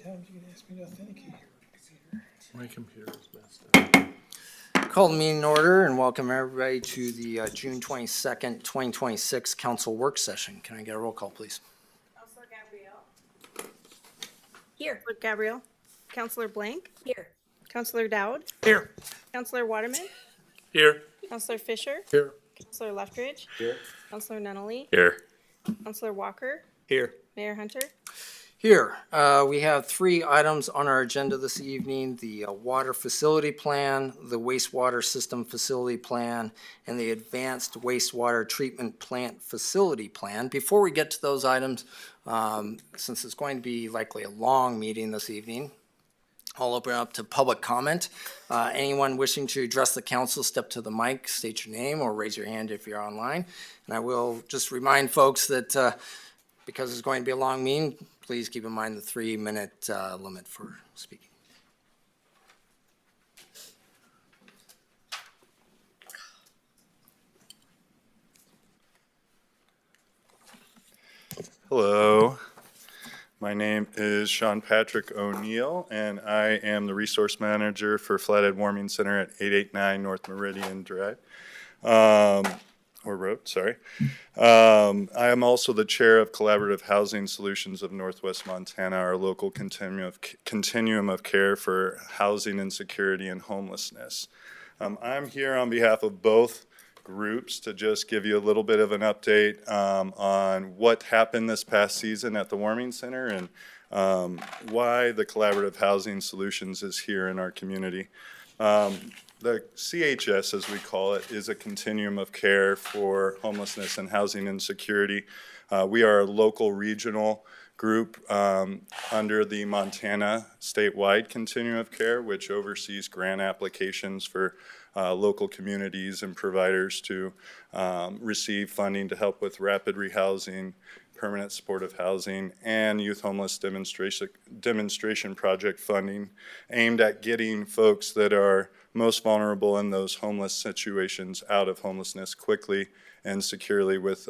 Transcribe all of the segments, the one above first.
times you can ask me to authenticate. My computer is messed up. Call the meeting in order and welcome everybody to the June 22nd, 2026 council work session. Can I get a roll call, please? Councilor Gabrielle. Here. Councilor Gabrielle. Councilor Blank. Here. Councilor Dowd. Here. Councilor Waterman. Here. Councilor Fisher. Here. Councilor Leftridge. Here. Councilor Nunnally. Here. Councilor Walker. Here. Mayor Hunter. Here, we have 3 items on our agenda this evening: the water facility plan, the wastewater system facility plan, and the advanced wastewater treatment plant facility plan. Before we get to those items, since it's going to be likely a long meeting this evening, I'll open up to public comment. Anyone wishing to address the council, step to the mic, state your name, or raise your hand if you're online. And I will just remind folks that because it's going to be a long meeting, please keep in mind the 3-minute limit for speaking. Hello, my name is Sean Patrick O'Neill, and I am the resource manager for Flathead Warming Center at 889 North Meridian Drive, or Road, sorry. I am also the chair of Collaborative Housing Solutions of Northwest Montana, our local continuum of care for housing insecurity and homelessness. I'm here on behalf of both groups to just give you a little bit of an update on what happened this past season at the Warming Center and why the Collaborative Housing Solutions is here in our community. The CHS, as we call it, is a continuum of care for homelessness and housing insecurity. We are a local regional group under the Montana statewide continuum of care, which oversees grant applications for local communities and providers to receive funding to help with rapid rehousing, permanent supportive housing, and youth homeless demonstration project funding aimed at getting folks that are most vulnerable in those homeless situations out of homelessness quickly and securely with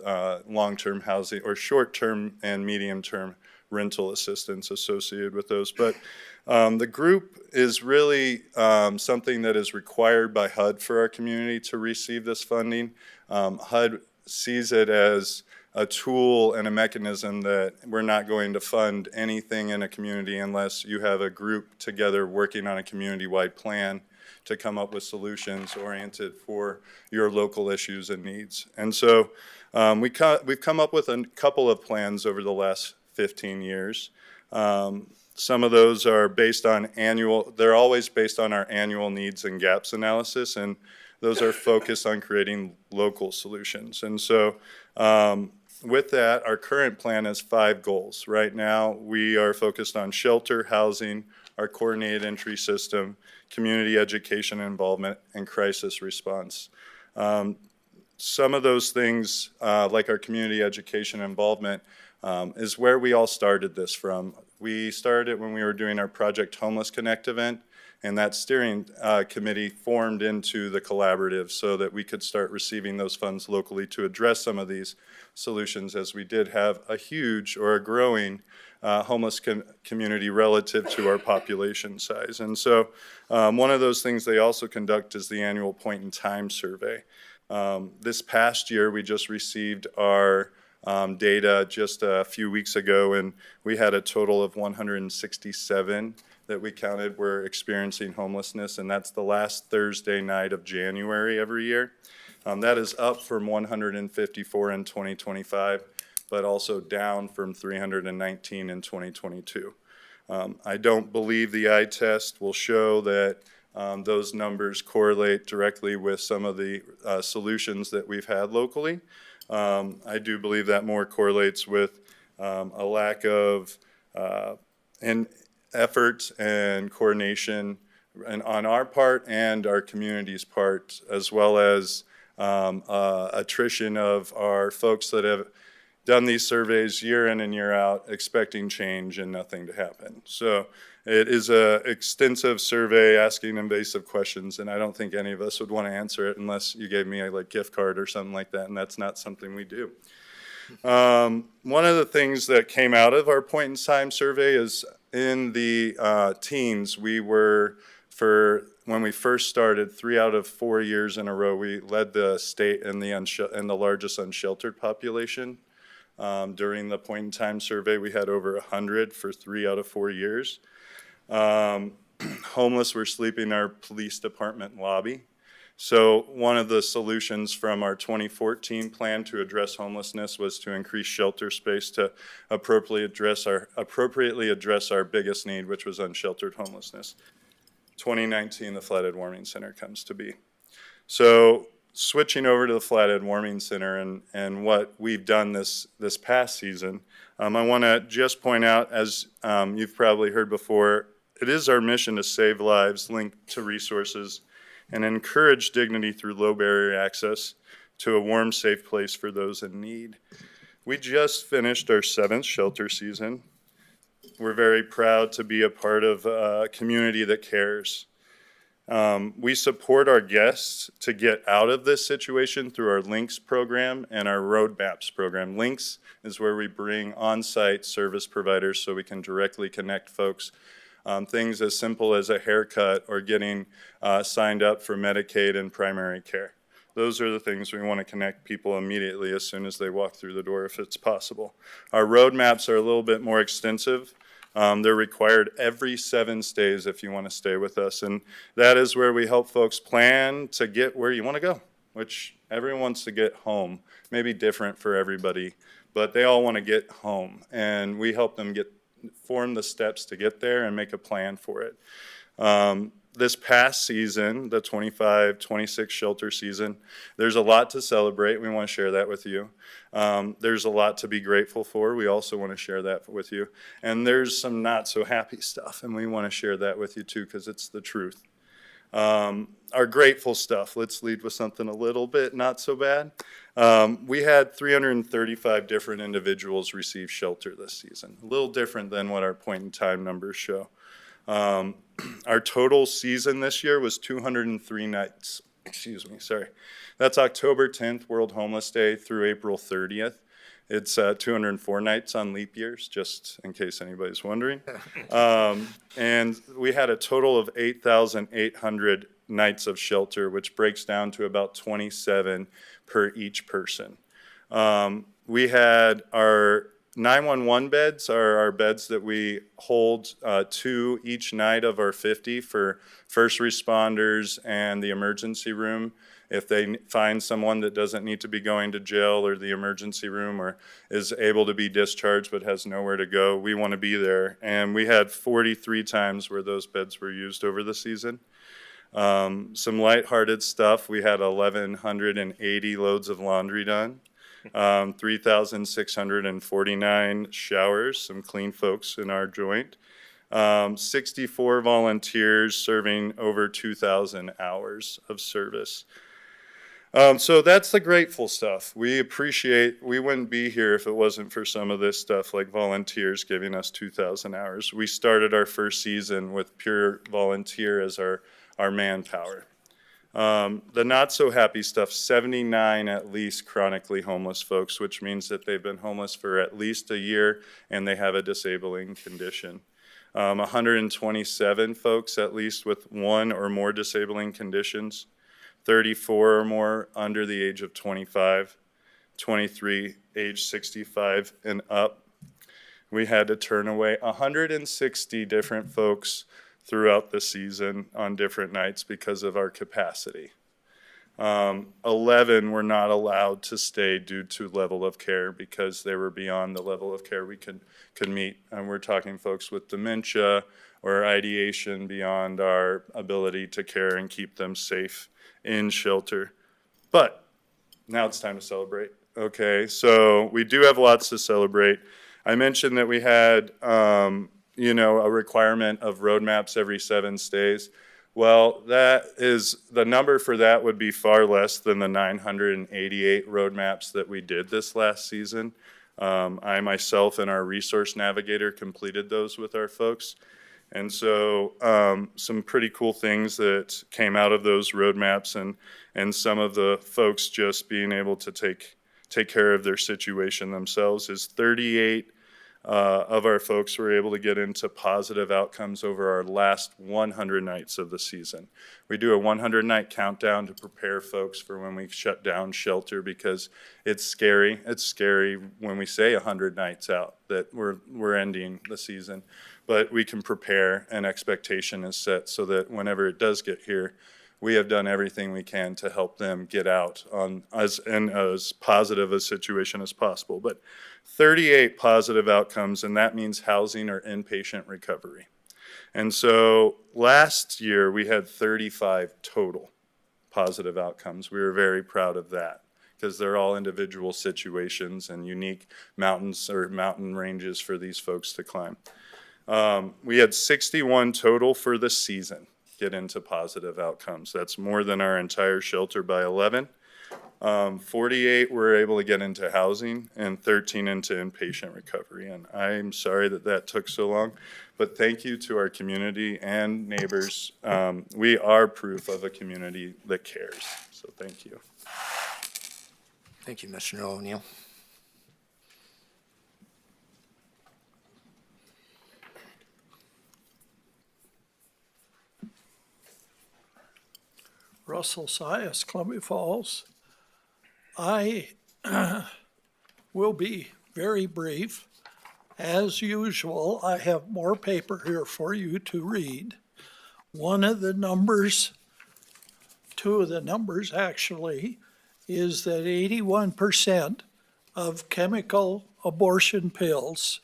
long-term housing or short-term and medium-term rental assistance associated with those. But the group is really something that is required by HUD for our community to receive this funding. HUD sees it as a tool and a mechanism that we're not going to fund anything in a community unless you have a group together working on a community-wide plan to come up with solutions oriented for your local issues and needs. And so we've come up with a couple of plans over the last 15 years. Some of those are based on they're always based on our annual needs and gaps analysis, and those are focused on creating local solutions. And so with that, our current plan has 5 goals. Right now, we are focused on shelter, housing, our coordinated entry system, community education involvement, and crisis response. Some of those things, like our community education involvement, is where we all started this from. We started when we were doing our Project Homeless Connect event, and that steering committee formed into the collaborative so that we could start receiving those funds locally to address some of these solutions, as we did have a huge or a growing homeless community relative to our population size. And so one of those things they also conduct is the annual point in time survey. This past year, we just received our data just a few weeks ago, and we had a total of 167 that we counted were experiencing homelessness, and that's the last Thursday night of January every year. That is up from 154 in 2025, but also down from 319 in 2022. I don't believe the eye test will show that those numbers correlate directly with some of the solutions that we've had locally. I do believe that more correlates with a lack of effort and coordination on our part and our community's part, as well as attrition of our folks that have done these surveys year in and year out, expecting change and nothing to happen. So it is an extensive survey asking invasive questions, and I don't think any of us would want to answer it unless you gave me a gift card or something like that, and that's not something we do. One of the things that came out of our point in time survey is in the teens, we were, when we first started, 3 out of 4 years in a row, we led the state in the largest unsheltered population. During the point in time survey, we had over 100 for 3 out of 4 years. Homeless were sleeping in our police department lobby. So one of the solutions from our 2014 plan to address homelessness was to increase shelter space to appropriately address our biggest need, which was unsheltered homelessness. 2019, the Flathead Warming Center comes to be. So switching over to the Flathead Warming Center and what we've done this past season, I want to just point out, as you've probably heard before, it is our mission to save lives, link to resources, and encourage dignity through low barrier access to a warm, safe place for those in need. We just finished our 7th shelter season. We're very proud to be a part of a community that cares. We support our guests to get out of this situation through our Links program and our Roadmaps program. Links is where we bring on-site service providers so we can directly connect folks. Things as simple as a haircut or getting signed up for Medicaid and primary care. Those are the things we want to connect people immediately as soon as they walk through the door, if it's possible. Our roadmaps are a little bit more extensive. They're required every 7 stays if you want to stay with us. And that is where we help folks plan to get where you want to go, which everyone wants to get home. Maybe different for everybody, but they all want to get home. And we help them form the steps to get there and make a plan for it. This past season, the 25-26 shelter season, there's a lot to celebrate. We want to share that with you. There's a lot to be grateful for. We also want to share that with you. And there's some not so happy stuff, and we want to share that with you too, because it's the truth. Our grateful stuff, let's lead with something a little bit not so bad. We had 335 different individuals receive shelter this season, a little different than what our point in time numbers show. Our total season this year was 203 nights. That's October 10th, World Homeless Day, through April 30th. It's 204 nights on leap years, just in case anybody's wondering. And we had a total of 8,800 nights of shelter, which breaks down to about 27 per each person. We had our 911 beds are our beds that we hold 2 each night of our 50 for first responders and the emergency room. If they find someone that doesn't need to be going to jail or the emergency room or is able to be discharged but has nowhere to go, we want to be there. And we had 43 times where those beds were used over the season. Some lighthearted stuff, we had 1,180 loads of laundry done. 3,649 showers, some clean folks in our joint. 64 volunteers serving over 2,000 hours of service. So that's the grateful stuff. We wouldn't be here if it wasn't for some of this stuff, like volunteers giving us 2,000 hours. We started our first season with pure volunteer as our manpower. The not so happy stuff, 79 at least chronically homeless folks, which means that they've been homeless for at least a year and they have a disabling condition. 127 folks at least with 1 or more disabling conditions, 34 or more under the age of 25, 23 age 65 and up. We had to turn away 160 different folks throughout the season on different nights because of our capacity. 11 were not allowed to stay due to level of care because they were beyond the level of care we could meet. And we're talking folks with dementia or ideation beyond our ability to care and keep them safe in shelter. But now it's time to celebrate. Okay, so we do have lots to celebrate. I mentioned that we had a requirement of roadmaps every 7 stays. Well, the number for that would be far less than the 988 roadmaps that we did this last season. I myself and our resource navigator completed those with our folks. And so some pretty cool things that came out of those roadmaps and some of the folks just being able to take care of their situation themselves is 38 of our folks were able to get into positive outcomes over our last 100 nights of the season. We do a 100-night countdown to prepare folks for when we shut down shelter, because it's scary. It's scary when we say 100 nights out that we're ending the season. But we can prepare, and expectation is set so that whenever it does get here, we have done everything we can to help them get out in as positive a situation as possible. But 38 positive outcomes, and that means housing or inpatient recovery. And so last year we had 35 total positive outcomes. We were very proud of that, because they're all individual situations and unique mountains or mountain ranges for these folks to climb. We had 61 total for the season get into positive outcomes. That's more than our entire shelter by 11. 48 were able to get into housing and 13 into inpatient recovery. And I'm sorry that that took so long, but thank you to our community and neighbors. We are proof of a community that cares. So thank you. Thank you, Mr. O'Neill. Russell Sias, Columbia Falls. I will be very brief. As usual, I have more paper here for you to read. One of the numbers, two of the numbers actually, is that 81% of chemical abortion pills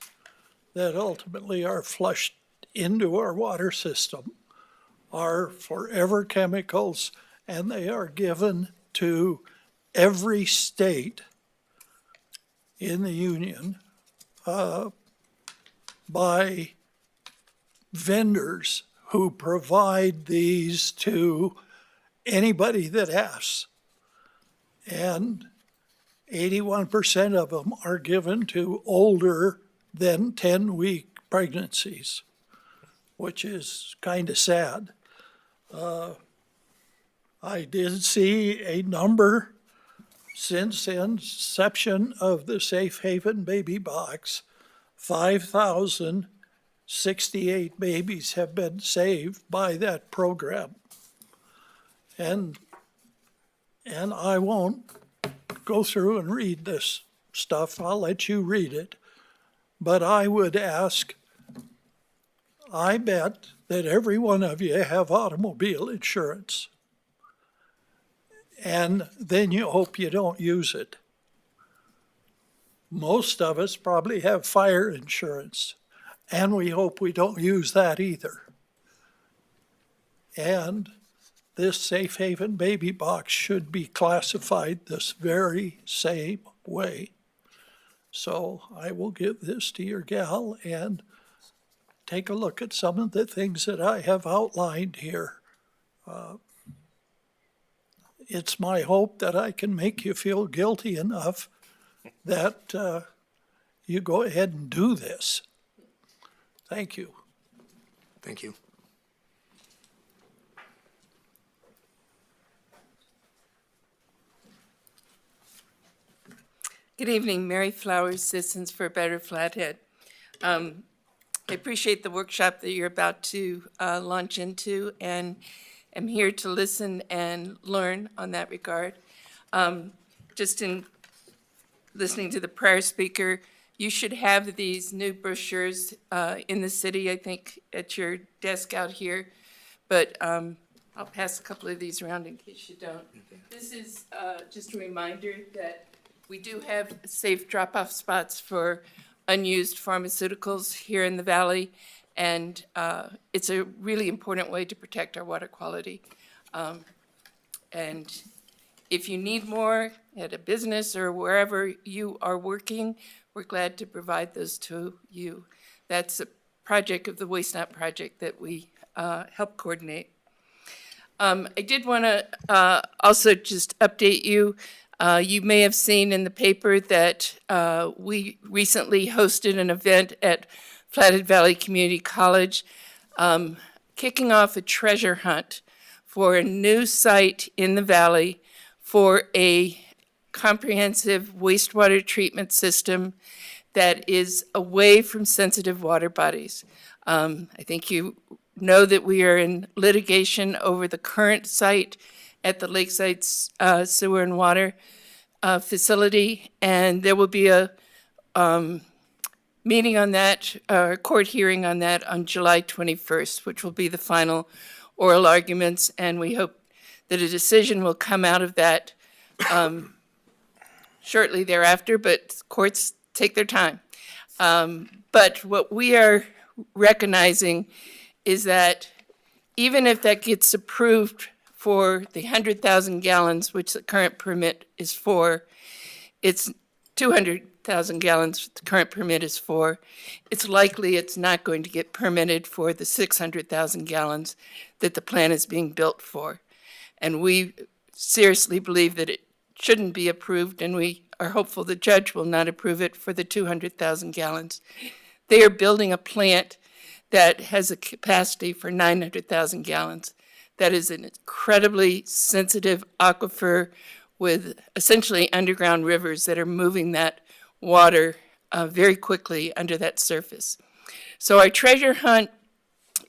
that ultimately are flushed into our water system are forever chemicals, and they are given to every state in the union by vendors who provide these to anybody that asks. And 81% of them are given to older than 10-week pregnancies, which is kind of sad. I did see a number since the inception of the Safe Haven Baby Box. 5,068 babies have been saved by that program. And I won't go through and read this stuff. I'll let you read it. But I would ask, I bet that every one of you have automobile insurance. And then you hope you don't use it. Most of us probably have fire insurance, and we hope we don't use that either. And this Safe Haven Baby Box should be classified this very same way. So I will give this to your gal and take a look at some of the things that I have outlined here. It's my hope that I can make you feel guilty enough that you go ahead and do this. Thank you. Thank you. Good evening, Mary Flowers, Citizens for a Better Flathead. I appreciate the workshop that you're about to launch into, and am here to listen and learn on that regard. Just in listening to the prior speaker, you should have these new brochures in the city, I think, at your desk out here. But I'll pass a couple of these around in case you don't. This is just a reminder that we do have safe drop-off spots for unused pharmaceuticals here in the valley, and it's a really important way to protect our water quality. And if you need more at a business or wherever you are working, we're glad to provide those to you. That's a project of the Waste Not Project that we help coordinate. I did want to also just update you. You may have seen in the paper that we recently hosted an event at Flathead Valley Community College, kicking off a treasure hunt for a new site in the valley for a comprehensive wastewater treatment system that is away from sensitive water bodies. I think you know that we are in litigation over the current site at the Lakeside Sewer and Water facility, and there will be a meeting on that, court hearing on that on July 21st, which will be the final oral arguments, and we hope that a decision will come out of that shortly thereafter, but courts take their time. But what we are recognizing is that even if that gets approved for the 100,000 gallons, which the current permit is for, it's 200,000 gallons the current permit is for, it's likely it's not going to get permitted for the 600,000 gallons that the plant is being built for. And we seriously believe that it shouldn't be approved, and we are hopeful the judge will not approve it for the 200,000 gallons. They are building a plant that has a capacity for 900,000 gallons. That is an incredibly sensitive aquifer with essentially underground rivers that are moving that water very quickly under that surface. So our treasure hunt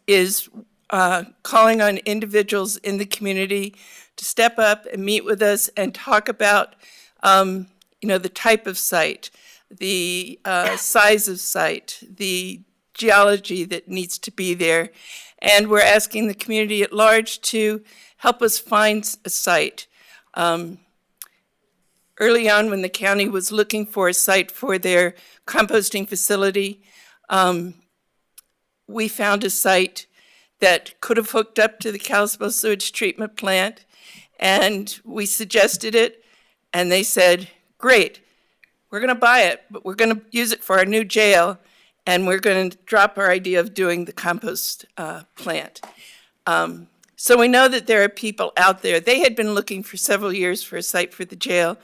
is calling on individuals in the community to step up and meet with us and talk about, the type of site, the size of site, the geology that needs to be there. And we're asking the community at large to help us find a site. Early on, when the county was looking for a site for their composting facility, we found a site that could have hooked up to the Kalispell sewage treatment plant, and we suggested it, and they said, great, we're going to buy it, but we're going to use it for our new jail, and we're going to drop our idea of doing the compost plant. So we know that there are people out there. They had been looking for several years for a site for the jail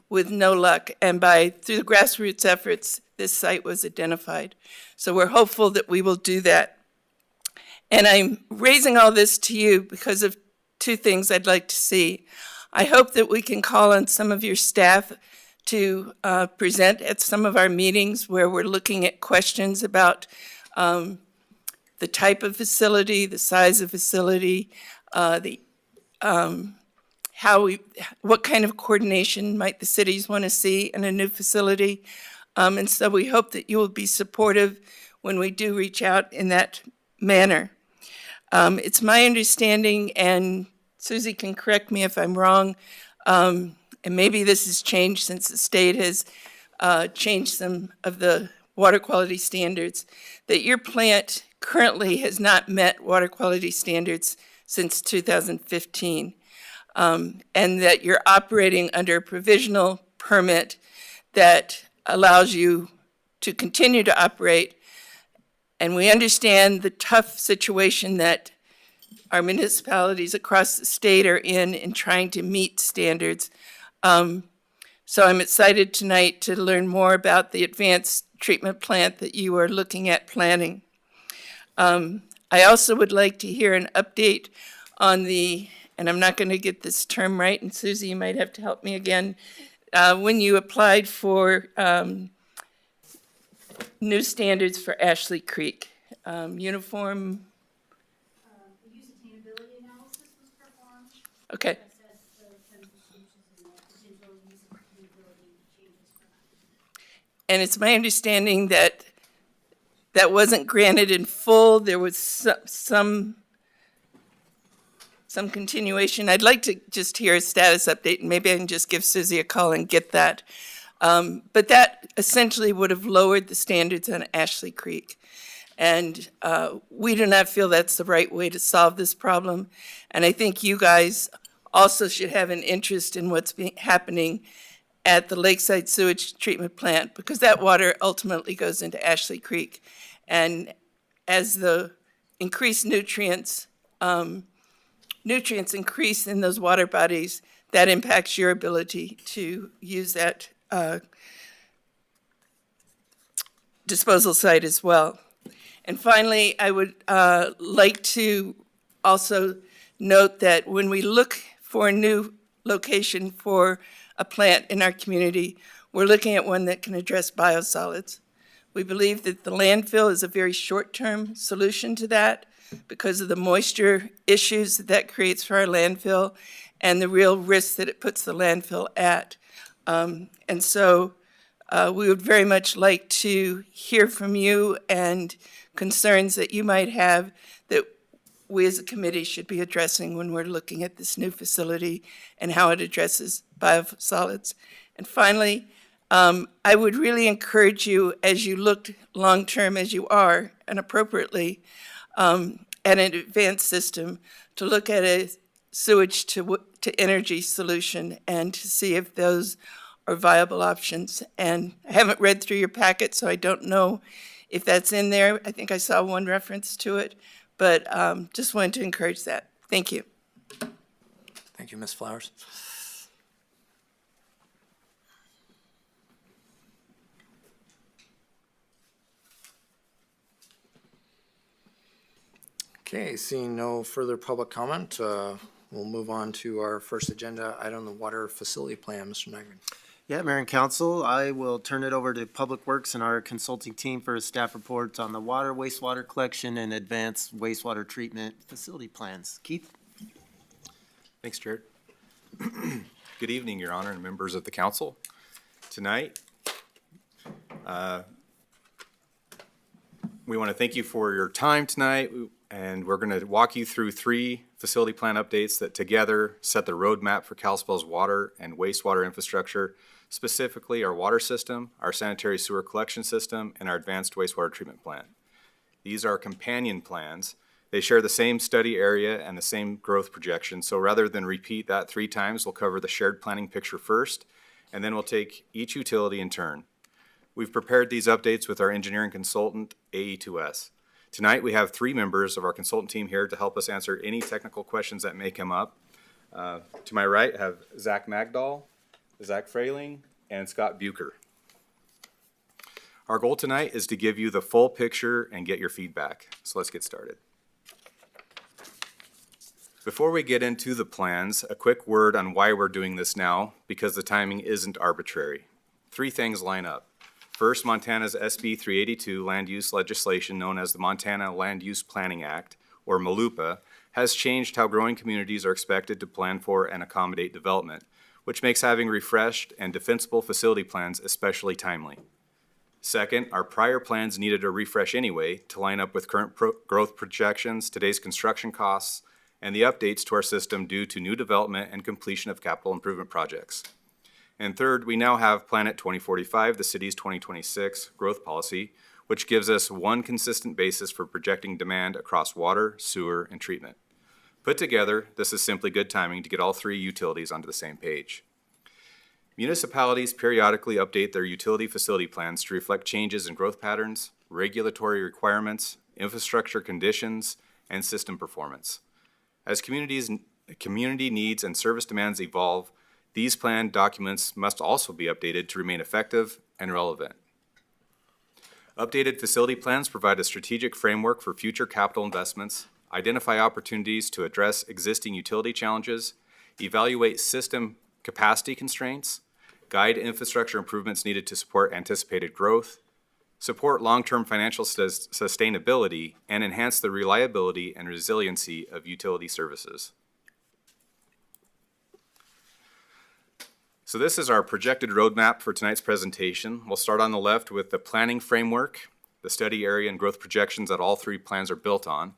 with no luck, and through the grassroots efforts, this site was identified. So we're hopeful that we will do that. And I'm raising all this to you because of two things I'd like to see. I hope that we can call on some of your staff to present at some of our meetings where we're looking at questions about the type of facility, the size of facility, what kind of coordination might the cities want to see in a new facility. And so we hope that you will be supportive when we do reach out in that manner. It's my understanding, and Susie can correct me if I'm wrong, and maybe this has changed since the state has changed some of the water quality standards, that your plant currently has not met water quality standards since 2015, and that you're operating under a provisional permit that allows you to continue to operate. And we understand the tough situation that our municipalities across the state are in trying to meet standards. So I'm excited tonight to learn more about the advanced treatment plant that you are looking at planning. I also would like to hear an update on and I'm not going to get this term right, and Susie, you might have to help me again, when you applied for new standards for Ashley Creek, uniform. The use attainability analysis was performed. Okay. That says the chemical solutions and the potential use of attainability changes for that. And it's my understanding that that wasn't granted in full. There was some continuation. I'd like to just hear a status update, and maybe I can just give Susie a call and get that. But that essentially would have lowered the standards on Ashley Creek. And we do not feel that's the right way to solve this problem. And I think you guys also should have an interest in what's happening at the Lakeside Sewage Treatment Plant, because that water ultimately goes into Ashley Creek. And as the increased nutrients increase in those water bodies, that impacts your ability to use that disposal site as well. And finally, I would like to also note that when we look for a new location for a plant in our community, we're looking at one that can address biosolids. We believe that the landfill is a very short-term solution to that because of the moisture issues that that creates for our landfill and the real risk that it puts the landfill at. And so we would very much like to hear from you and concerns that you might have that we as a committee should be addressing when we're looking at this new facility and how it addresses biosolids. And finally, I would really encourage you, as you look long-term as you are, and appropriately, at an advanced system, to look at a sewage to energy solution and to see if those are viable options. And I haven't read through your packet, so I don't know if that's in there. I think I saw one reference to it, but just wanted to encourage that. Thank you. Thank you, Ms. Flowers. Okay, seeing no further public comment, we'll move on to our first agenda item, the water facility plan. Mr. Nygren. Yeah, Mayor and Council, I will turn it over to Public Works and our consulting team for a staff report on the water, wastewater collection, and advanced wastewater treatment facility plans. Keith? Thanks, Jared. Good evening, Your Honor and members of the council. Tonight, we want to thank you for your time tonight, and we're going to walk you through 3 facility plan updates that together set the roadmap for Kalispell's water and wastewater infrastructure, specifically our water system, our sanitary sewer collection system, and our advanced wastewater treatment plant. These are companion plans. They share the same study area and the same growth projection, so rather than repeat that 3 times, we'll cover the shared planning picture first, and then we'll take each utility in turn. We've prepared these updates with our engineering consultant, AE2S. Tonight, we have 3 members of our consultant team here to help us answer any technical questions that may come up. To my right, I have Zach Magdahl, Zach Frayling, and Scott Bucher. Our goal tonight is to give you the full picture and get your feedback. So let's get started. Before we get into the plans, a quick word on why we're doing this now, because the timing isn't arbitrary. 3 things line up. First, Montana's SB 382 land use legislation, known as the Montana Land Use Planning Act, or MALUPA, has changed how growing communities are expected to plan for and accommodate development, which makes having refreshed and defensible facility plans especially timely. Second, our prior plans needed a refresh anyway to line up with current growth projections, today's construction costs, and the updates to our system due to new development and completion of capital improvement projects. And third, we now have Planet 2045, the city's 2026 growth policy, which gives us one consistent basis for projecting demand across water, sewer, and treatment. Put together, this is simply good timing to get all 3 utilities onto the same page. Municipalities periodically update their utility facility plans to reflect changes in growth patterns, regulatory requirements, infrastructure conditions, and system performance. As community needs and service demands evolve, these plan documents must also be updated to remain effective and relevant. Updated facility plans provide a strategic framework for future capital investments, identify opportunities to address existing utility challenges, evaluate system capacity constraints, guide infrastructure improvements needed to support anticipated growth, support long-term financial sustainability, and enhance the reliability and resiliency of utility services. So this is our projected roadmap for tonight's presentation. We'll start on the left with the planning framework, the study area and growth projections that all 3 plans are built on.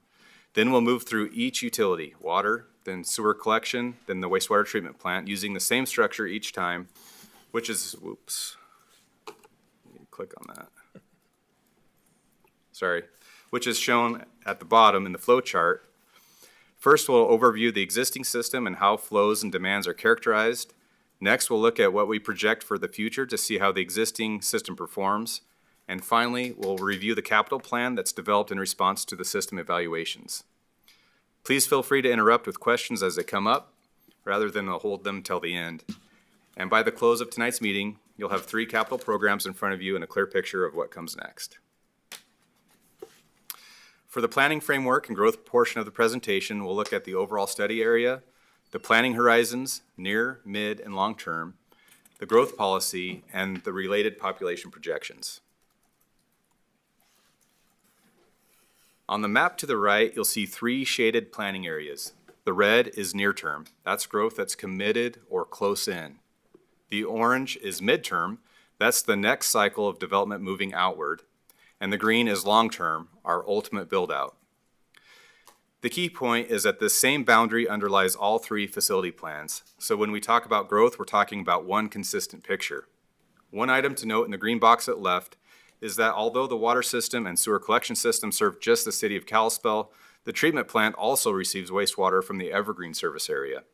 Then we'll move through each utility, water, then sewer collection, then the wastewater treatment plant, using the same structure each time, which is, whoops, click on that. Sorry, which is shown at the bottom in the flow chart. First, we'll overview the existing system and how flows and demands are characterized. Next, we'll look at what we project for the future to see how the existing system performs. And finally, we'll review the capital plan that's developed in response to the system evaluations. Please feel free to interrupt with questions as they come up, rather than hold them till the end. And by the close of tonight's meeting, you'll have 3 capital programs in front of you and a clear picture of what comes next. For the planning framework and growth portion of the presentation, we'll look at the overall study area, the planning horizons, near, mid, and long term, the growth policy, and the related population projections. On the map to the right, you'll see 3 shaded planning areas. The red is near term. That's growth that's committed or close in. The orange is midterm. That's the next cycle of development moving outward. And the green is long term, our ultimate build out. The key point is that this same boundary underlies all 3 facility plans. So when we talk about growth, we're talking about one consistent picture. One item to note in the green box at left is that although the water system and sewer collection system serve just the city of Kalispell, the treatment plant also receives wastewater from the Evergreen service area.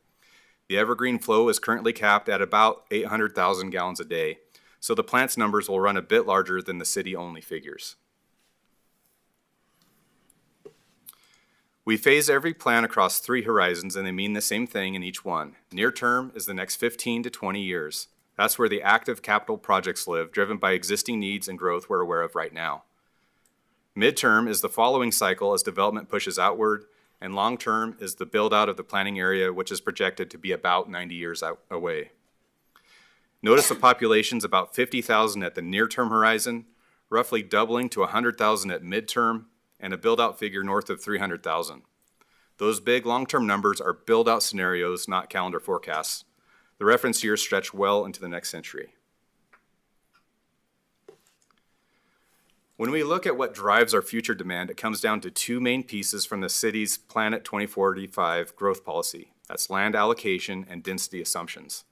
The Evergreen flow is currently capped at about 800,000 gallons a day, so the plant's numbers will run a bit larger than the city-only figures. We phase every plan across 3 horizons, and they mean the same thing in each one. Near term is the next 15 to 20 years. That's where the active capital projects live, driven by existing needs and growth we're aware of right now. Midterm is the following cycle as development pushes outward, and long-term is the build-out of the planning area, which is projected to be about 90 years away. Notice the population's about 50,000 at the near-term horizon, roughly doubling to 100,000 at midterm, and a build-out figure north of 300,000. Those big long-term numbers are build-out scenarios, not calendar forecasts. The reference years stretch well into the next century. When we look at what drives our future demand, it comes down to 2 main pieces from the city's Planet 2045 growth policy. That's land allocation and density assumptions.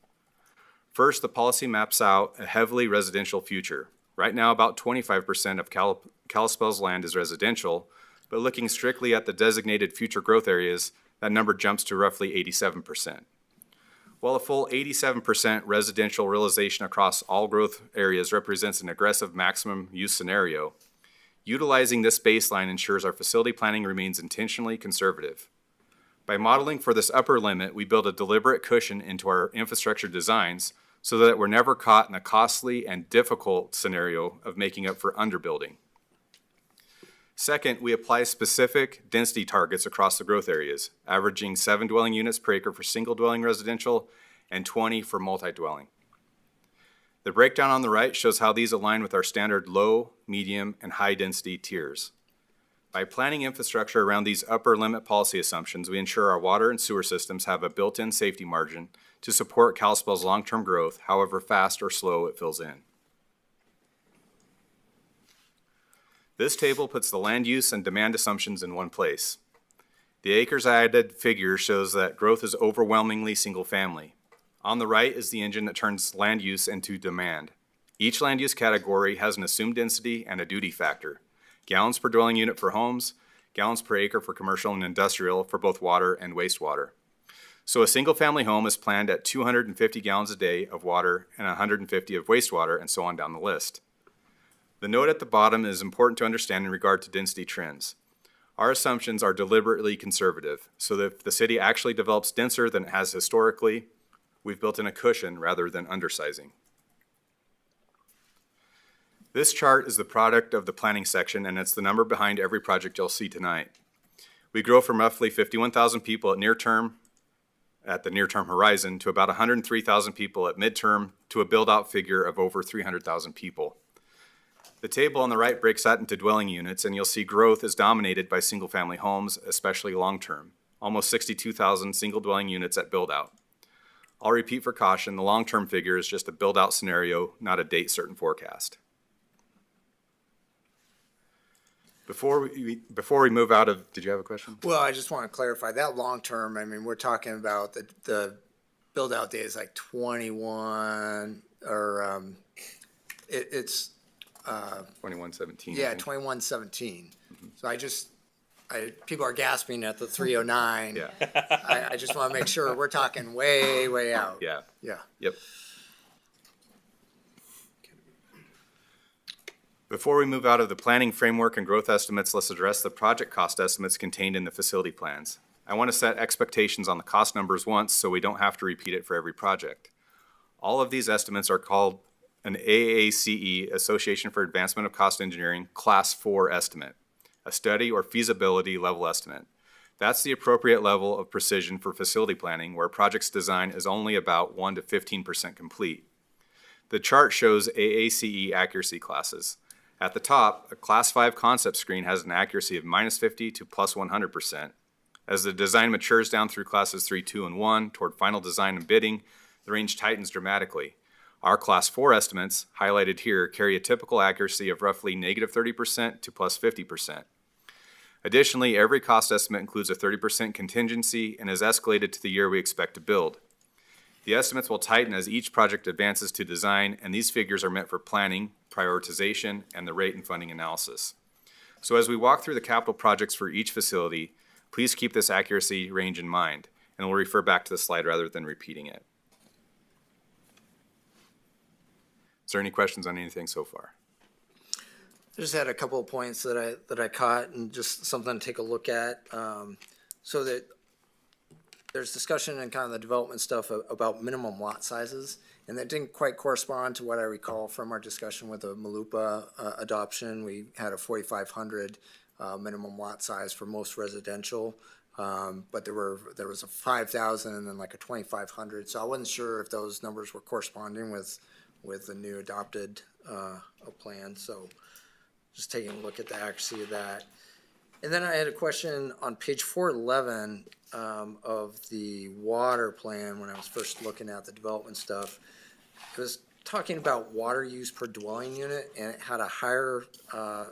First, the policy maps out a heavily residential future. Right now, about 25% of Kalispell's land is residential, but looking strictly at the designated future growth areas, that number jumps to roughly 87%. While a full 87% residential realization across all growth areas represents an aggressive maximum use scenario, utilizing this baseline ensures our facility planning remains intentionally conservative. By modeling for this upper limit, we build a deliberate cushion into our infrastructure designs so that we're never caught in a costly and difficult scenario of making up for underbuilding. Second, we apply specific density targets across the growth areas, averaging 7 dwelling units per acre for single dwelling residential and 20 for multi-dwelling. The breakdown on the right shows how these align with our standard low, medium, and high density tiers. By planning infrastructure around these upper limit policy assumptions, we ensure our water and sewer systems have a built-in safety margin to support Kalispell's long-term growth, however fast or slow it fills in. This table puts the land use and demand assumptions in one place. The acres added figure shows that growth is overwhelmingly single family. On the right is the engine that turns land use into demand. Each land use category has an assumed density and a duty factor. Gallons per dwelling unit for homes, gallons per acre for commercial and industrial for both water and wastewater. So a single family home is planned at 250 gallons a day of water and 150 of wastewater, and so on down the list. The note at the bottom is important to understand in regard to density trends. Our assumptions are deliberately conservative, so that if the city actually develops denser than it has historically, we've built in a cushion rather than undersizing. This chart is the product of the planning section, and it's the number behind every project you'll see tonight. We grow from roughly 51,000 people at the near-term horizon to about 103,000 people at midterm to a build-out figure of over 300,000 people. The table on the right breaks that into dwelling units, and you'll see growth is dominated by single-family homes, especially long-term. Almost 62,000 single dwelling units at build-out. I'll repeat for caution, the long-term figure is just a build-out scenario, not a date-certain forecast. Before we move out of, did you have a question? Well, I just want to clarify that long term. I mean, we're talking about the build out day is like 21 or it's 2117. yeah 2117. So people are gasping at the 309. Yeah. I just want to make sure we're talking way out. Yeah. Yeah. Yep. Before we move out of the planning framework and growth estimates, let's address the project cost estimates contained in the facility plans. I want to set expectations on the cost numbers once so we don't have to repeat it for every project. All of these estimates are called an AACE, Association for Advancement of Cost Engineering, Class 4 estimate, a study or feasibility level estimate. That's the appropriate level of precision for facility planning where a project's design is only about 1 to 15% complete. The chart shows AACE accuracy classes. At the top, a Class 5 concept screen has an accuracy of -50 to +100%. As the design matures down through classes 3, 2, and 1 toward final design and bidding, the range tightens dramatically. Our Class 4 estimates, highlighted here, carry a typical accuracy of roughly -30% to +50%. Additionally, every cost estimate includes a 30% contingency and is escalated to the year we expect to build. The estimates will tighten as each project advances to design, and these figures are meant for planning, prioritization, and the rate and funding analysis. So as we walk through the capital projects for each facility, please keep this accuracy range in mind, and we'll refer back to the slide rather than repeating it. Is there any questions on anything so far? I just had a couple of points that I caught and just something to take a look at. So that there's discussion and kind of the development stuff about minimum lot sizes, and that didn't quite correspond to what I recall from our discussion with the Malupa adoption. We had a 4,500 minimum lot size for most residential, but there was a 5,000 and then like a 2,500. So I wasn't sure if those numbers were corresponding with the new adopted plan. So just taking a look at the accuracy of that. And then I had a question on page 411 of the water plan when I was first looking at the development stuff. It was talking about water use per dwelling unit, and it had a higher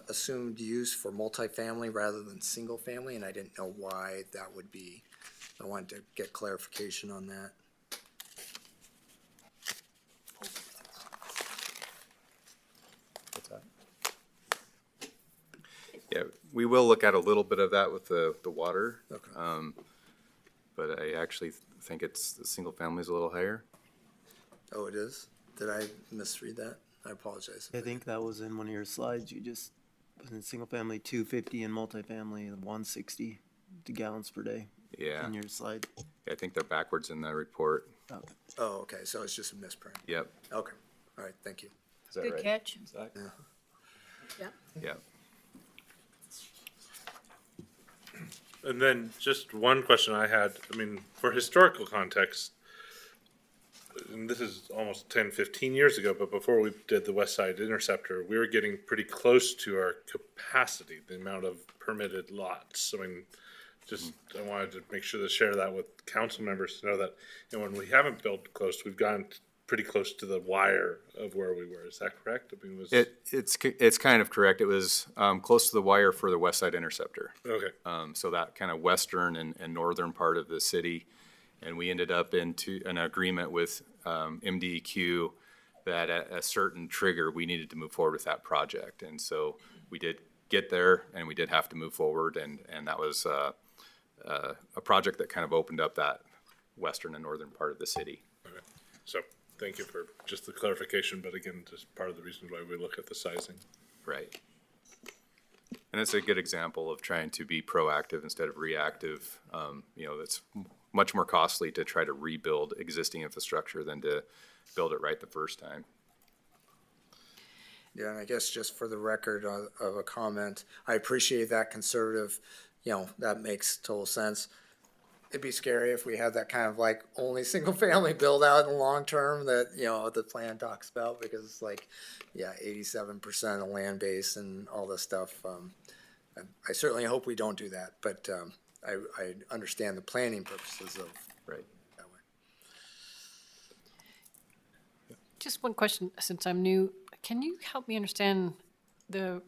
assumed use for multifamily rather than single family, and I didn't know why that would be. I wanted to get clarification on that. What's that? Yeah, we will look at a little bit of that with the water. Okay. But I actually think the single family is a little higher. Oh, it is? Did I misread that? I apologize. I think that was in one of your slides. You just, in single family 250 and multifamily 160 gallons per day Yeah, in your slide. I think they're backwards in the report. Okay. Oh, okay, so it's just a misprint. Yep. Okay, all right, thank you. Is that Good right? catch. Zach? Yeah. Yep. And then just one question I had, I mean, for historical context, and this is almost 10, 15 years ago, but before we did the West Side Interceptor, we were getting pretty close to our capacity, the amount of permitted lots. I mean, just, I wanted to make sure to share that with council members to know that, you know, when we haven't built close, we've gone pretty close to the wire of where we were. Is that correct? I mean, It's kind of correct. It was close to the wire for the West Side Interceptor. okay. So that kind of western and northern part of the city. And we ended up into an agreement with MDEQ that at a certain trigger, we needed to move forward with that project. And so we did get there and we did have to move forward. And that was a project that kind of opened up that western and northern part of the city. Okay. So thank you for just the clarification, but again, just part of the reason why we look at the sizing. Right. And it's a good example of trying to be proactive instead of reactive. You know, it's much more costly to try to rebuild existing infrastructure than to build it right the first time. Yeah, and I guess just for the record of a comment, I appreciate that conservative, you know, that makes total sense. It'd be scary if we had that kind of like only single family build out in the long term that, you know, the plan talks about, because it's like, yeah, 87% of land base and all this stuff. I certainly hope we don't do that, but I understand the planning purposes of Right. that way. Just one question, since I'm new, can you help me understand the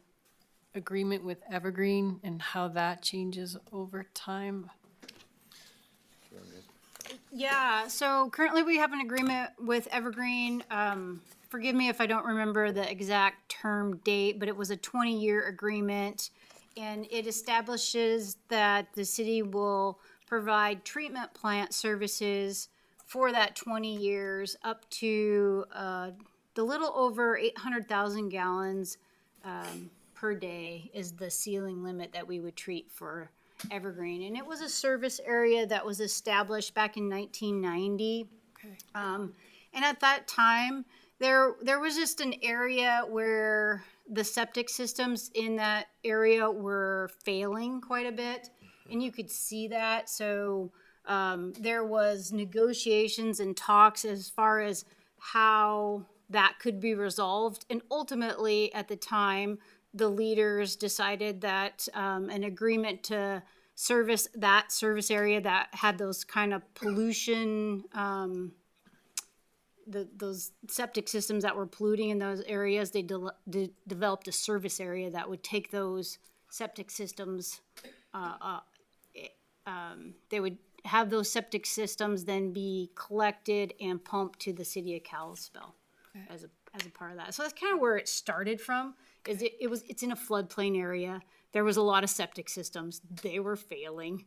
agreement with Evergreen and how that changes over time? Yeah, so currently we have an agreement with Evergreen. Forgive me if I don't remember the exact term date, but it was a 20-year agreement. And it establishes that the city will provide treatment plant services for that 20 years up to the little over 800,000 gallons per day is the ceiling limit that we would treat for Evergreen. And it was a service area that was established back in 1990. Okay. And at that time, there was just an area where the septic systems in that area were failing quite a bit, and you could see that. So there was negotiations and talks as far as how that could be resolved. And ultimately, at the time, the leaders decided that an agreement to service that service area that had those kind of pollution, those septic systems that were polluting in those areas, they developed a service area that would take those septic systems. They would have those septic systems then be collected and pumped to the city of Kalispell as a part of that. So that's kind of where it started from. It's in a floodplain area. There was a lot of septic systems. They were failing.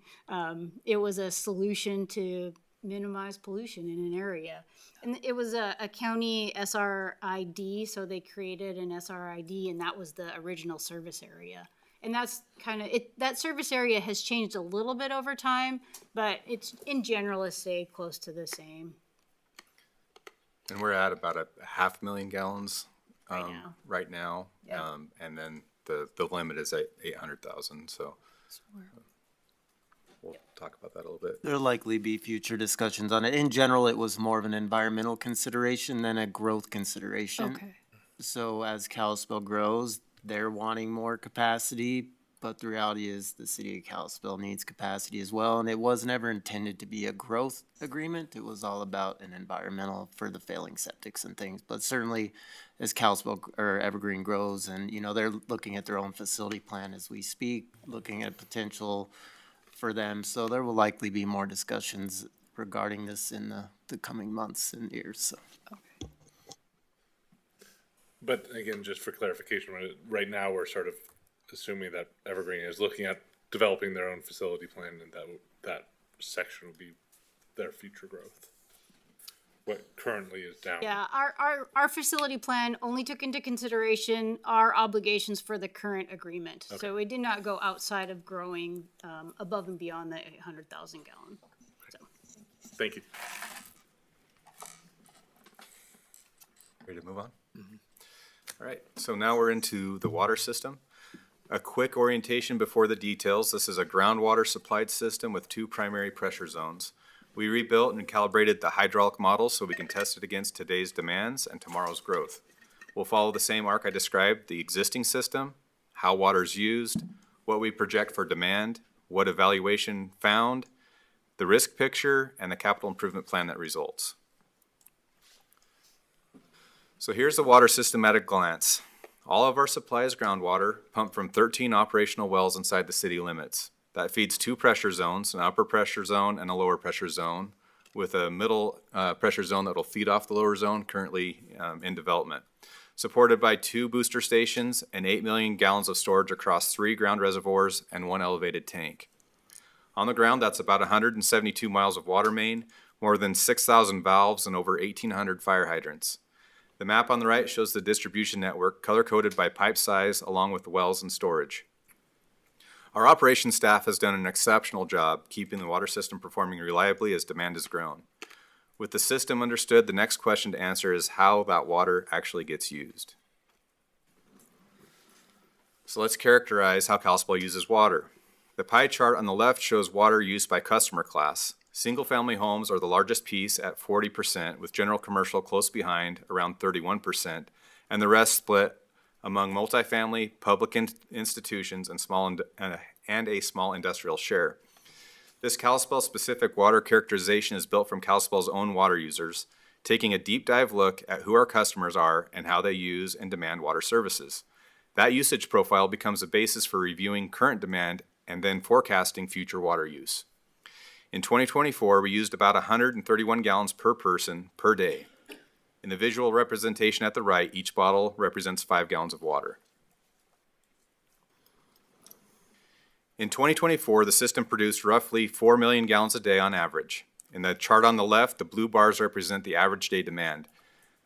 It was a solution to minimize pollution in an area. And it was a county SRID, so they created an SRID, and that was the original service area. And that's kind of it. That service area has changed a little bit over time, but it's in general has stayed close to the same. And we're at about 500,000 gallons right now. Yeah. And then the limit is at 800,000. So we'll talk about that a little bit. There'll likely be future discussions on it. In general, it was more of an environmental consideration than a growth consideration. Okay. So as Kalispell grows, they're wanting more capacity, but the reality is the city of Kalispell needs capacity as well. And it was never intended to be a growth agreement. It was all about an environmental for the failing septics and things. But certainly as Kalispell or Evergreen grows, and they're looking at their own facility plan as we speak, looking at potential for them. So there will likely be more discussions regarding this in the coming months and years. So. But again, just for clarification, right now we're sort of assuming that Evergreen is looking at developing their own facility plan, and that section will be their future growth. What currently is down. Yeah, our facility plan only took into consideration our obligations for the current agreement. Okay. So it did not go outside of growing above and beyond the 800,000 gallon. So. Thank you. Ready to move on? All right, so now we're into the water system. A quick orientation before the details. This is a groundwater supplied system with 2 primary pressure zones. We rebuilt and calibrated the hydraulic model so we can test it against today's demands and tomorrow's growth. We'll follow the same arc I described: the existing system, how water is used, what we project for demand, what evaluation found, the risk picture, and the capital improvement plan that results. So here's the water system at a glance. All of our supply is groundwater, pumped from 13 operational wells inside the city limits. That feeds 2 pressure zones, an upper pressure zone and a lower pressure zone, with a middle pressure zone that will feed off the lower zone, currently in development. Supported by 2 booster stations and 8 million gallons of storage across 3 ground reservoirs and 1 elevated tank. On the ground, that's about 172 miles of water main, more than 6,000 valves, and over 1,800 fire hydrants. The map on the right shows the distribution network, color-coded by pipe size, along with wells and storage. Our operations staff has done an exceptional job keeping the water system performing reliably as demand has grown. With the system understood, the next question to answer is how that water actually gets used. So let's characterize how Kalispell uses water. The pie chart on the left shows water use by customer class. Single-family homes are the largest piece at 40%, with general commercial close behind, around 31%, and the rest split among multifamily, public institutions, and a small industrial share. This Kalispell-specific water characterization is built from Kalispell's own water users, taking a deep dive look at who our customers are and how they use and demand water services. That usage profile becomes a basis for reviewing current demand and then forecasting future water use. In 2024, we used about 131 gallons per person per day. In the visual representation at the right, each bottle represents 5 gallons of water. In 2024, the system produced roughly 4 million gallons a day on average. In the chart on the left, the blue bars represent the average day demand.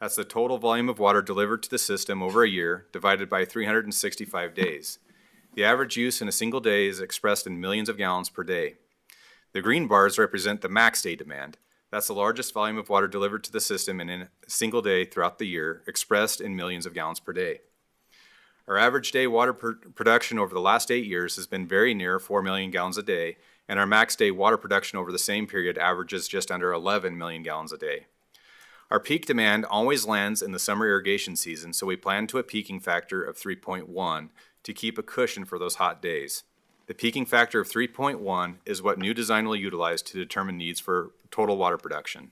That's the total volume of water delivered to the system over a year, divided by 365 days. The average use in a single day is expressed in millions of gallons per day. The green bars represent the max day demand. That's the largest volume of water delivered to the system in a single day throughout the year, expressed in millions of gallons per day. Our average day water production over the last 8 years has been very near 4 million gallons a day, and our max day water production over the same period averages just under 11 million gallons a day. Our peak demand always lands in the summer irrigation season, so we plan to a peaking factor of 3.1 to keep a cushion for those hot days. The peaking factor of 3.1 is what new design will utilize to determine needs for total water production.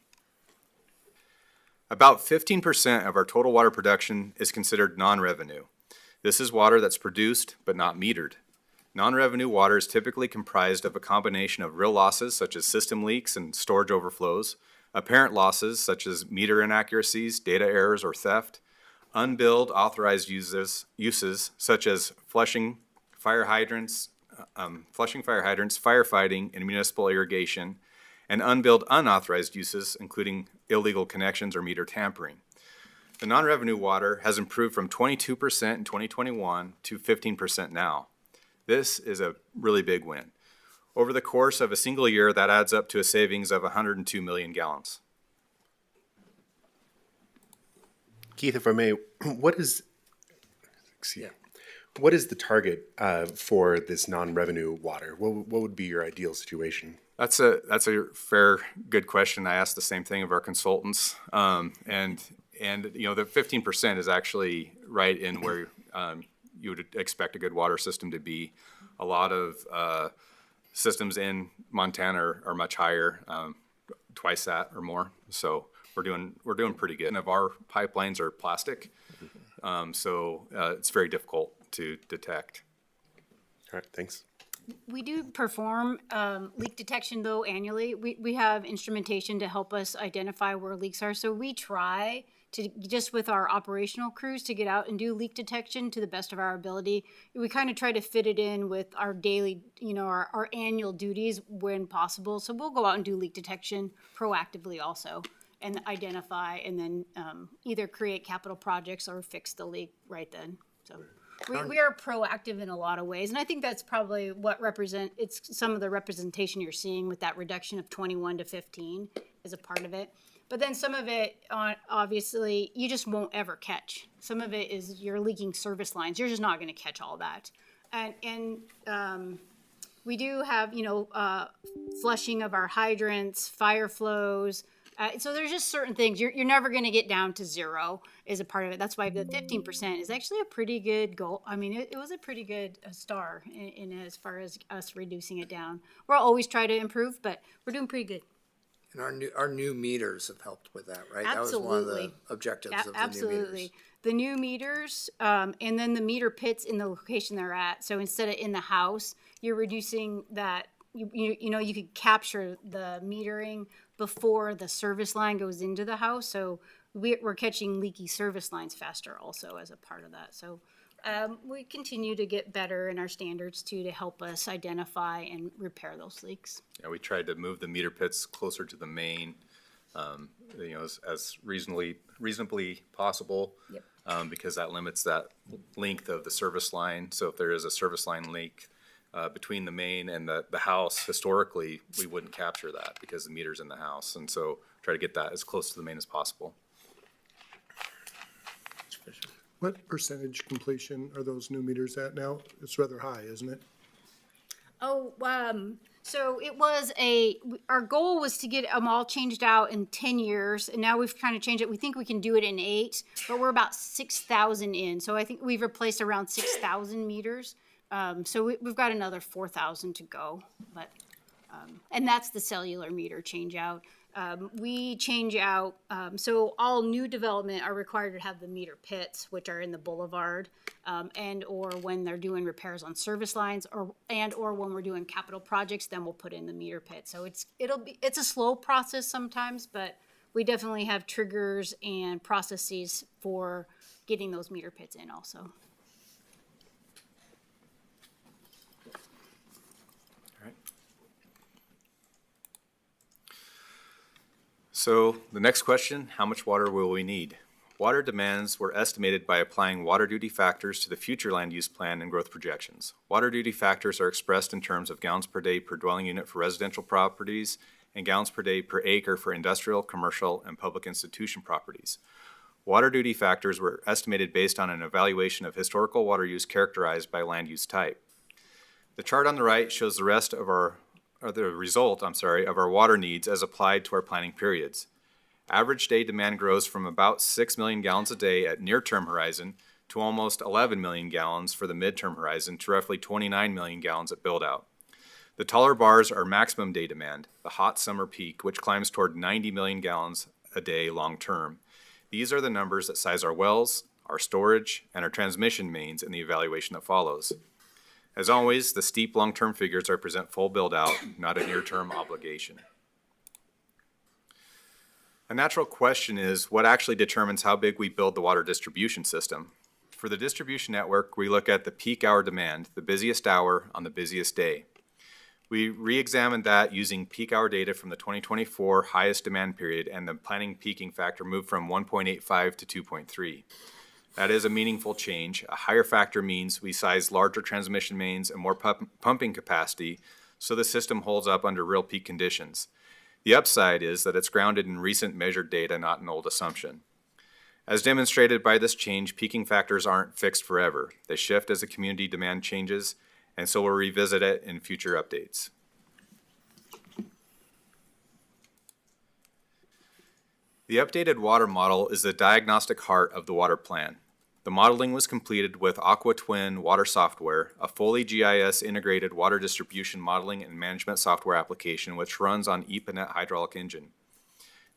About 15% of our total water production is considered non-revenue. This is water that's produced but not metered. Non-revenue water is typically comprised of a combination of real losses such as system leaks and storage overflows, apparent losses such as meter inaccuracies, data errors, or theft, unbilled authorized uses such as flushing fire hydrants, firefighting, and municipal irrigation, and unbilled unauthorized uses including illegal connections or meter tampering. The non-revenue water has improved from 22% in 2021 to 15% now. This is a really big win. Over the course of a single year, that adds up to a savings of 102 million gallons. Keith, if I may, what is the target for this non-revenue water? What would be your ideal situation? That's a fair, good question. I asked the same thing of our consultants, and you know the 15% is actually right in where you would expect a good water system to be. A lot of systems in Montana are much higher, twice that or more. So we're doing pretty good. And of our pipelines are plastic, so it's very difficult to detect. All right, thanks. We do perform leak detection though annually. We have instrumentation to help us identify where leaks are. So we try to, just with our operational crews, to get out and do leak detection to the best of our ability. We kind of try to fit it in with our daily, our annual duties when possible. So we'll go out and do leak detection proactively also and identify and then either create capital projects or fix the leak right then. So we are proactive in a lot of ways. And I think that's probably what it's some of the representation you're seeing with that reduction of 21 to 15 is a part of it. But then some of it, obviously, you just won't ever catch. Some of it is you're leaking service lines. You're just not going to catch all that. And we do have, flushing of our hydrants, fire flows. So there's just certain things. You're never going to get down to zero is a part of it. That's why the 15% is actually a pretty good goal. I mean, it was a pretty good star in as far as us reducing it down. We'll always try to improve, but we're doing pretty good. And our new meters have helped with that, right? Absolutely. That was one of the objectives of the new meters. Absolutely. The new meters, and then the meter pits in the location they're at. So instead of in the house, you're reducing that. You could capture the metering before the service line goes into the house. So we're catching leaky service lines faster also as a part of that. So we continue to get better in our standards too to help us identify and repair those leaks. Yeah, we tried to move the meter pits closer to the main, as reasonably possible. Yep. Because that limits that length of the service line. So if there is a service line leak between the main and the house, historically, we wouldn't capture that because the meter's in the house. And so try to get that as close to the main as possible. What percentage completion are those new meters at now? It's rather high, isn't it? Oh, so it was our goal was to get them all changed out in 10 years, and now we've kind of changed it. We think we can do it in 8, but we're about 6,000 in. So I think we've replaced around 6,000 meters. So we've got another 4,000 to go, but, and that's the cellular meter change out. We change out, so all new development are required to have the meter pits, which are in the boulevard, and or when they're doing repairs on service lines, or when we're doing capital projects, then we'll put in the meter pit. So it's a slow process sometimes, but we definitely have triggers and processes for getting those meter pits in also. So the next question, how much water will we need? Water demands were estimated by applying water duty factors to the future land use plan and growth projections. Water duty factors are expressed in terms of gallons per day per dwelling unit for residential properties and gallons per day per acre for industrial, commercial, and public institution properties. Water duty factors were estimated based on an evaluation of historical water use characterized by land use type. The chart on the right shows the result of our water needs as applied to our planning periods. Average day demand grows from about 6 million gallons a day at near-term horizon to almost 11 million gallons for the midterm horizon to roughly 29 million gallons at build-out. The taller bars are maximum day demand, the hot summer peak, which climbs toward 90 million gallons a day long-term. These are the numbers that size our wells, our storage, and our transmission mains in the evaluation that follows. As always, the steep long-term figures represent full build-out, not a near-term obligation. A natural question is, what actually determines how big we build the water distribution system? For the distribution network, we look at the peak hour demand, the busiest hour on the busiest day. We re-examined that using peak hour data from the 2024 highest demand period, and the planning peaking factor moved from 1.85 to 2.3. That is a meaningful change. A higher factor means we size larger transmission mains and more pumping capacity, so the system holds up under real peak conditions. The upside is that it's grounded in recent measured data, not an old assumption. As demonstrated by this change, peaking factors aren't fixed forever. They shift as the community demand changes, and so we'll revisit it in future updates. The updated water model is the diagnostic heart of the water plan. The modeling was completed with AquaTwin water software, a fully GIS integrated water distribution modeling and management software application which runs on EPANET hydraulic engine.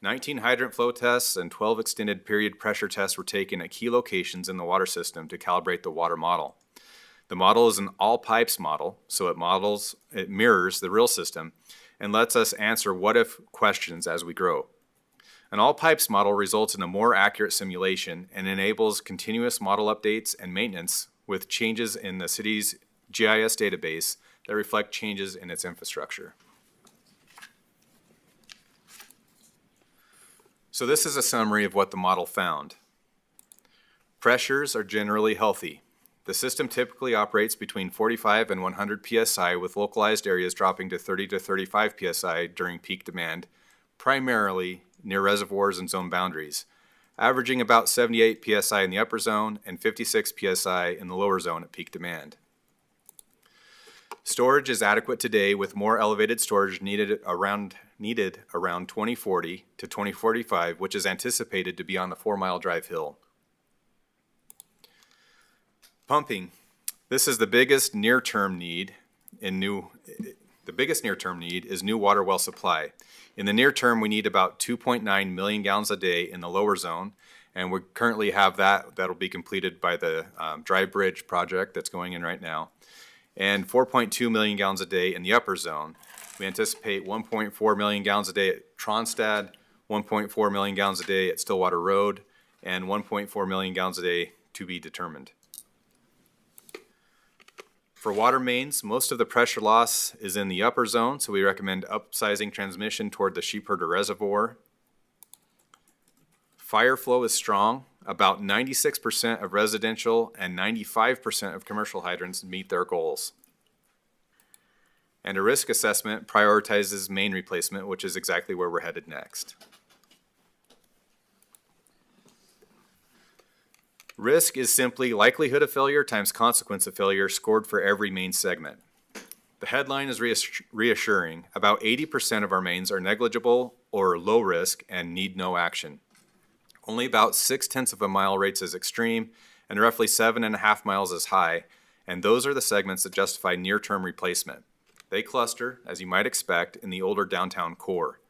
19 hydrant flow tests and 12 extended period pressure tests were taken at key locations in the water system to calibrate the water model. The model is an all pipes model, so it mirrors the real system and lets us answer what if questions as we grow. An all pipes model results in a more accurate simulation and enables continuous model updates and maintenance with changes in the city's GIS database that reflect changes in its infrastructure. So this is a summary of what the model found. Pressures are generally healthy. The system typically operates between 45 and 100 psi, with localized areas dropping to 30 to 35 psi during peak demand, primarily near reservoirs and zone boundaries, averaging about 78 psi in the upper zone and 56 psi in the lower zone at peak demand. Storage is adequate today, with more elevated storage needed around 2040 to 2045, which is anticipated to be on the 4-mile drive hill. Pumping. This is the biggest near-term need is new water well supply. In the near term, we need about 2.9 million gallons a day in the lower zone, and we currently have that'll be completed by the Dry Bridge project that's going in right now, and 4.2 million gallons a day in the upper zone. We anticipate 1.4 million gallons a day at Tronstad, 1.4 million gallons a day at Stillwater Road, and 1.4 million gallons a day to be determined. For water mains, most of the pressure loss is in the upper zone, so we recommend upsizing transmission toward the Sheepherder Reservoir. Fire flow is strong. About 96% of residential and 95% of commercial hydrants meet their goals. And a risk assessment prioritizes main replacement, which is exactly where we're headed next. Risk is simply likelihood of failure times consequence of failure scored for every main segment. The headline is reassuring. About 80% of our mains are negligible or low risk and need no action. Only about 0.6 of a mile rates as extreme and roughly 7.5 miles as high, and those are the segments that justify near-term replacement. They cluster, as you might expect, in the older downtown core.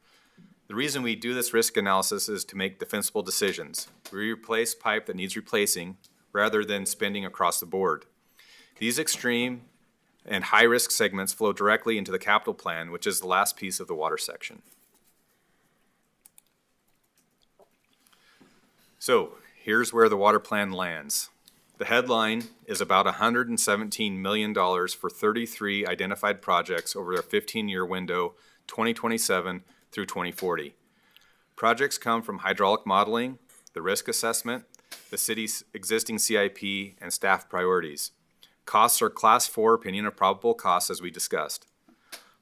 The reason we do this risk analysis is to make defensible decisions. We replace pipe that needs replacing rather than spending across the board. These extreme and high-risk segments flow directly into the capital plan, which is the last piece of the water section. So here's where the water plan lands. The headline is about $117 million for 33 identified projects over a 15-year window, 2027 through 2040. Projects come from hydraulic modeling, the risk assessment, the city's existing CIP, and staff priorities. Costs are Class 4 opinion of probable costs, as we discussed.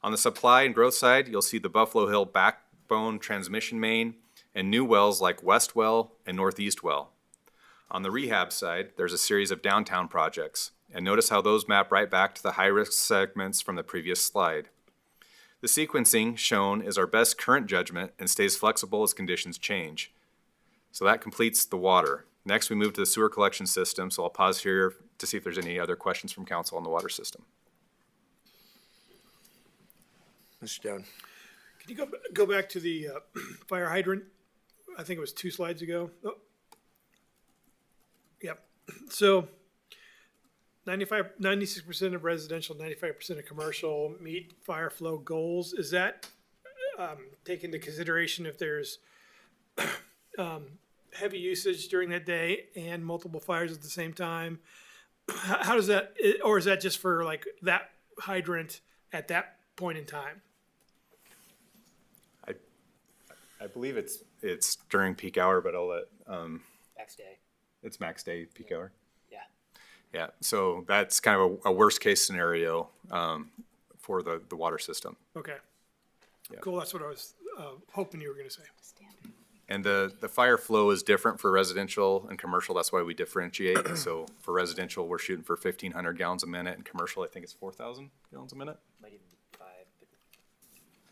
On the supply and growth side, you'll see the Buffalo Hill backbone transmission main and new wells like West Well and Northeast Well. On the rehab side, there's a series of downtown projects, and notice how those map right back to the high-risk segments from the previous slide. The sequencing shown is our best current judgment and stays flexible as conditions change. So that completes the water. Next, we move to the sewer collection system, so I'll pause here to see if there's any other questions from council on the water system. Mr. Dowd. Can you go back to the fire hydrant? I think it was 2 slides ago. Oh. Yep. So 96% of residential, 95% of commercial meet fire flow goals. Is that take into consideration if there's heavy usage during that day and multiple fires at the same time? How does that, or is that just for like that hydrant at that point in time? I believe it's during peak hour, but I'll let, Next day. it's max day peak hour. Yeah. Yeah, so that's kind of a worst case scenario for the water system. Okay. Yeah. Cool, that's what I was hoping you were gonna say. And the fire flow is different for residential and commercial, that's why we differentiate. So for residential, we're shooting for 1,500 gallons a minute, and commercial, I think it's 4,000 gallons a minute. Might even be 5, but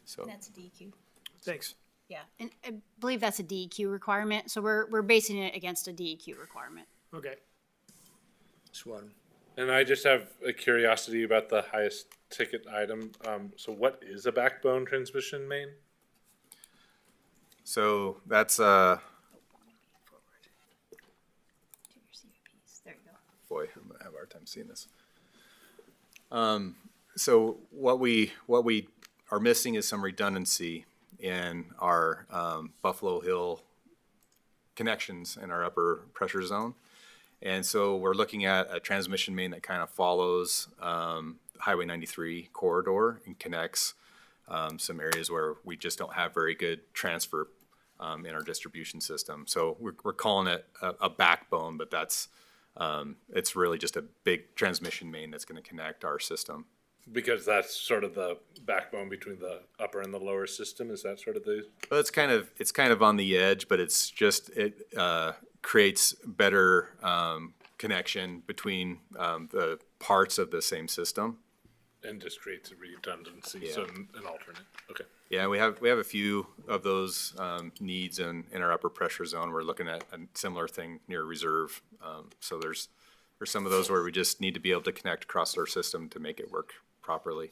So, That's a DEQ. Thanks. Yeah, and I believe that's a DEQ requirement, so we're basing it against a DEQ requirement. Okay. Swadam. And I just have a curiosity about the highest ticket item. So what is a backbone transmission main? so that's, There you go. boy, I'm gonna have a hard time seeing this. So what we are missing is some redundancy in our Buffalo Hill connections in our upper pressure zone. And so we're looking at a transmission main that kind of follows Highway 93 corridor and connects some areas where we just don't have very good transfer in our distribution system. So we're calling it a backbone, but that's it's really just a big transmission main that's going to connect our system. Because that's sort of the backbone between the upper and the lower system. Is that sort of the? Well, it's kind of on the edge, but it's just creates better connection between the parts of the same system. And just creates a redundancy, Yeah. so an alternate. Okay. Yeah, we have a few of those needs in our upper pressure zone. We're looking at a similar thing near reserve. So there's some of those where we just need to be able to connect across our system to make it work properly.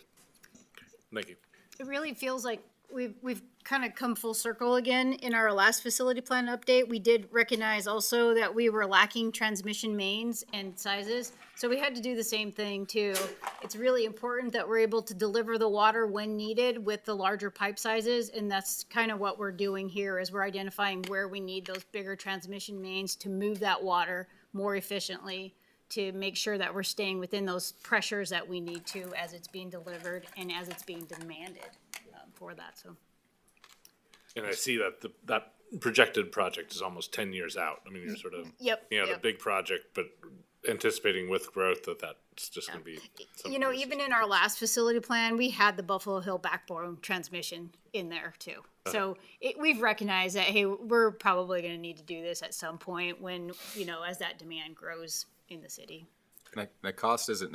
Thank you. It really feels like we've kind of come full circle again. In our last facility plan update, we did recognize also that we were lacking transmission mains and sizes. So we had to do the same thing too. It's really important that we're able to deliver the water when needed with the larger pipe sizes. And that's kind of what we're doing here is we're identifying where we need those bigger transmission mains to move that water more efficiently, to make sure that we're staying within those pressures that we need to as it's being delivered and as it's being demanded for that, so. And I see that that projected project is almost 10 years out. I mean, you're sort of, Yep, you know, the yep. big project, but anticipating with growth that's just going to be. You know, even in our last facility plan, we had the Buffalo Hill backbone transmission in there too. So we've recognized that, hey, we're probably gonna need to do this at some point when, you know, as that demand grows in the city. And the cost isn't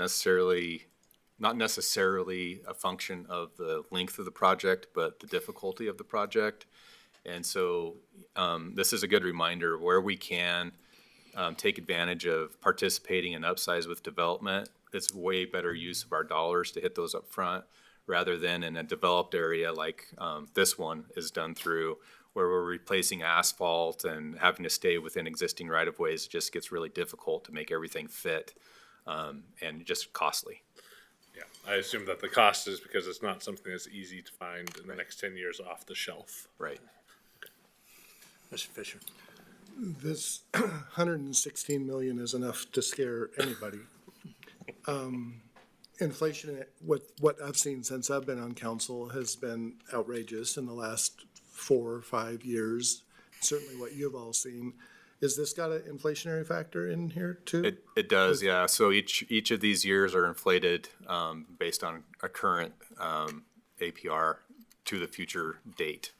not necessarily a function of the length of the project, but the difficulty of the project. And so this is a good reminder where we can take advantage of participating in upsize with development. It's way better use of our dollars to hit those up front rather than in a developed area like this one is done through, where we're replacing asphalt and having to stay within existing right-of-ways. It just gets really difficult to make everything fit and just costly. Yeah, I assume that the cost is because it's not something that's easy to find in the next 10 years off the shelf. Right. Mr. Fisher. This 116 million is enough to scare anybody. Inflation, what I've seen since I've been on council has been outrageous in the last 4 or 5 years. Certainly what you've all seen. Is this got an inflationary factor in here too? It does, yeah. So each of these years are inflated based on a current APR to the future date.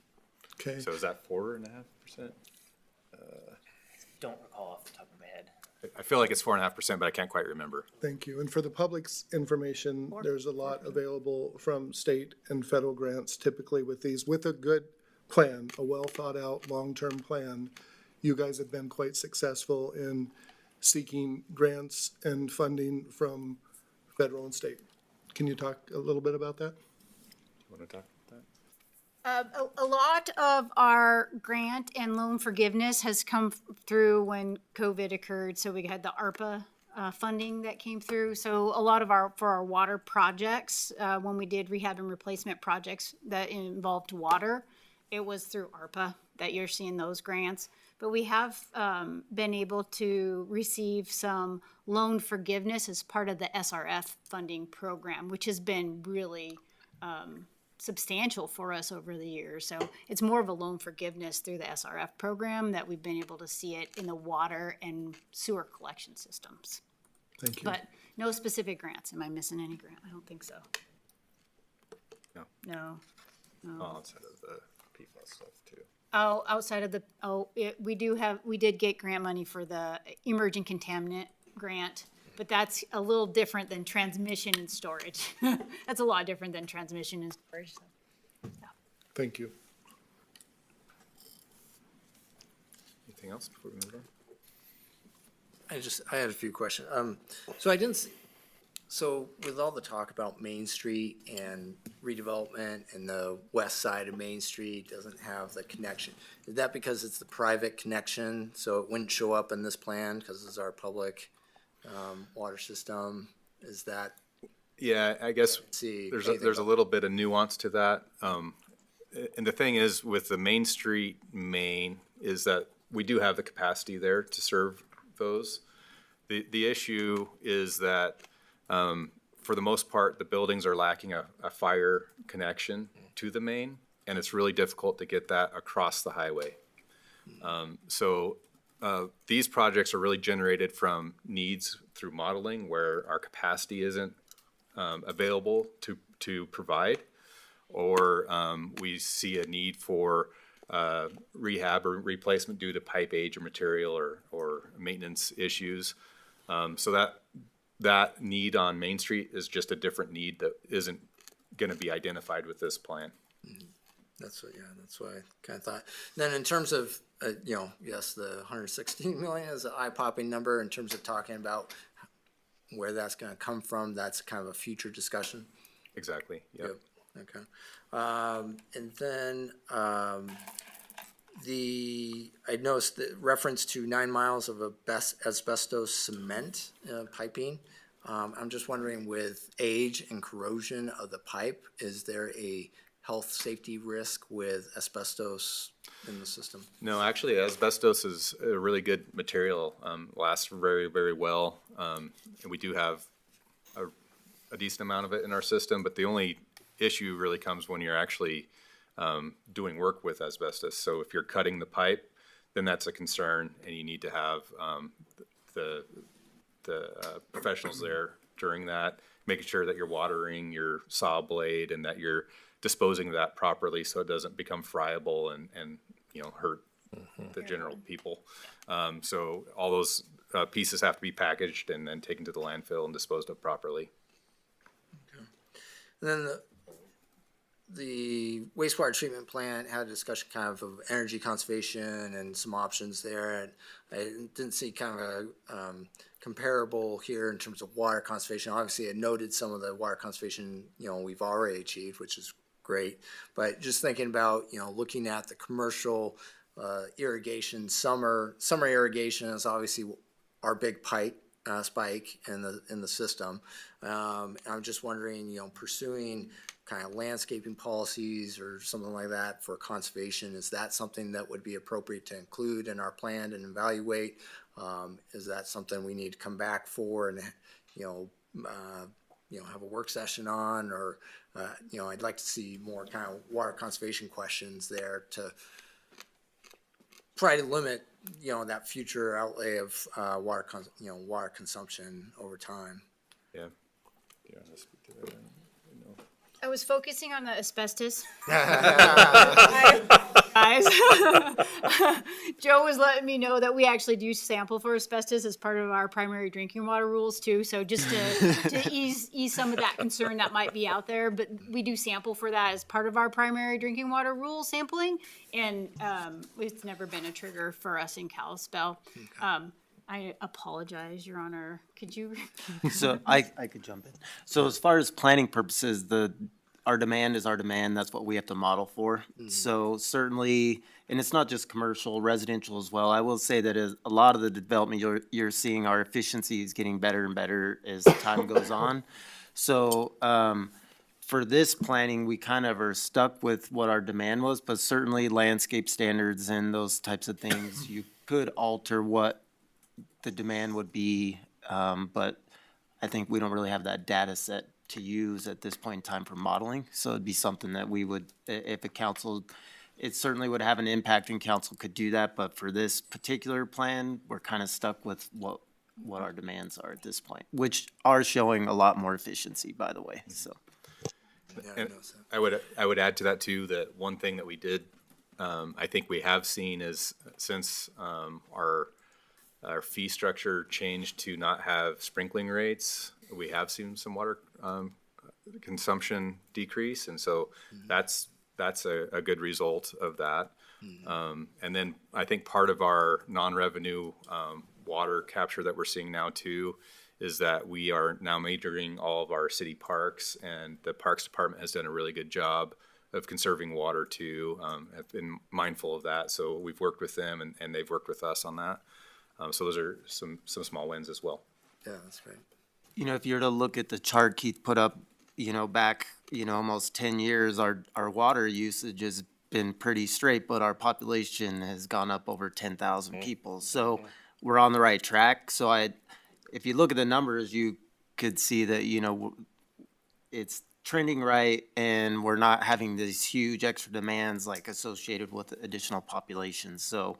Okay. So is that 4.5%? don't recall off the top of my head. I feel like it's 4.5%, but I can't quite remember. Thank you. And for the public's information, there's a lot available from state and federal grants typically with these, with a good plan, a well thought out, long-term plan. You guys have been quite successful in seeking grants and funding from federal and state. Can you talk a little bit about that? Want to talk about that? A lot of our grant and loan forgiveness has come through when COVID occurred. So we had the ARPA funding that came through. So a lot of for our water projects, when we did rehab and replacement projects that involved water, it was through ARPA that you're seeing those grants. But we have been able to receive some loan forgiveness as part of the SRF funding program, which has been really substantial for us over the years. So it's more of a loan forgiveness through the SRF program that we've been able to see it in the water and sewer collection systems. Thank you. But no specific grants. Am I missing any grant? I don't think so. No. No. Outside of the PFAS stuff too. Oh, outside of the, we did get grant money for the emerging contaminant grant, but that's a little different than transmission and storage. That's a lot different than transmission and storage. So, yeah. Thank you. Anything else before we move on? I had a few questions. So I didn't see, so with all the talk about Main Street and redevelopment and the west side of Main Street doesn't have the connection, is that because it's the private connection, so it wouldn't show up in this plan because it's our public water system? Is that? Yeah, I guess there's a little bit of nuance to that. And the thing is with the Main Street main is that we do have the capacity there to serve those. The issue is that for the most part, the buildings are lacking a fire connection to the main, and it's really difficult to get that across the highway. So these projects are really generated from needs through modeling where our capacity isn't available to provide, or we see a need for rehab or replacement due to pipe age or material or maintenance issues. So that need on Main Street is just a different need that isn't going to be identified with this plan. That's what I kind of thought. Then in terms of, yes, the 116 million is an eye-popping number in terms of talking about where that's going to come from. That's kind of a future discussion. Exactly. Yep. Okay. And then I noticed the reference to 9 miles of asbestos cement piping. I'm just wondering, with age and corrosion of the pipe, is there a health safety risk with asbestos in the system? No, actually, asbestos is a really good material, lasts very, very well. And we do have a decent amount of it in our system, but the only issue really comes when you're actually doing work with asbestos. So if you're cutting the pipe, then that's a concern, and you need to have the professionals there during that, making sure that you're watering your saw blade and that you're disposing of that properly so it doesn't become friable and hurt the general people. So all those pieces have to be packaged and then taken to the landfill and disposed of properly. Okay. And then the wastewater treatment plant had a discussion kind of energy conservation and some options there. And I didn't see kind of a comparable here in terms of water conservation. Obviously, it noted some of the water conservation, we've already achieved, which is great. But just thinking about, looking at the commercial irrigation, summer irrigation is obviously our big spike in the system. I'm just wondering, pursuing kind of landscaping policies or something like that for conservation, is that something that would be appropriate to include in our plan and evaluate? Is that something we need to come back for and have a work session on, or I'd like to see more kind of water conservation questions there to try to limit that future outlay of water consumption over time. Yeah. Yeah. Let's speak to that. I was focusing on the asbestos. Guys, Joe was letting me know that we actually do sample for asbestos as part of our primary drinking water rules too. So just to ease some of that concern that might be out there, but we do sample for that as part of our primary drinking water rule sampling, and it's never been a trigger for us in Kalispell. I apologize, Your Honor. Could you? So I could jump in. So as far as planning purposes, our demand is our demand. That's what we have to model for. So certainly, and it's not just commercial, residential as well. I will say that as a lot of the development you're seeing, our efficiency is getting better and better as time goes on. So for this planning, we kind of are stuck with what our demand was, but certainly landscape standards and those types of things, you could alter what the demand would be, but I think we don't really have that data set to use at this point in time for modeling. So it'd be something that we would, if a council, it certainly would have an impact and council could do that, but for this particular plan, we're kind of stuck with what our demands are at this point, which are showing a lot more efficiency, by the way, so. And I would add to that too, that one thing that we did, I think we have seen is since our fee structure changed to not have sprinkling rates, we have seen some water consumption decrease, and so that's a good result of that. And then I think part of our non-revenue water capture that we're seeing now too is that we are now majoring all of our city parks, and the Parks Department has done a really good job of conserving water too. Have been mindful of that, so we've worked with them and they've worked with us on that. So those are some small wins as well. Yeah, that's great. You know, if you were to look at the chart Keith put up, back, almost 10 years, our water usage has been pretty straight, but our population has gone up over 10,000 people. So we're on the right track. So if you look at the numbers, you could see that, it's trending right, and we're not having these huge extra demands like associated with additional populations. So,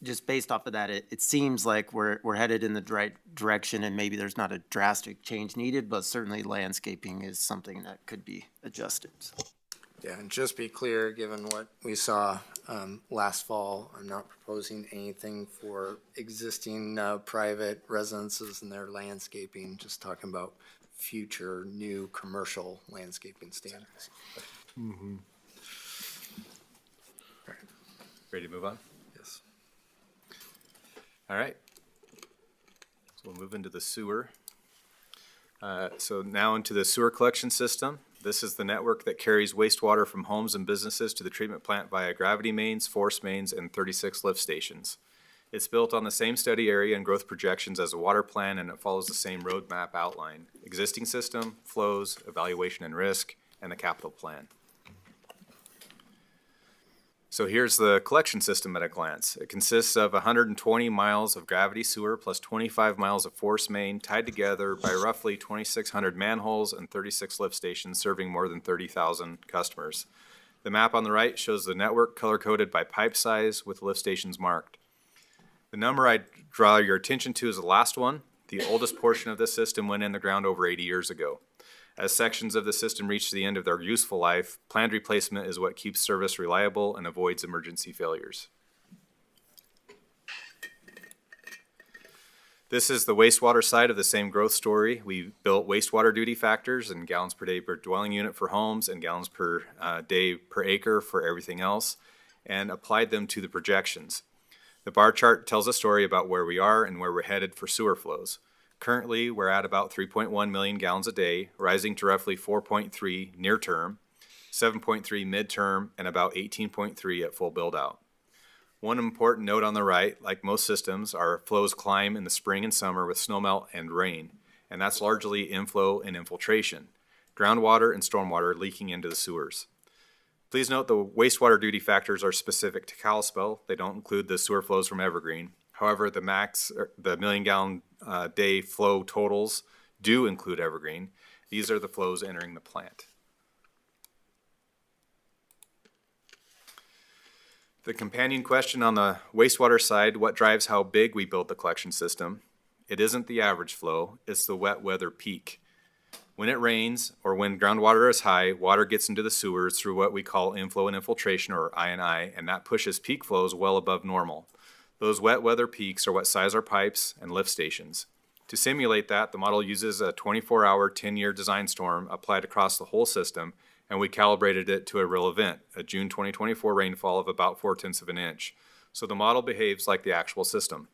just based off of that, it seems like we're headed in the right direction, and maybe there's not a drastic change needed, but certainly landscaping is something that could be adjusted. So. Yeah, and just be clear, given what we saw last fall, I'm not proposing anything for existing private residences and their landscaping, just talking about future new commercial landscaping standards. Mm-hmm. Ready to move on? Yes. All right. So we'll move into the sewer. So now into the sewer collection system. This is the network that carries wastewater from homes and businesses to the treatment plant via gravity mains, force mains, and 36 lift stations. It's built on the same study area and growth projections as a water plan, and it follows the same roadmap outline: existing system, flows, evaluation and risk, and the capital plan. So here's the collection system at a glance. It consists of 120 miles of gravity sewer plus 25 miles of force main tied together by roughly 2,600 manholes and 36 lift stations serving more than 30,000 customers. The map on the right shows the network color-coded by pipe size with lift stations marked. The number I draw your attention to is the last one. The oldest portion of this system went in the ground over 80 years ago. As sections of the system reach the end of their useful life, planned replacement is what keeps service reliable and avoids emergency failures. This is the wastewater side of the same growth story. We built wastewater duty factors and gallons per day per dwelling unit for homes and gallons per day per acre for everything else, and applied them to the projections. The bar chart tells a story about where we are and where we're headed for sewer flows. Currently, we're at about 3.1 million gallons a day, rising to roughly 4.3 near term, 7.3 midterm, and about 18.3 at full build out. One important note on the right, like most systems, our flows climb in the spring and summer with snowmelt and rain, and that's largely inflow and infiltration, groundwater and stormwater leaking into the sewers. Please note the wastewater duty factors are specific to Kalispell. They don't include the sewer flows from Evergreen. However, the million gallon day flow totals do include Evergreen. These are the flows entering the plant. The companion question on the wastewater side: what drives how big we build the collection system? It isn't the average flow, it's the wet weather peak. When it rains or when groundwater is high, water gets into the sewers through what we call inflow and infiltration, or I&I, and that pushes peak flows well above normal. Those wet weather peaks are what size our pipes and lift stations. To simulate that, the model uses a 24-hour, 10-year design storm applied across the whole system, and we calibrated it to a real event, a June 2024 rainfall of about 0.4 of an inch. So the model behaves like the actual system.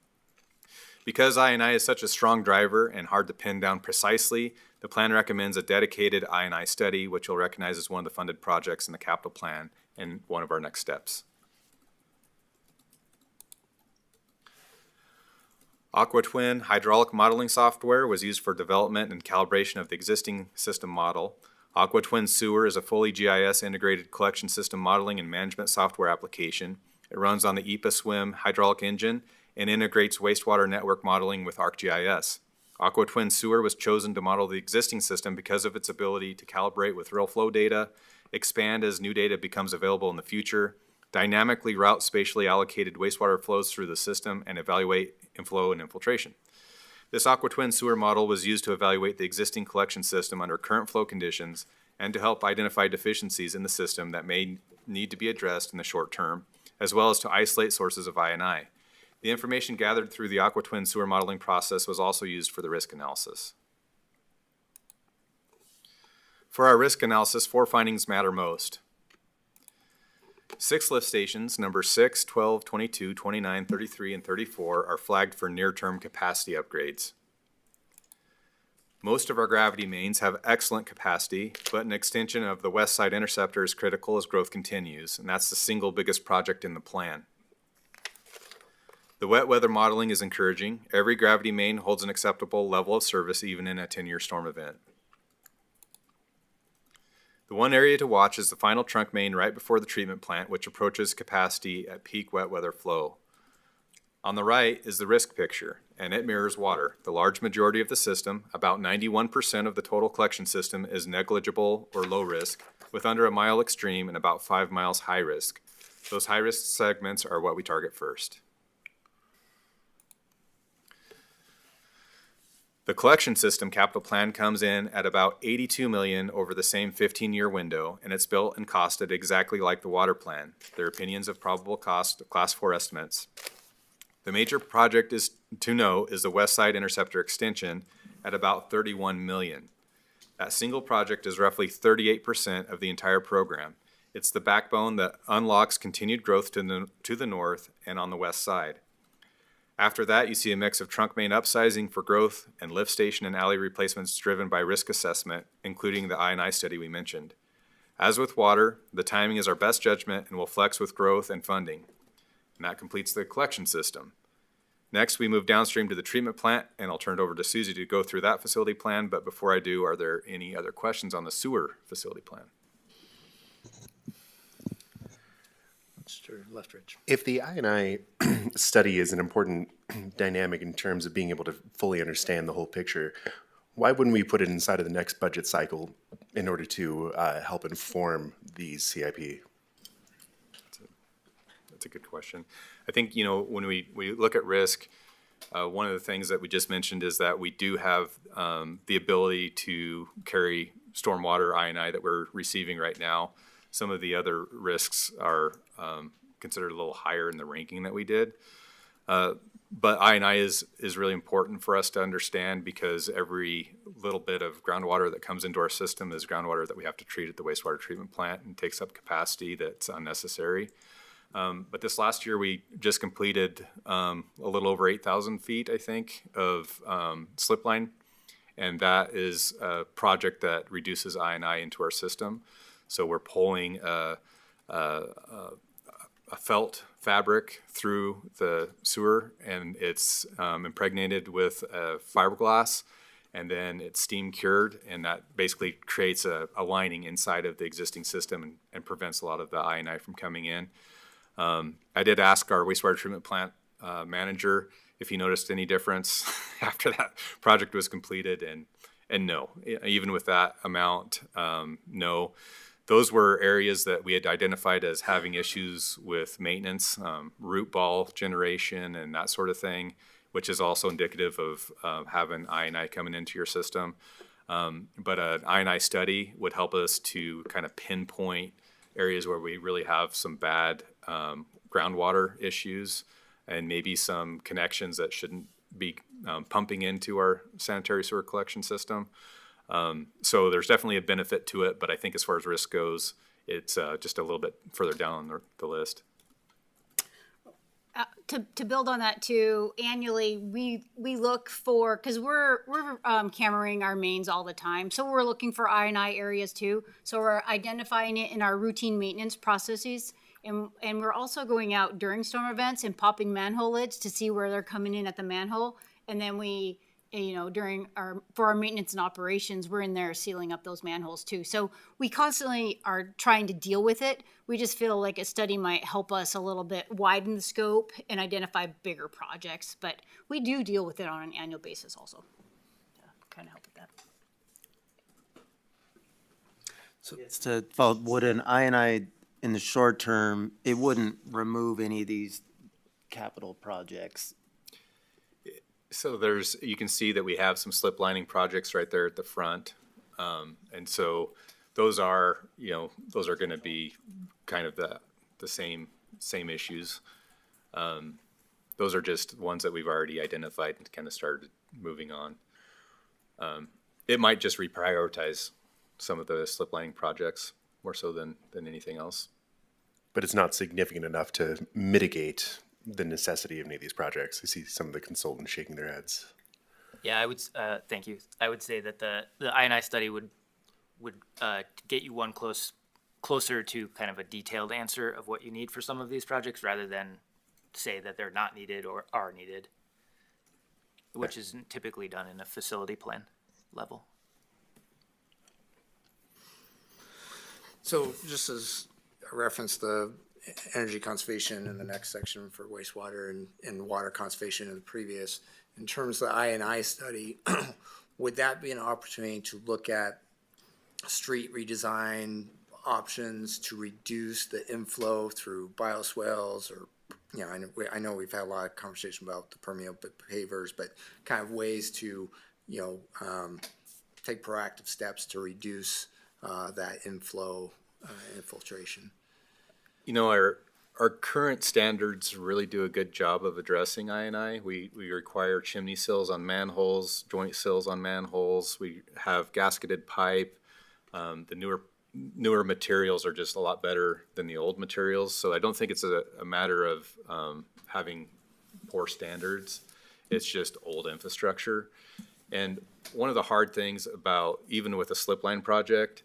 Because I&I is such a strong driver and hard to pin down precisely, the plan recommends a dedicated I&I study, which you'll recognize as one of the funded projects in the capital plan and one of our next steps. AquaTwin hydraulic modeling software was used for development and calibration of the existing system model. AquaTwin Sewer is a fully GIS integrated collection system modeling and management software application. It runs on the EPA SWIM hydraulic engine and integrates wastewater network modeling with ArcGIS. AquaTwin Sewer was chosen to model the existing system because of its ability to calibrate with real flow data, expand as new data becomes available in the future, dynamically route spatially allocated wastewater flows through the system, and evaluate inflow and infiltration. This AquaTwin Sewer model was used to evaluate the existing collection system under current flow conditions and to help identify deficiencies in the system that may need to be addressed in the short term, as well as to isolate sources of I&I. The information gathered through the AquaTwin Sewer modeling process was also used for the risk analysis. For our risk analysis, 4 findings matter most. 6 lift stations, numbers 6, 12, 22, 29, 33, and 34, are flagged for near-term capacity upgrades. Most of our gravity mains have excellent capacity, but an extension of the west side interceptor is critical as growth continues, and that's the single biggest project in the plan. The wet weather modeling is encouraging. Every gravity main holds an acceptable level of service even in a 10-year storm event. The one area to watch is the final trunk main right before the treatment plant, which approaches capacity at peak wet weather flow. On the right is the risk picture, and it mirrors water. The large majority of the system, about 91% of the total collection system, is negligible or low risk, with under a mile extreme and about 5 miles high risk. Those high risk segments are what we target first. The collection system capital plan comes in at about $82 million over the same 15-year window, and it's built and costed exactly like the water plan. Their opinions of probable cost, class 4 estimates. The major project to know is the west side interceptor extension at about $31 million. That single project is roughly 38% of the entire program. It's the backbone that unlocks continued growth to the north and on the west side. After that, you see a mix of trunk main upsizing for growth and lift station and alley replacements driven by risk assessment, including the I&I study we mentioned. As with water, the timing is our best judgment and will flex with growth and funding. And that completes the collection system. Next, we move downstream to the treatment plant, and I'll turn it over to Susie to go through that facility plan. But before I do, are there any other questions on the sewer facility plan? Mr. Leftridge. If the I&I study is an important dynamic in terms of being able to fully understand the whole picture, why wouldn't we put it inside of the next budget cycle in order to help inform the CIP? That's a good question. I think, when we look at risk, one of the things that we just mentioned is that we do have the ability to carry stormwater I&I that we're receiving right now. Some of the other risks are considered a little higher in the ranking that we did. But I&I is really important for us to understand because every little bit of groundwater that comes into our system is groundwater that we have to treat at the wastewater treatment plant and takes up capacity that's unnecessary. But this last year, we just completed a little over 8,000 feet, I think, of slip line. And that is a project that reduces I&I into our system. So we're pulling a felt fabric through the sewer, and it's impregnated with fiberglass, and then it's steam cured, and that basically creates a lining inside of the existing system and prevents a lot of the I&I from coming in. I did ask our wastewater treatment plant manager if he noticed any difference after that project was completed, and no, even with that amount, no. Those were areas that we had identified as having issues with maintenance, root ball generation and that sort of thing, which is also indicative of having I&I coming into your system. But an I&I study would help us to kind of pinpoint areas where we really have some bad groundwater issues and maybe some connections that shouldn't be pumping into our sanitary sewer collection system. So there's definitely a benefit to it, but I think as far as risk goes, it's just a little bit further down on the list. To build on that too, annually, we look for, because we're cammering our mains all the time, so we're looking for I&I areas too. So we're identifying it in our routine maintenance processes. And we're also going out during storm events and popping manhole lids to see where they're coming in at the manhole. And then we, for our maintenance and operations, we're in there sealing up those manholes too. So we constantly are trying to deal with it. We just feel like a study might help us a little bit widen the scope and identify bigger projects. But we do deal with it on an annual basis also. Kind of help with that. So to follow, would an I&I in the short term, it wouldn't remove any of these capital projects? So you can see that we have some slip lining projects right there at the front. And so those are going to be kind of the same issues. Those are just ones that we've already identified and kind of started moving on. It might just reprioritize some of the slip lining projects more so than anything else. But it's not significant enough to mitigate the necessity of any of these projects. I see some of the consultants shaking their heads. Yeah, I would. Thank you. I would say that the I&I study would get you one closer to kind of a detailed answer of what you need for some of these projects, rather than say that they're not needed or are needed, which is typically done in a facility plan level. So just as I referenced the energy conservation in the next section for wastewater and water conservation in the previous, in terms of the I&I study, would that be an opportunity to look at street redesign options to reduce the inflow through bioswales, or, I know we've had a lot of conversation about the permeable pavers, but kind of ways to, take proactive steps to reduce that infiltration. Our current standards really do a good job of addressing I&I. We require chimney sills on manholes, joint sills on manholes. We have gasketed pipe. The newer materials are just a lot better than the old materials. So I don't think it's a matter of having poor standards. It's just old infrastructure. And one of the hard things about, even with a slip line project,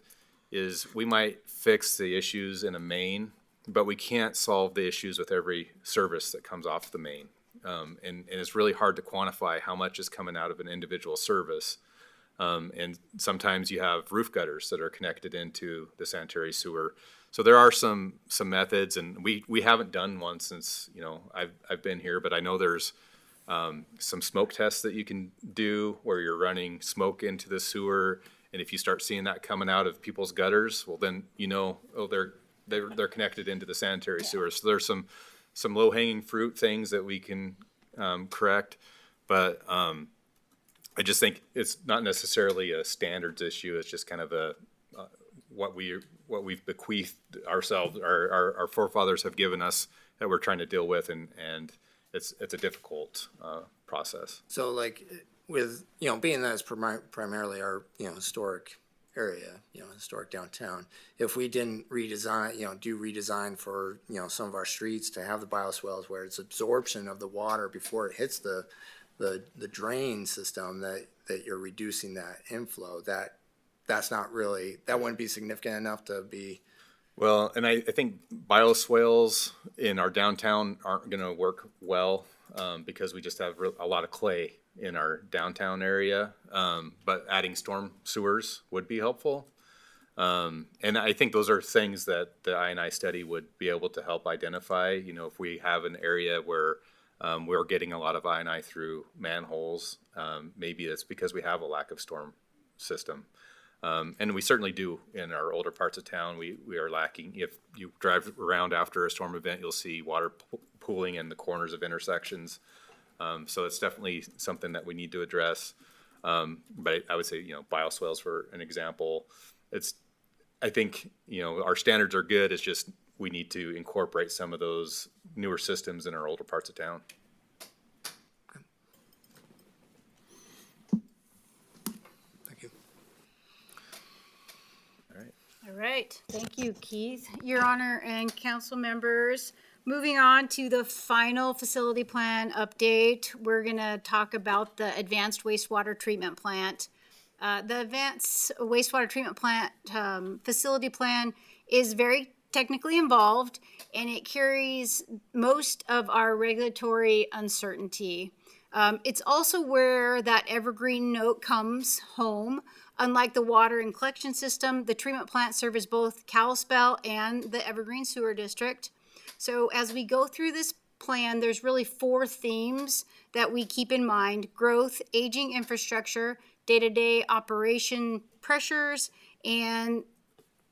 is we might fix the issues in a main, but we can't solve the issues with every service that comes off the main. And it's really hard to quantify how much is coming out of an individual service. And sometimes you have roof gutters that are connected into the sanitary sewer. So there are some methods, and we haven't done one since I've been here, but I know there's some smoke tests that you can do where you're running smoke into the sewer. And if you start seeing that coming out of people's gutters, well, then they're connected into the sanitary sewer. So there's some low hanging fruit things that we can correct, but I just think it's not necessarily a standards issue. It's just kind of what we've bequeathed ourselves, our forefathers have given us that we're trying to deal with, and it's a difficult process. So with, being that it's primarily our, historic area, historic downtown, if we didn't redesign, do redesign for, some of our streets to have the bioswales where it's absorption of the water before it hits the drain system, that you're reducing that inflow, that's not really, that wouldn't be significant enough to be. Well, and I think bioswales in our downtown aren't going to work well because we just have a lot of clay in our downtown area, but adding storm sewers would be helpful. And I think those are things that the I&I study would be able to help identify. If we have an area where we're getting a lot of I&I through manholes, maybe it's because we have a lack of storm system. And we certainly do in our older parts of town. We are lacking. If you drive around after a storm event, you'll see water pooling in the corners of intersections. So it's definitely something that we need to address. But I would say, bioswales for an example, I think, our standards are good. It's just, we need to incorporate some of those newer systems in our older parts of town. Thank you. All right, thank you, Keith. Your Honor and council members, moving on to the final facility plan update, we're gonna talk about the advanced wastewater treatment plant. The advanced wastewater treatment plant facility plan is very technically involved, and it carries most of our regulatory uncertainty. It's also where that evergreen note comes home. Unlike the water and collection system, the treatment plant serves both Kalispell and the Evergreen Sewer District. So as we go through this plan, there's really 4 themes that we keep in mind: growth, aging infrastructure, day-to-day operation pressures, and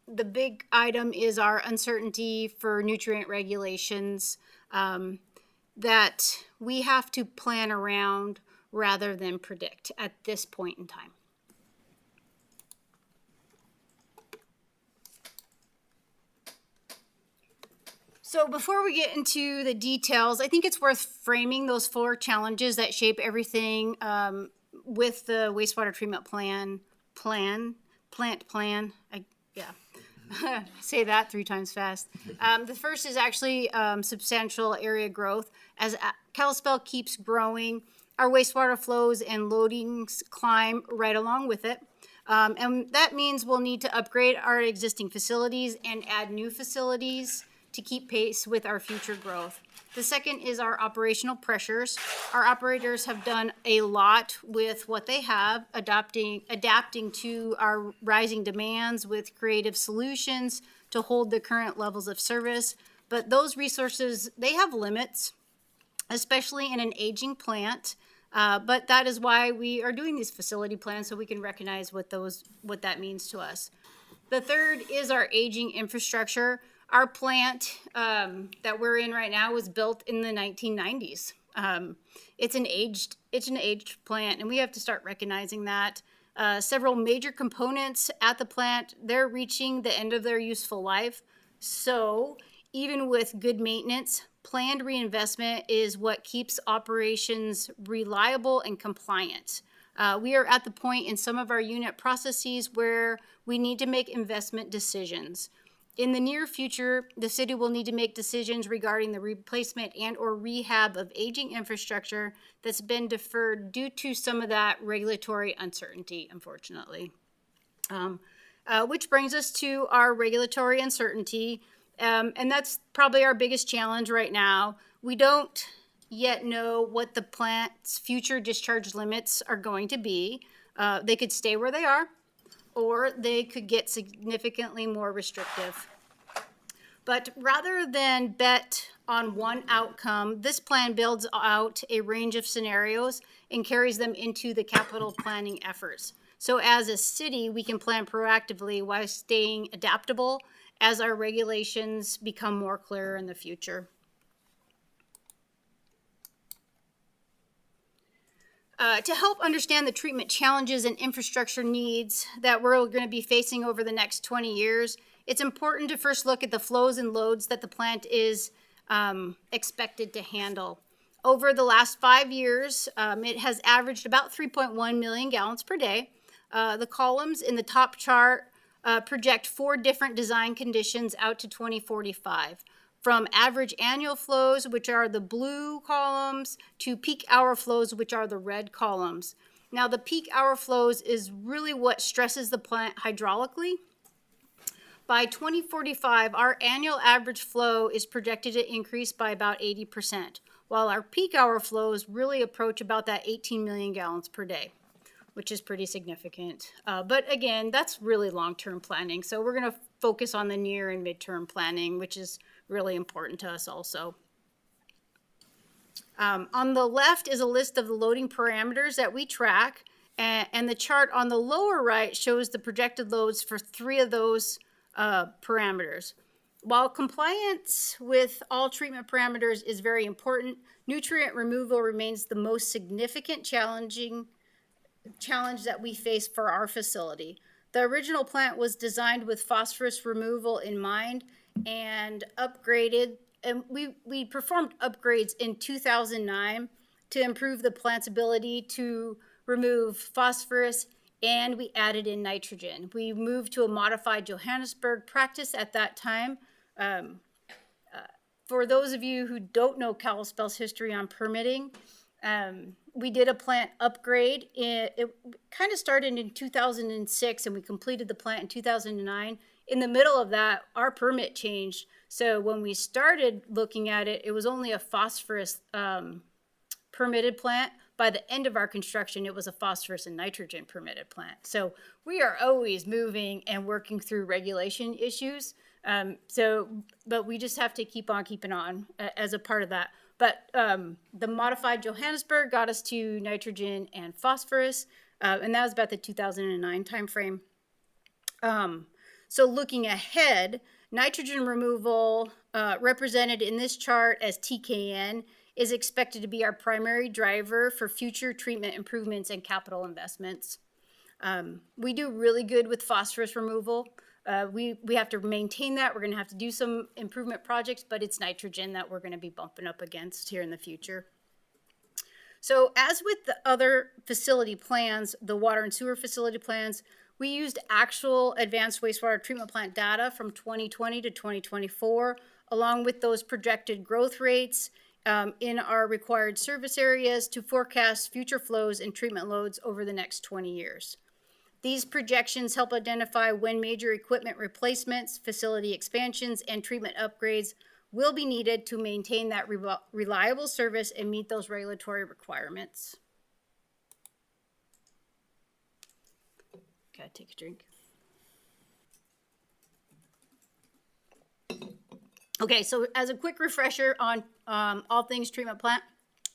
the big item is our uncertainty for nutrient regulations that we have to plan around rather than predict at this point in time. So before we get into the details, I think it's worth framing those 4 challenges that shape everything with the wastewater treatment plant plan. Say that 3 times fast. The first is actually substantial area growth. As Kalispell keeps growing, our wastewater flows and loadings climb right along with it. And that means we'll need to upgrade our existing facilities and add new facilities to keep pace with our future growth. The second is our operational pressures. Our operators have done a lot with what they have, adapting to our rising demands with creative solutions to hold the current levels of service. But those resources, they have limits, especially in an aging plant. But that is why we are doing these facility plans, so we can recognize what that means to us. The third is our aging infrastructure. Our plant that we're in right now was built in the 1990s. It's an aged plant, and we have to start recognizing that. Several major components at the plant, they're reaching the end of their useful life. So even with good maintenance, planned reinvestment is what keeps operations reliable and compliant. We are at the point in some of our unit processes where we need to make investment decisions. In the near future, the city will need to make decisions regarding the replacement and or rehab of aging infrastructure that's been deferred due to some of that regulatory uncertainty, unfortunately. Which brings us to our regulatory uncertainty, and that's probably our biggest challenge right now. We don't yet know what the plant's future discharge limits are going to be. They could stay where they are, or they could get significantly more restrictive. But rather than bet on one outcome, this plan builds out a range of scenarios and carries them into the capital planning efforts. So as a city, we can plan proactively while staying adaptable as our regulations become more clear in the future. To help understand the treatment challenges and infrastructure needs that we're going to be facing over the next 20 years, it's important to first look at the flows and loads that the plant is expected to handle. Over the last 5 years, it has averaged about 3.1 million gallons per day. The columns in the top chart project 4 different design conditions out to 2045. From average annual flows, which are the blue columns, to peak hour flows, which are the red columns. Now, the peak hour flows is really what stresses the plant hydraulically. By 2045, our annual average flow is projected to increase by about 80%, while our peak hour flows really approach about that 18 million gallons per day, which is pretty significant. But again, that's really long-term planning. So we're going to focus on the near and midterm planning, which is really important to us also. On the left is a list of the loading parameters that we track, and the chart on the lower right shows the projected loads for 3 of those parameters. While compliance with all treatment parameters is very important, nutrient removal remains the most significant challenge challenge that we face for our facility. The original plant was designed with phosphorus removal in mind and upgraded, and we performed upgrades in 2009 to improve the plant's ability to remove phosphorus, and we added in nitrogen. We moved to a modified Johannesburg practice at that time. For those of you who don't know Kalispell's history on permitting, we did a plant upgrade. It kind of started in 2006 and we completed the plant in 2009. In the middle of that, our permit changed. So when we started looking at it, it was only a phosphorus permitted plant. By the end of our construction, it was a phosphorus and nitrogen permitted plant. So we are always moving and working through regulation issues. But we just have to keep on keeping on as a part of that. But the modified Johannesburg got us to nitrogen and phosphorus, and that was about the 2009 timeframe. So looking ahead, nitrogen removal, represented in this chart as TKN, is expected to be our primary driver for future treatment improvements and capital investments. We do really good with phosphorus removal. We have to maintain that. We're going to have to do some improvement projects, but it's nitrogen that we're going to be bumping up against here in the future. So as with the other facility plans, the water and sewer facility plans, we used actual advanced wastewater treatment plant data from 2020 to 2024, along with those projected growth rates in our required service areas to forecast future flows and treatment loads over the next 20 years. These projections help identify when major equipment replacements, facility expansions, and treatment upgrades will be needed to maintain that reliable service and meet those regulatory requirements. Gotta take a drink. Okay, so as a quick refresher on all things treatment plant,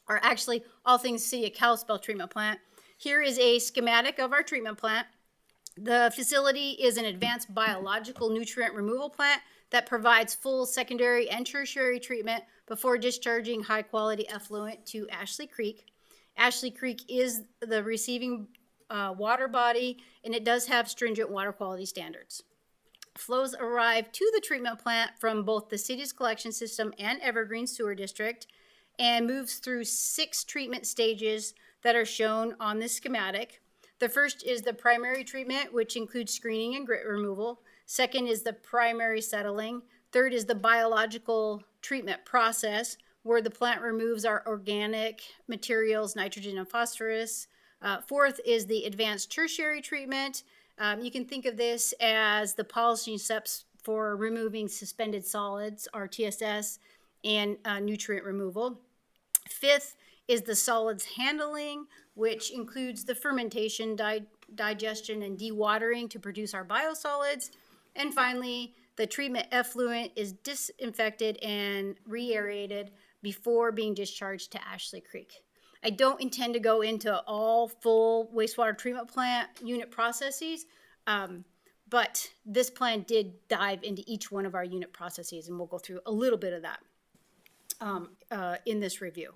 or actually all things City of Kalispell treatment plant, here is a schematic of our treatment plant. The facility is an advanced biological nutrient removal plant that provides full secondary and tertiary treatment before discharging high-quality effluent to Ashley Creek. Ashley Creek is the receiving water body, and it does have stringent water quality standards. Flows arrive to the treatment plant from both the city's collection system and Evergreen Sewer District and moves through 6 treatment stages that are shown on this schematic. The first is the primary treatment, which includes screening and grit removal. Second is the primary settling. Third is the biological treatment process, where the plant removes our organic materials, nitrogen and phosphorus. Fourth is the advanced tertiary treatment. You can think of this as the polishing steps for removing suspended solids, or TSS, and nutrient removal. Fifth is the solids handling, which includes the fermentation, digestion, and dewatering to produce our biosolids. And finally, the treatment effluent is disinfected and re-aerated before being discharged to Ashley Creek. I don't intend to go into all full wastewater treatment plant unit processes, but this plan did dive into each one of our unit processes, and we'll go through a little bit of that in this review.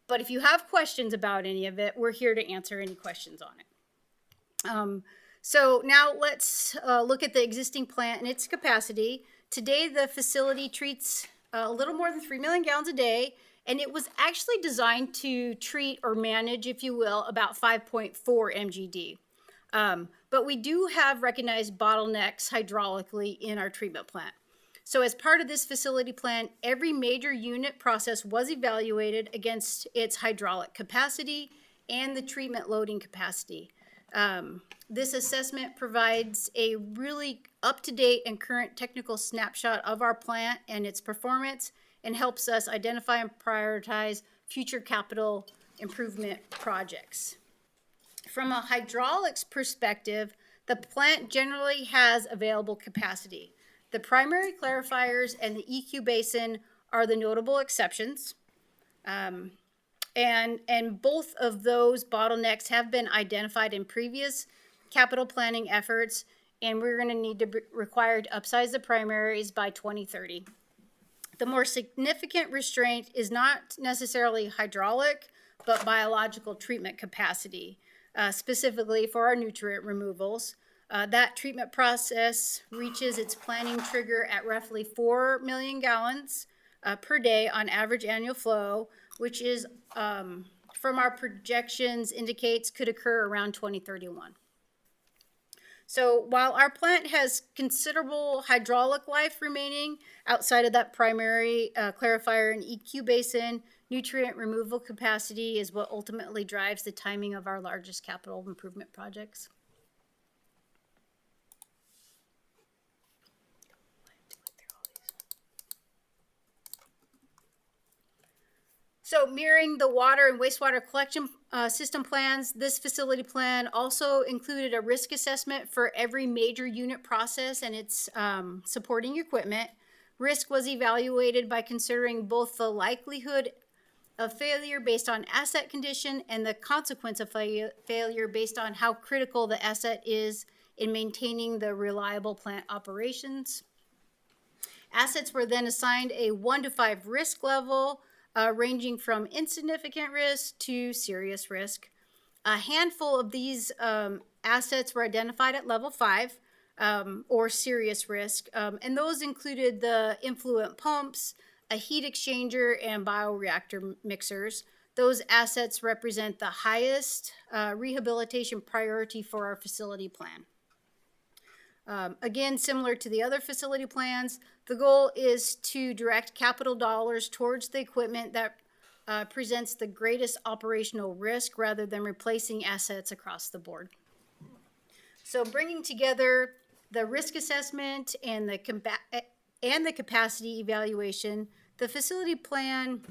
But if you have questions about any of it, we're here to answer any questions on it. So now let's look at the existing plant and its capacity. Today, the facility treats a little more than 3 million gallons a day, and it was actually designed to treat or manage, if you will, about 5.4 MGD. But we do have recognized bottlenecks hydraulically in our treatment plant. So as part of this facility plan, every major unit process was evaluated against its hydraulic capacity and the treatment loading capacity. This assessment provides a really up-to-date and current technical snapshot of our plant and its performance, and helps us identify and prioritize future capital improvement projects. From a hydraulics perspective, the plant generally has available capacity. The primary clarifiers and the EQ basin are the notable exceptions. And both of those bottlenecks have been identified in previous capital planning efforts, and we're going to need to require to upsize the primaries by 2030. The more significant restraint is not necessarily hydraulic, but biological treatment capacity. specifically for our nutrient removals. That treatment process reaches its planning trigger at roughly 4 million gallons per day on average annual flow, which is, from our projections, indicates could occur around 2031. So while our plant has considerable hydraulic life remaining outside of that primary clarifier and EQ basin, nutrient removal capacity is what ultimately drives the timing of our largest capital improvement projects. So mirroring the water and wastewater collection system plans, this facility plan also included a risk assessment for every major unit process and its supporting equipment. Risk was evaluated by considering both the likelihood of failure based on asset condition and the consequence of failure based on how critical the asset is in maintaining the reliable plant operations. Assets were then assigned a 1 to 5 risk level, ranging from insignificant risk to serious risk. A handful of these assets were identified at level 5, or serious risk, and those included the influent pumps, a heat exchanger, and bioreactor mixers. Those assets represent the highest rehabilitation priority for our facility plan. Again, similar to the other facility plans, the goal is to direct capital dollars towards the equipment that presents the greatest operational risk rather than replacing assets across the board. So bringing together the risk assessment and the capacity evaluation, the facility plan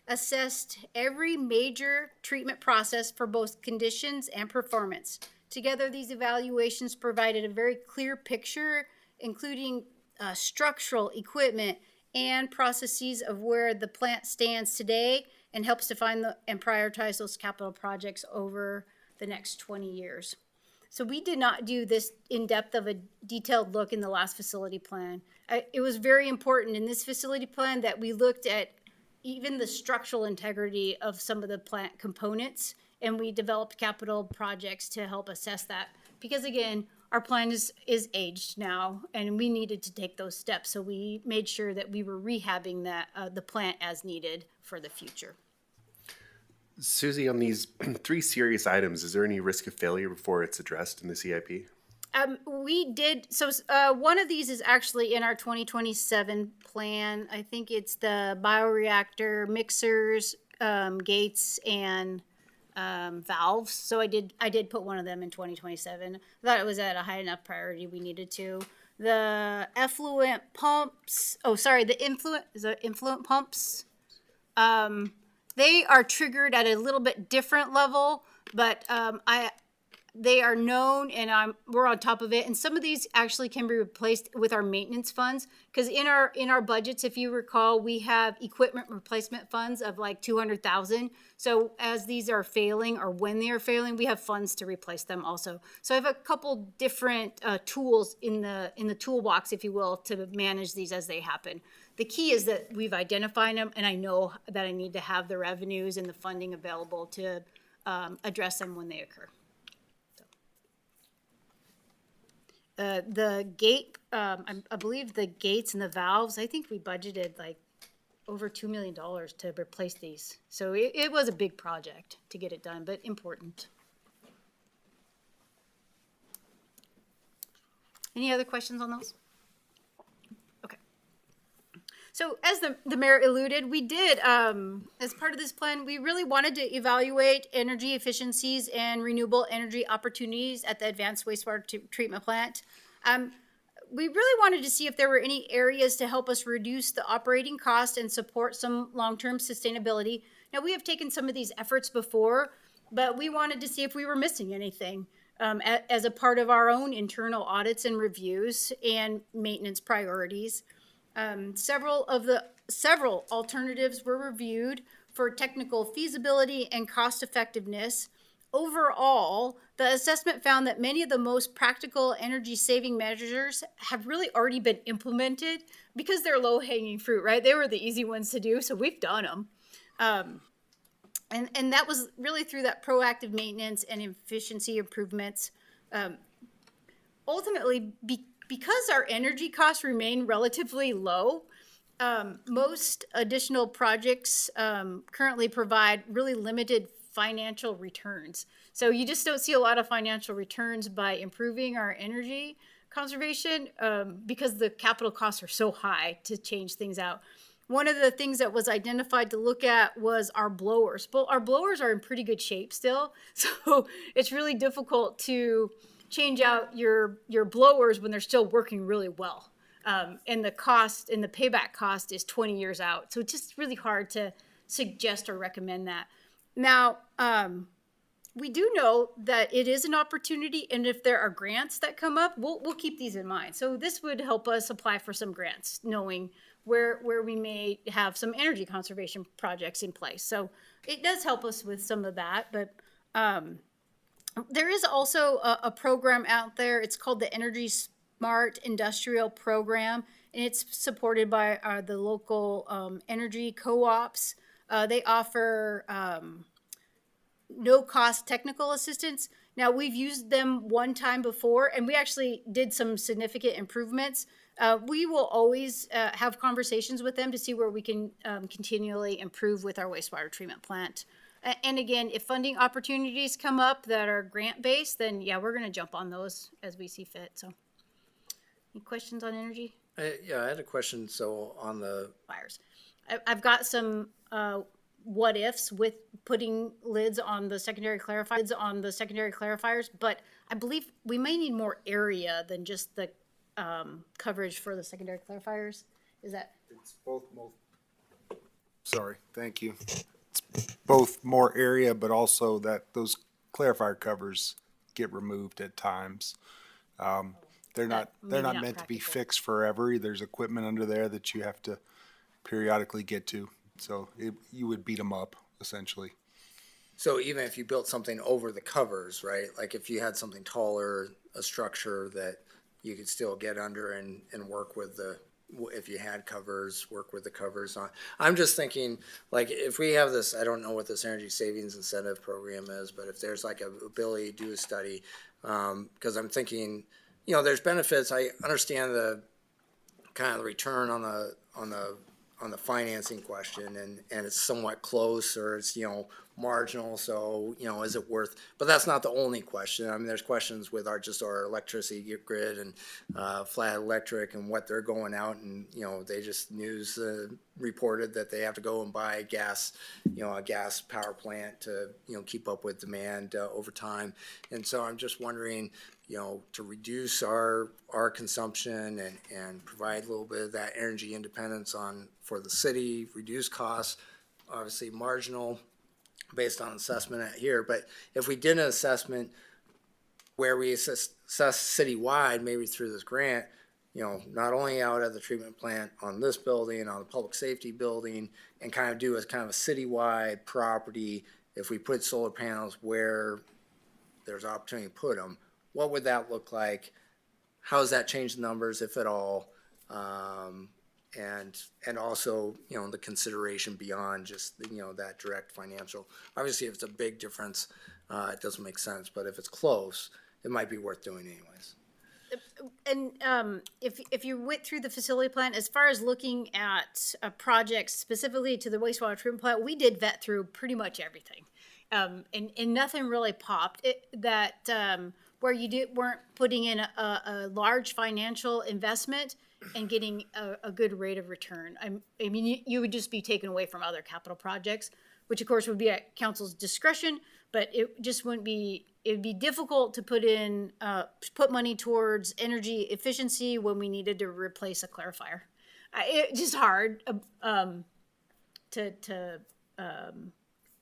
assessed every major treatment process for both conditions and performance. Together, these evaluations provided a very clear picture, including structural, equipment, and processes of where the plant stands today, and helps define and prioritize those capital projects over the next 20 years. So we did not do this in depth of a detailed look in the last facility plan. It was very important in this facility plan that we looked at even the structural integrity of some of the plant components, and we developed capital projects to help assess that. Because again, our plan is aged now, and we needed to take those steps. So we made sure that we were rehabbing the plant as needed for the future. Susie, on these 3 serious items, is there any risk of failure before it's addressed in the CIP? We did, so one of these is actually in our 2027 plan. I think it's the bioreactor mixers, gates, and valves. So I did put one of them in 2027. I thought it was at a high enough priority we needed to. The effluent pumps, the influent pumps. They are triggered at a little bit different level, but they are known, and we're on top of it. And some of these actually can be replaced with our maintenance funds, because in our budgets, if you recall, we have equipment replacement funds of like $200,000. So as these are failing, or when they are failing, we have funds to replace them also. So I have a couple different tools in the toolbox, if you will, to manage these as they happen. The key is that we've identified them, and I know that I need to have the revenues and the funding available to address them when they occur. The gate, I believe the gates and the valves, I think we budgeted like over $2 million to replace these. So it was a big project to get it done, but important. Any other questions on those? Okay. So as the mayor alluded, we did, as part of this plan, we really wanted to evaluate energy efficiencies and renewable energy opportunities at the advanced wastewater treatment plant. We really wanted to see if there were any areas to help us reduce the operating cost and support some long-term sustainability. Now, we have taken some of these efforts before, but we wanted to see if we were missing anything as a part of our own internal audits and reviews and maintenance priorities. Several alternatives were reviewed for technical feasibility and cost effectiveness. Overall, the assessment found that many of the most practical energy saving measures have really already been implemented because they're low hanging fruit, right? They were the easy ones to do, so we've done them. And that was really through that proactive maintenance and efficiency improvements. Ultimately, because our energy costs remain relatively low, most additional projects currently provide really limited financial returns. So you just don't see a lot of financial returns by improving our energy conservation because the capital costs are so high to change things out. One of the things that was identified to look at was our blowers. Well, our blowers are in pretty good shape still, so it's really difficult to change out your blowers when they're still working really well. And the cost and the payback cost is 20 years out. So it's just really hard to suggest or recommend that. Now, we do know that it is an opportunity, and if there are grants that come up, we'll keep these in mind. So this would help us apply for some grants, knowing where we may have some energy conservation projects in place. So it does help us with some of that, but there is also a program out there. It's called the Energy Smart Industrial Program, and it's supported by the local energy co-ops. They offer no-cost technical assistance. Now, we've used them one time before, and we actually did some significant improvements. We will always have conversations with them to see where we can continually improve with our wastewater treatment plant. And again, if funding opportunities come up that are grant-based, then yeah, we're going to jump on those as we see fit. So, any questions on energy? Yeah, I had a question. So on the Fires. I've got some what ifs with putting lids on the secondary clarifiers, but I believe we may need more area than just the coverage for the secondary clarifiers. Is that? It's both. Sorry, thank you. It's both more area, but also that those clarifier covers get removed at times. They're not meant to be fixed forever. There's equipment under there that you have to periodically get to. So you would beat them up essentially. So even if you built something over the covers, right? Like if you had something taller, a structure that you could still get under and work with if you had covers, work with the covers on. I'm just thinking, like, if we have this, I don't know what this energy savings incentive program is, but if there's like a ability to do a study, because I'm thinking, there's benefits. I understand the kind of the return on the financing question, and it's somewhat close, or it's marginal. So is it worth? But that's not the only question. I mean, there's questions with our electricity grid and Flat Electric and what they're going out and they just news reported that they have to go and buy a gas power plant to keep up with demand over time. And so I'm just wondering, to reduce our consumption and provide a little bit of that energy independence for the city, reduce costs, obviously marginal based on assessment here. But if we did an assessment where we assess citywide, maybe through this grant, not only out at the treatment plant on this building, on the public safety building, and kind of do as kind of a citywide property, if we put solar panels where there's opportunity to put them, what would that look like? How does that change the numbers, if at all? And also, the consideration beyond just, that direct financial. Obviously, if it's a big difference, it doesn't make sense. But if it's close, it might be worth doing anyways. And if you went through the facility plan, as far as looking at projects specifically to the wastewater treatment plant, we did vet through pretty much everything. And nothing really popped where you weren't putting in a large financial investment and getting a good rate of return. I mean, you would just be taken away from other capital projects, which of course would be at council's discretion, but it just wouldn't be, it'd be difficult to put money towards energy efficiency when we needed to replace a clarifier. It's just hard to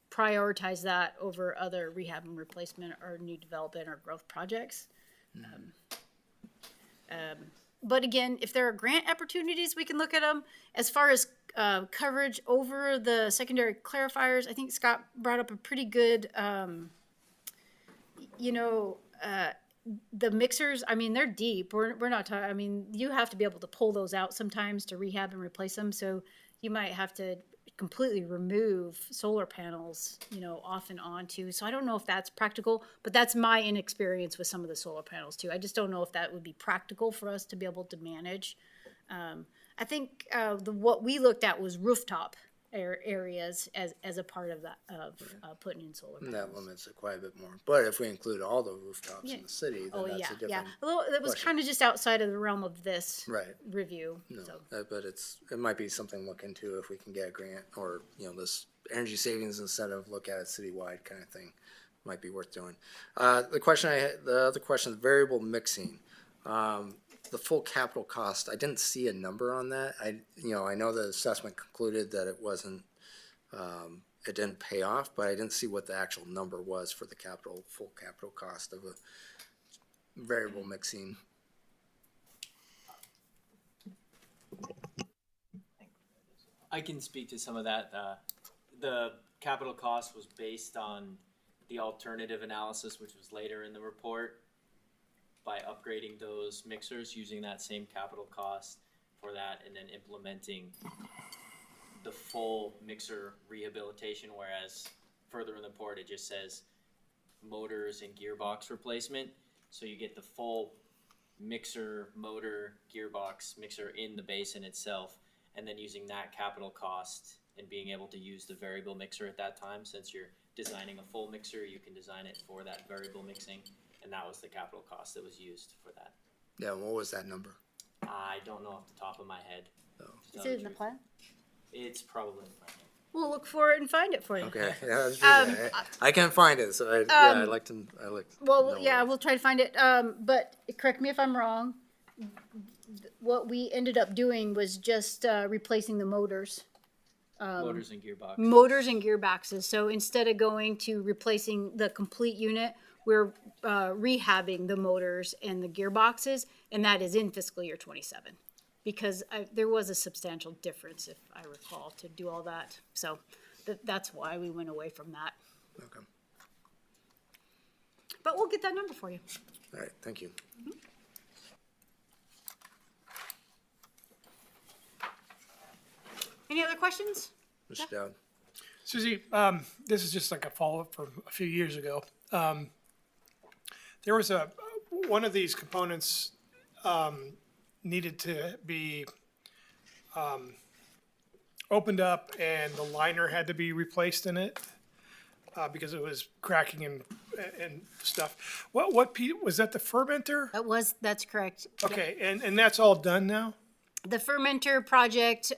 prioritize that over other rehab and replacement or new development or growth projects. But again, if there are grant opportunities, we can look at them. As far as coverage over the secondary clarifiers, I think Scott brought up a pretty good, the mixers, I mean, they're deep. We're not talking, I mean, you have to be able to pull those out sometimes to rehab and replace them. So you might have to completely remove solar panels, off and on too. So I don't know if that's practical, but that's my inexperience with some of the solar panels too. I just don't know if that would be practical for us to be able to manage. I think what we looked at was rooftop areas as a part of that, of putting in solar panels. That limits it quite a bit more. But if we include all the rooftops Yeah. in the city, then Oh, that's yeah, a yeah. different. Well, it was question. kind of just outside of the realm of this Right. review. No, So. but it might be something to look into if we can get a grant or, this energy savings incentive, look at it citywide kind of thing. Might be worth doing. The other question, variable mixing. The full capital cost, I didn't see a number on that. I know the assessment concluded that it wasn't, it didn't pay off, but I didn't see what the actual number was for the full capital cost of a variable mixing. I can speak to some of that. The capital cost was based on the alternative analysis, which was later in the report, by upgrading those mixers using that same capital cost for that and then implementing the full mixer rehabilitation, whereas further in the report it just says motors and gearbox replacement. So you get the full mixer, motor, gearbox, mixer in the basin itself, and then using that capital cost and being able to use the variable mixer at that time. Since you're designing a full mixer, you can design it for that variable mixing, and that was the capital cost that was used for that. Yeah, what was that number? I don't know off the top of my head. Is it in the plan? It's probably in the plan. We'll look for it and find it for you. Okay, yeah, I can't find it, so I'd like to. Well, yeah, we'll try to find it. But correct me if I'm wrong. What we ended up doing was just replacing the motors. Motors and gearboxes. Motors and gearboxes. So instead of going to replacing the complete unit, we're rehabbing the motors and the gearboxes, and that is in fiscal year 27. Because there was a substantial difference, if I recall, to do all that. So that's why we went away from that. Okay. But we'll get that number for you. All right, thank you. Any other questions? Mr. Dowd. Susie, this is just like a follow-up from a few years ago. There was one of these components needed to be opened up, and the liner had to be replaced in it because it was cracking and stuff. What was that? The fermenter? That's correct. Okay, and that's all done now? The fermenter project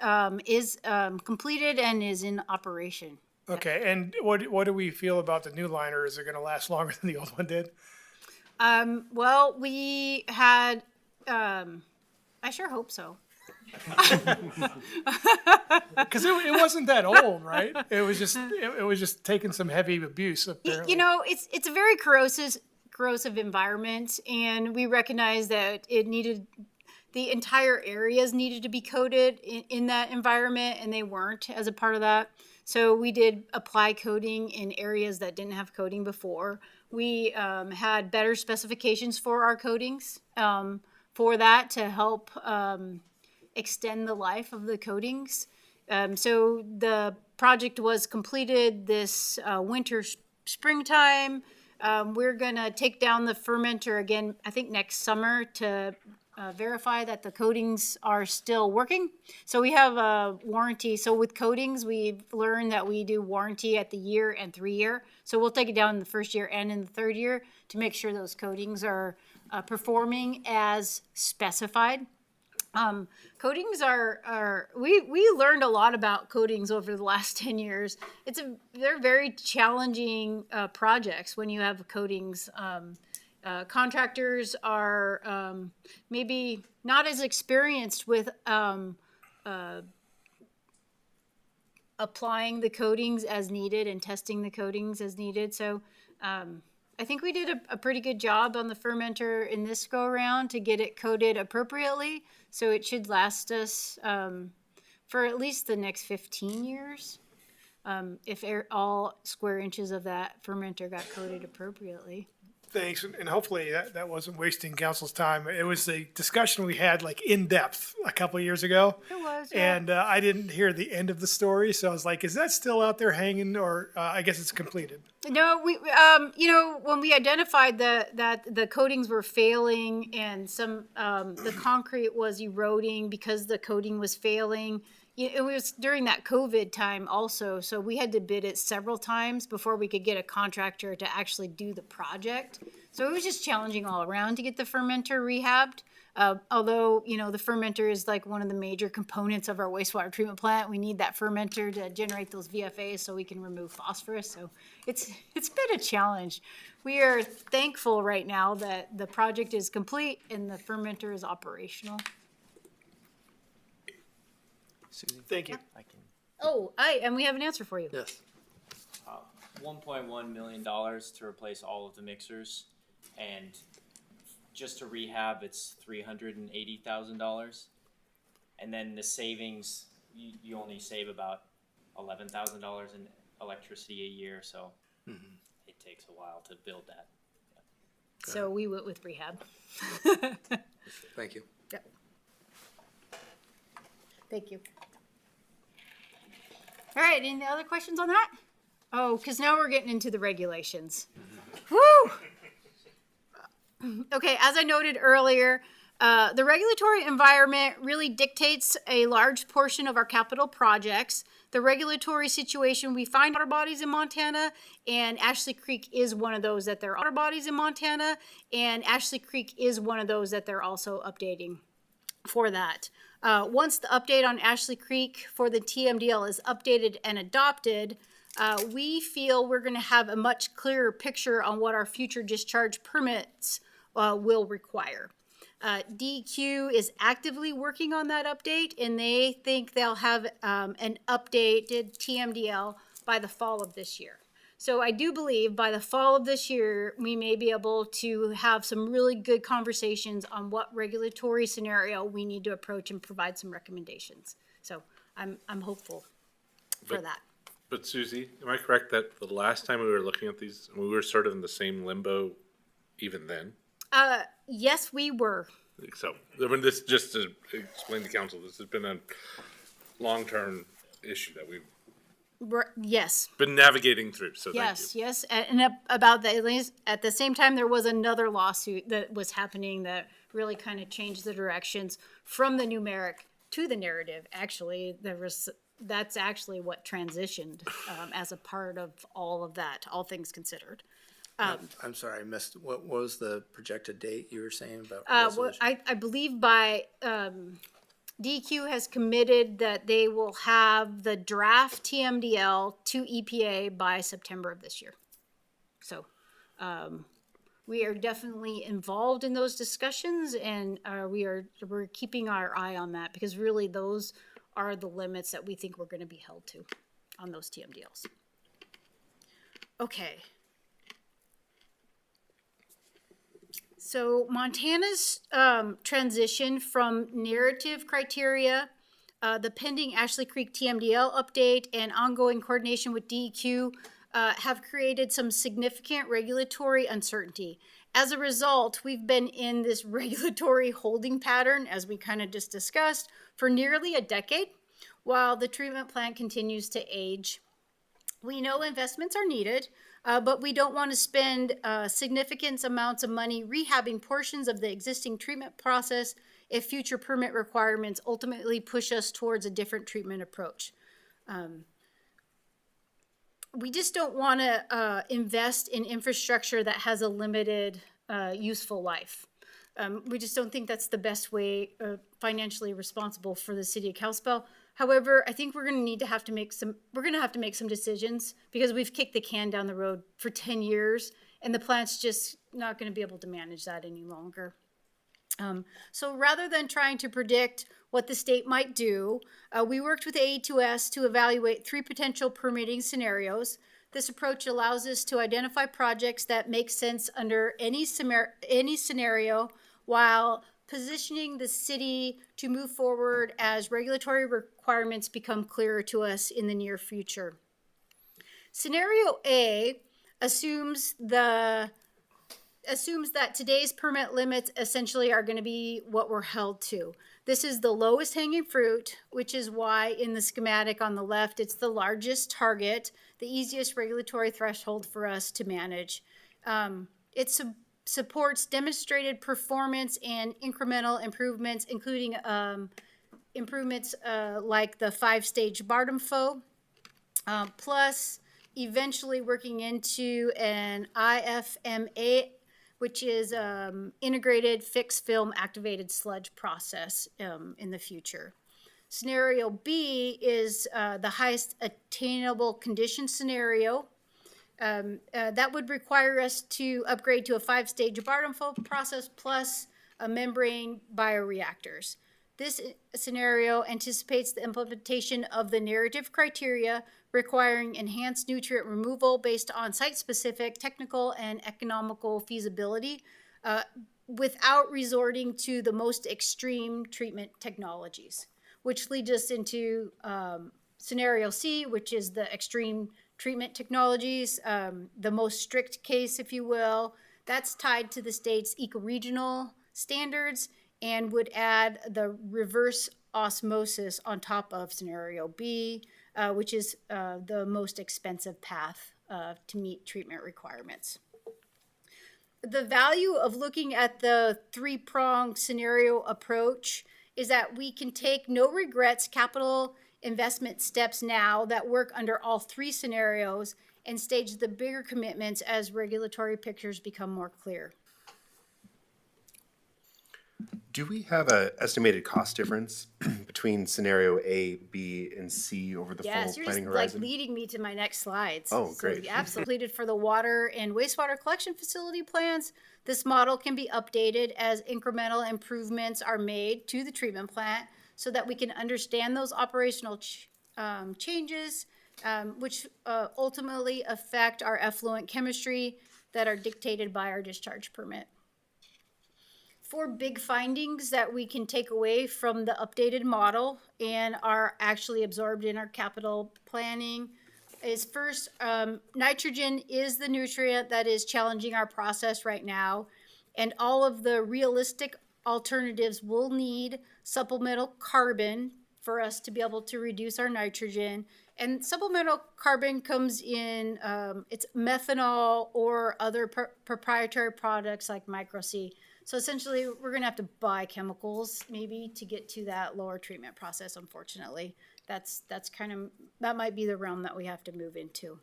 is completed and is in operation. Okay, and what do we feel about the new liner? Is it going to last longer than the old one did? Well, we had, I sure hope so. Because it wasn't that old, right? It was just taking some heavy abuse, apparently. It's a very corrosive environment, and we recognize that the entire areas needed to be coated in that environment, and they weren't as a part of that. So we did apply coating in areas that didn't have coating before. We had better specifications for our coatings for that to help extend the life of the coatings. So the project was completed this springtime. We're gonna take down the fermenter again, I think next summer, to verify that the coatings are still working. So we have a warranty. So with coatings, we've learned that we do warranty at the year and 3 year. So we'll take it down in the first year and in the third year to make sure those coatings are performing as specified. Coatings we learned a lot about coatings over the last 10 years. They're very challenging projects when you have coatings. Contractors are maybe not as experienced with applying the coatings as needed and testing the coatings as needed. So I think we did a pretty good job on the fermenter in this go around to get it coated appropriately. So it should last us for at least the next 15 years if all square inches of that fermenter got coated appropriately. Thanks, and hopefully that wasn't wasting council's time. It was a discussion we had like in depth a couple of years ago. It was, yeah. And I didn't hear the end of the story, so I was like, is that still out there hanging, or I guess it's completed? No, we, when we identified that the coatings were failing and some, the concrete was eroding because the coating was failing. It was during that COVID time also, so we had to bid it several times before we could get a contractor to actually do the project. So it was just challenging all around to get the fermenter rehabbed. Although, the fermenter is like one of the major components of our wastewater treatment plant. We need that fermenter to generate those VFAs so we can remove phosphorus. So it's been a challenge. We are thankful right now that the project is complete and the fermenter is operational. Thank you. And we have an answer for you. Yes. $1.1 million to replace all of the mixers, and just to rehab, it's $380,000. And then the savings, you only save about $11,000 in electricity a year, so it takes a while to build that. So we went with rehab. Thank you. Yep. Thank you. All right, any other questions on that? Oh, because now we're getting into the regulations. Woo! Okay, as I noted earlier, the regulatory environment really dictates a large portion of our capital projects. The regulatory situation, we find water bodies in Montana, and Ashley Creek is one of those that they're water bodies in Montana, and Ashley Creek is one of those that they're also updating for that. Once the update on Ashley Creek for the TMDL is updated and adopted, we feel we're going to have a much clearer picture on what our future discharge permits will require. DEQ is actively working on that update, and they think they'll have an updated TMDL by the fall of this year. So I do believe by the fall of this year, we may be able to have some really good conversations on what regulatory scenario we need to approach and provide some recommendations. So I'm hopeful for that. But Susie, am I correct that the last time we were looking at these, we were sort of in the same limbo even then? Yes, we were. So, I mean, this, just to explain to council, this has been a long-term issue that we've Yes. been navigating through, so thank you. Yes. And about that, at the same time, there was another lawsuit that was happening that really kind of changed the directions from the numeric to the narrative. Actually, that's actually what transitioned as a part of all of that, all things considered. I'm sorry, I missed, what was the projected date you were saying about Well, resolution? I believe by DEQ has committed that they will have the draft TMDL to EPA by September of this year. So we are definitely involved in those discussions, and we're keeping our eye on that, because really those are the limits that we think we're going to be held to on those TMDLs. Okay. So Montana's transition from narrative criteria, the pending Ashley Creek TMDL update, and ongoing coordination with DEQ have created some significant regulatory uncertainty. As a result, we've been in this regulatory holding pattern, as we kind of just discussed, for nearly a decade, while the treatment plant continues to age. We know investments are needed, but we don't want to spend significant amounts of money rehabbing portions of the existing treatment process if future permit requirements ultimately push us towards a different treatment approach. We just don't want to invest in infrastructure that has a limited useful life. We just don't think that's the best way, financially responsible for the city of Kalispell. However, I think we're going to have to make some decisions, because we've kicked the can down the road for 10 years, and the plant's just not going to be able to manage that any longer. So rather than trying to predict what the state might do, we worked with AE2S to evaluate 3 potential permitting scenarios. This approach allows us to identify projects that make sense under any scenario, while positioning the city to move forward as regulatory requirements become clearer to us in the near future. Scenario A assumes the assumes that today's permit limits essentially are going to be what we're held to. This is the lowest hanging fruit, which is why in the schematic on the left, it's the largest target, the easiest regulatory threshold for us to manage. It supports demonstrated performance and incremental improvements, including improvements like the 5-stage Bardem flow, plus eventually working into an IFMA, which is integrated fixed film activated sludge process in the future. Scenario B is the highest attainable condition scenario. That would require us to upgrade to a 5-stage Bardem flow process plus a membrane bioreactors. This scenario anticipates the implementation of the narrative criteria requiring enhanced nutrient removal based on site-specific technical and economical feasibility without resorting to the most extreme treatment technologies, which leads us into scenario C, which is the extreme treatment technologies, the most strict case, if you will. That's tied to the state's ecoregional standards and would add the reverse osmosis on top of scenario B, which is the most expensive path to meet treatment requirements. The value of looking at the 3-pronged scenario approach is that we can take no regrets capital investment steps now that work under all 3 scenarios and stage the bigger commitments as regulatory pictures become more clear. Do we have an estimated cost difference between scenario A, B, and C over the full Yes, you're planning just horizon? like leading me to my next slides. Oh, great. So, absolutely for the water and wastewater collection facility plans, this model can be updated as incremental improvements are made to the treatment plant so that we can understand those operational changes, which ultimately affect our effluent chemistry that are dictated by our discharge permit. 4 big findings that we can take away from the updated model and are actually absorbed in our capital planning is first, nitrogen is the nutrient that is challenging our process right now, and all of the realistic alternatives will need supplemental carbon for us to be able to reduce our nitrogen. And supplemental carbon comes in, it's methanol or other proprietary products like Micro-C. So essentially, we're going to have to buy chemicals maybe to get to that lower treatment process, unfortunately. That might be the realm that we have to move into.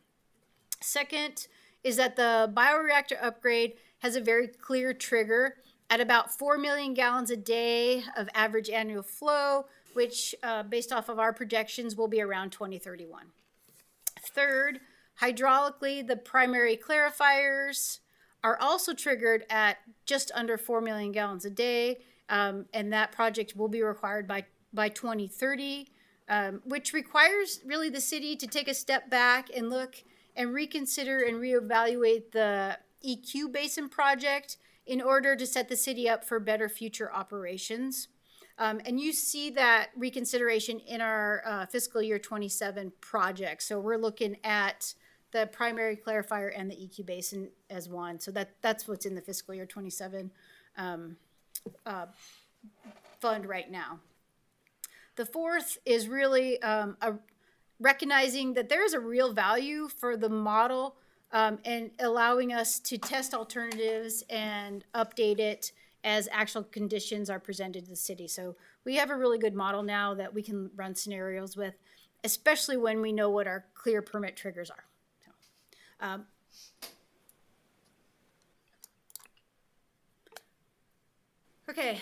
Second is that the bioreactor upgrade has a very clear trigger at about 4 million gallons a day of average annual flow, which based off of our projections will be around 2031. Third, hydraulically, the primary clarifiers are also triggered at just under 4 million gallons a day, and that project will be required by 2030, which requires really the city to take a step back and look and reconsider and reevaluate the EQ Basin project in order to set the city up for better future operations. And you see that reconsideration in our fiscal year 27 project. So we're looking at the primary clarifier and the EQ Basin as one. So that's what's in the fiscal year 27 fund right now. The fourth is really recognizing that there is a real value for the model and allowing us to test alternatives and update it as actual conditions are presented to the city. So we have a really good model now that we can run scenarios with, especially when we know what our clear permit triggers are. Okay,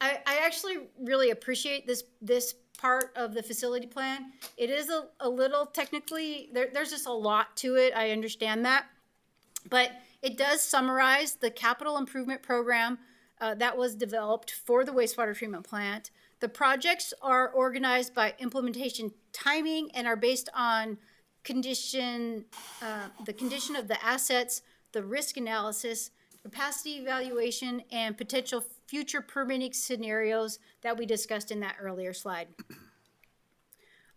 I actually really appreciate this part of the facility plan. It is a little technically, there's just a lot to it, I understand that. But it does summarize the capital improvement program that was developed for the wastewater treatment plant. The projects are organized by implementation timing and are based on the condition of the assets, the risk analysis, capacity evaluation, and potential future permitting scenarios that we discussed in that earlier slide.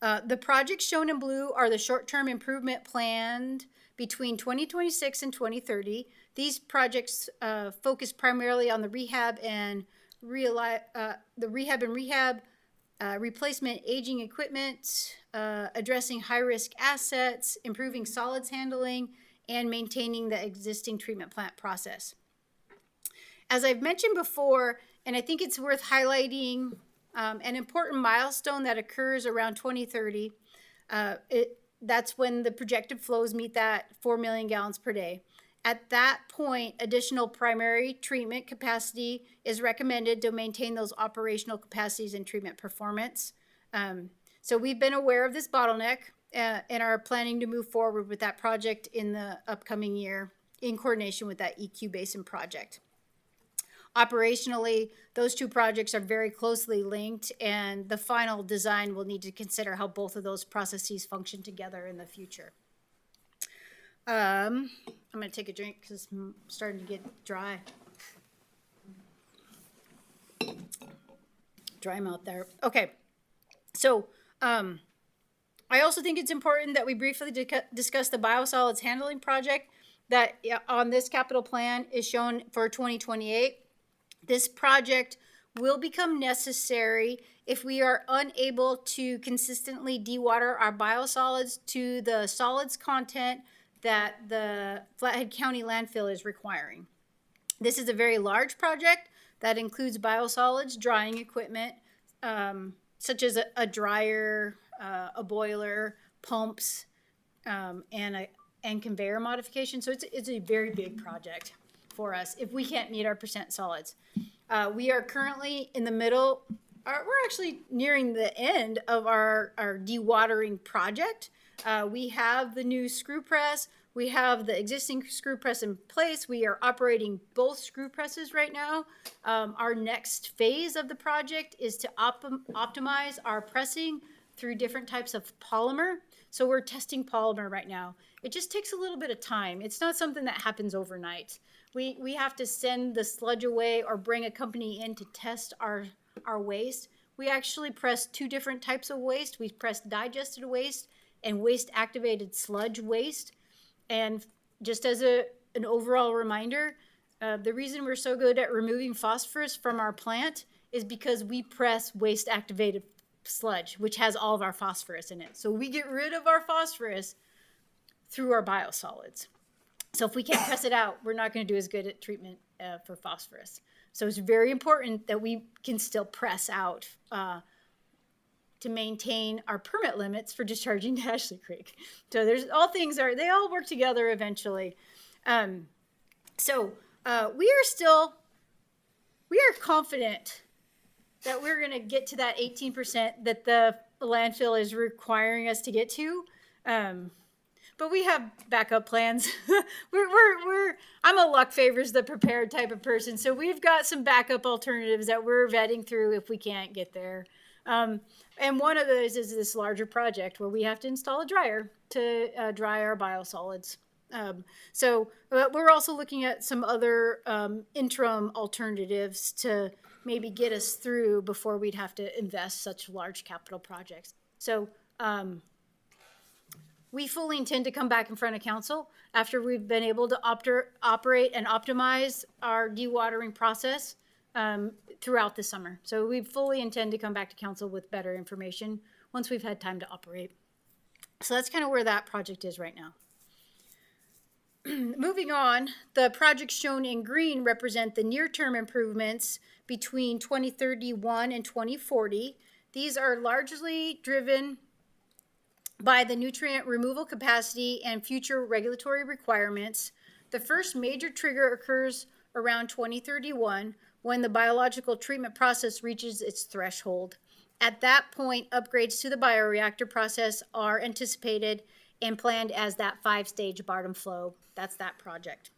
The projects shown in blue are the short-term improvement planned between 2026 and 2030 These projects focus primarily on the rehab and replacement aging equipment, addressing high-risk assets, improving solids handling, and maintaining the existing treatment plant process. As I've mentioned before, and I think it's worth highlighting, an important milestone that occurs around 2030, that's when the projected flows meet that 4 million gallons per day. At that point, additional primary treatment capacity is recommended to maintain those operational capacities and treatment performance. So we've been aware of this bottleneck and are planning to move forward with that project in the upcoming year in coordination with that EQ Basin project. Operationally, those two projects are very closely linked, and the final design will need to consider how both of those processes function together in the future. I'm going to take a drink because I'm starting to get dry. Dry mouth there. Okay. So, I also think it's important that we briefly discuss the biosolids handling project that on this capital plan is shown for 2028. This project will become necessary if we are unable to consistently dewater our biosolids to the solids content that the Flathead County landfill is requiring. This is a very large project that includes biosolids, drying equipment, such as a dryer, a boiler, pumps, and conveyor modification. So it's a very big project for us if we can't meet our percent solids. We are currently in the middle, we're actually nearing the end of our dewatering project. We have the new screw press. We have the existing screw press in place. We are operating both screw presses right now. Our next phase of the project is to optimize our pressing through different types of polymer. So we're testing polymer right now. It just takes a little bit of time. It's not something that happens overnight. We have to send the sludge away or bring a company in to test our waste. We actually press two different types of waste. We press digested waste and waste activated sludge waste. And just as an overall reminder, the reason we're so good at removing phosphorus from our plant is because we press waste activated sludge, which has all of our phosphorus in it. So we get rid of our phosphorus through our biosolids. So if we can't press it out, we're not going to do as good at treatment for phosphorus. So it's very important that we can still press out to maintain our permit limits for discharging to Ashley Creek. So they all work together eventually. So we are confident that we're going to get to that 18% that the landfill is requiring us to get to. But we have backup plans. I'm a luck favors the prepared type of person. So we've got some backup alternatives that we're vetting through if we can't get there. And one of those is this larger project where we have to install a dryer to dry our biosolids. So we're also looking at some other interim alternatives to maybe get us through before we'd have to invest such large capital projects. So we fully intend to come back in front of council after we've been able to operate and optimize our dewatering process throughout the summer. So we fully intend to come back to council with better information once we've had time to operate. So that's kind of where that project is right now. Moving on, the projects shown in green represent the near-term improvements between 2031 and 2040. These are largely driven by the nutrient removal capacity and future regulatory requirements. The first major trigger occurs around 2031 when the biological treatment process reaches its threshold. At that point, upgrades to the bioreactor process are anticipated and planned as that 5-stage bottom flow. That's that project.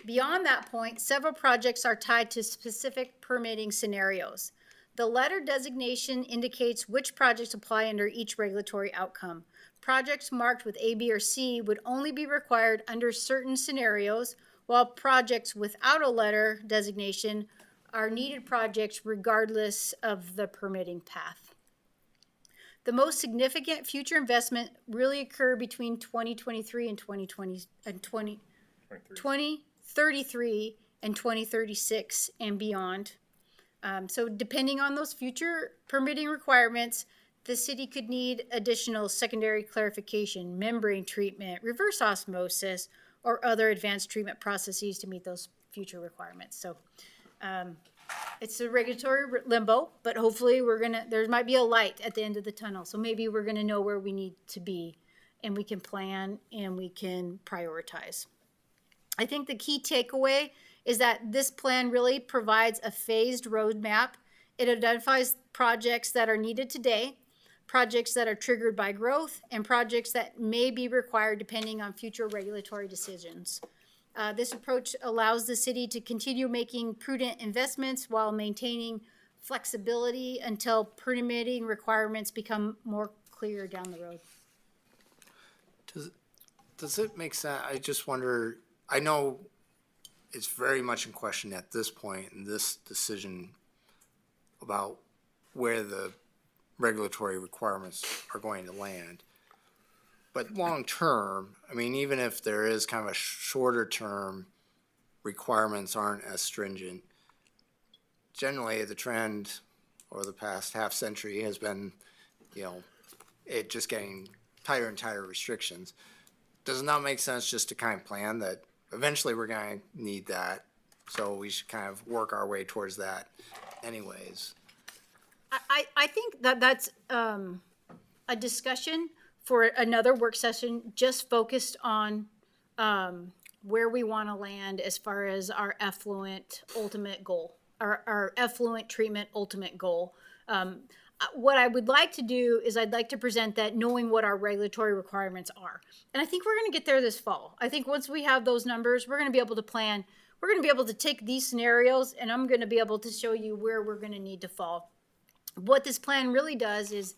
Beyond that point, several projects are tied to specific permitting scenarios. The letter designation indicates which projects apply under each regulatory outcome. Projects marked with A, B, or C would only be required under certain scenarios, while projects without a letter designation are needed projects regardless of the permitting path. The most significant future investment really occur between 2023 and 2020 and 2033 and 2036 and beyond. So depending on those future permitting requirements, the city could need additional secondary clarification, membrane treatment, reverse osmosis, or other advanced treatment processes to meet those future requirements. So it's a regulatory limbo, but hopefully there might be a light at the end of the tunnel. So maybe we're gonna know where we need to be, and we can plan and we can prioritize. I think the key takeaway is that this plan really provides a phased roadmap. It identifies projects that are needed today, projects that are triggered by growth, and projects that may be required depending on future regulatory decisions. This approach allows the city to continue making prudent investments while maintaining flexibility until permitting requirements become more clear down the road. Does it make sense? I just wonder, I know it's very much in question at this point in this decision about where the regulatory requirements are going to land. But long term, I mean, even if there is kind of a shorter term, requirements aren't as stringent. Generally, the trend over the past half century has been, it just getting tighter and tighter restrictions. Does it not make sense just to kind of plan that eventually we're going to need that? So we should kind of work our way towards that anyways. I think that's a discussion for another work session, just focused on where we want to land as far as our effluent ultimate goal, our effluent treatment ultimate goal. What I would like to do is I'd like to present that knowing what our regulatory requirements are. And I think we're going to get there this fall. I think once we have those numbers, we're going to be able to plan. We're going to be able to take these scenarios, and I'm going to be able to show you where we're going to need to fall. What this plan really does is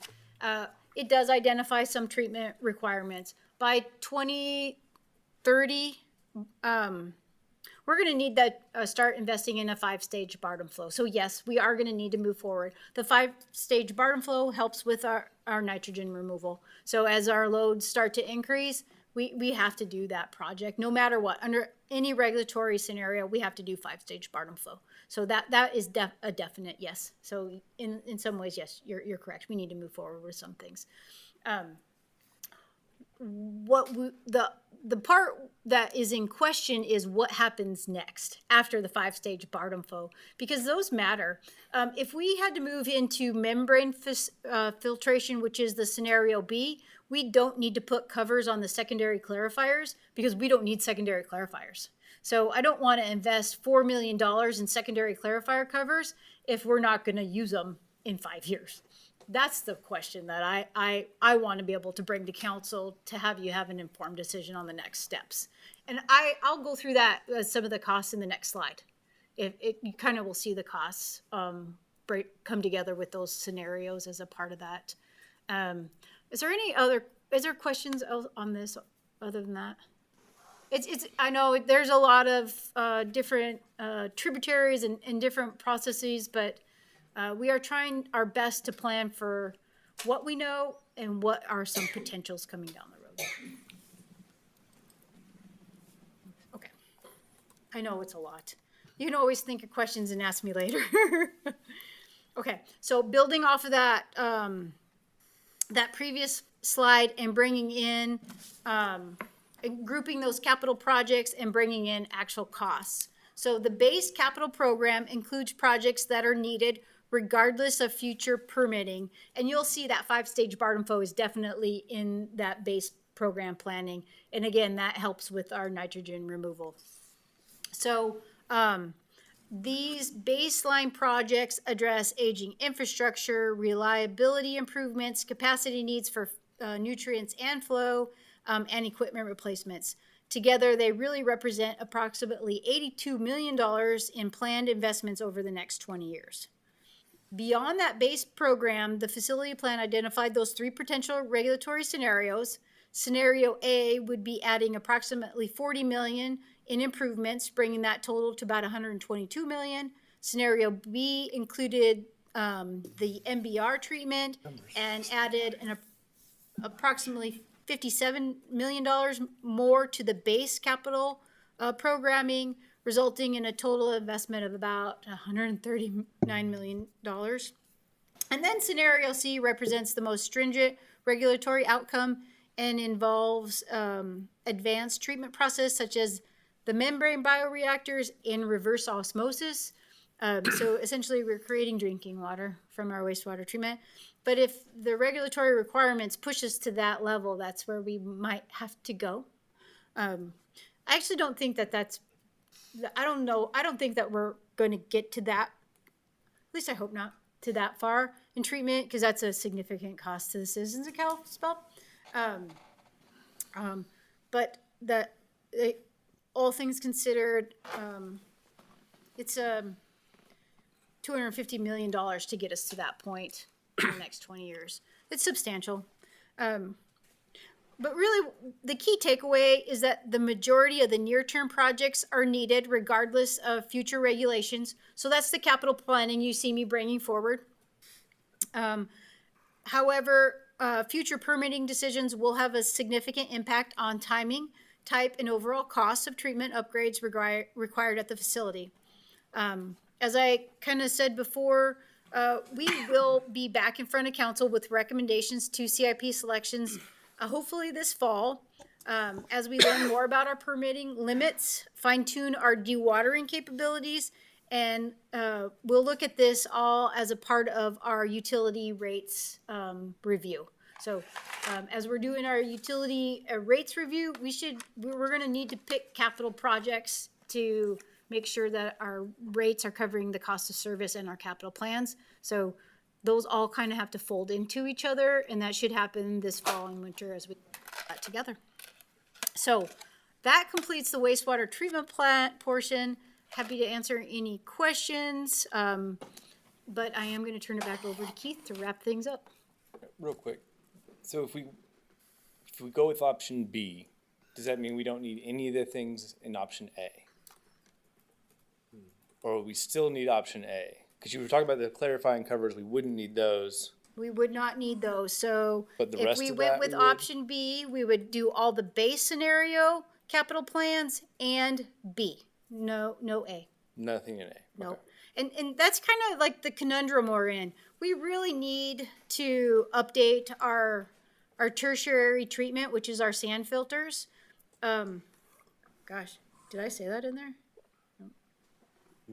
it does identify some treatment requirements. By 2030, we're going to need that start investing in a 5-stage bottom flow. So yes, we are going to need to move forward. The 5-stage bottom flow helps with our nitrogen removal. So as our loads start to increase, we have to do that project no matter what. Under any regulatory scenario, we have to do 5-stage bottom flow. So that is a definite yes. So in some ways, yes, you're correct. We need to move forward with some things. The part that is in question is what happens next after the 5-stage bottom flow, because those matter. If we had to move into membrane filtration, which is the scenario B, we don't need to put covers on the secondary clarifiers because we don't need secondary clarifiers. So I don't want to invest $4 million in secondary clarifier covers if we're not going to use them in 5 years. That's the question that I want to be able to bring to council to have you have an informed decision on the next steps. And I'll go through that, some of the costs in the next slide. You kind of will see the costs come together with those scenarios as a part of that. Is there questions on this other than that? I know there's a lot of different tributaries and different processes, but we are trying our best to plan for what we know and what are some potentials coming down the road. Okay. I know it's a lot. You can always think of questions and ask me later. Okay, so building off of that, that previous slide and bringing in, grouping those capital projects and bringing in actual costs. So the base capital program includes projects that are needed regardless of future permitting. And you'll see that 5-stage bottom flow is definitely in that base program planning. And again, that helps with our nitrogen removal. So these baseline projects address aging infrastructure, reliability improvements, capacity needs for nutrients and flow, and equipment replacements. Together, they really represent approximately $82 million in planned investments over the next 20 years. Beyond that base program, the facility plan identified those 3 potential regulatory scenarios. Scenario A would be adding approximately $40 million in improvements, bringing that total to about $122 million. Scenario B included the MBR treatment and added approximately $57 million more to the base capital programming, resulting in a total investment of about $139 million. And then scenario C represents the most stringent regulatory outcome and involves advanced treatment process such as the membrane bioreactors and reverse osmosis. So essentially we're creating drinking water from our wastewater treatment. But if the regulatory requirements push us to that level, that's where we might have to go. I actually don't think that's, I don't think that we're going to get to that, at least I hope not, to that far in treatment, because that's a significant cost to the citizens of Kalispell. But all things considered, it's $250 million to get us to that point in the next 20 years. It's substantial. But really, the key takeaway is that the majority of the near-term projects are needed regardless of future regulations. So that's the capital planning you see me bringing forward. However, future permitting decisions will have a significant impact on timing, type, and overall cost of treatment upgrades required at the facility. As I kind of said before, we will be back in front of council with recommendations to CIP selections, hopefully this fall, as we learn more about our permitting limits, fine-tune our dewatering capabilities, and we'll look at this all as a part of our utility rates review. So as we're doing our utility rates review, we're going to need to pick capital projects to make sure that our rates are covering the cost of service and our capital plans. So those all kind of have to fold into each other, and that should happen this fall and winter as we put that together. So that completes the wastewater treatment plant portion. Happy to answer any questions, but I am going to turn it back over to Keith to wrap things up. Real quick. So if we go with option B, does that mean we don't need any of the things in option A? Or we still need option A? Because you were talking about the clarifying covers, we wouldn't need those. We would not need those. So But the if rest we of went that with we would? option B, we would do all the base scenario capital plans and B. No A. Nothing in A. No. And that's kind of like the conundrum we're in. We really need to update our tertiary treatment, which is our sand filters. Gosh, did I say that in there?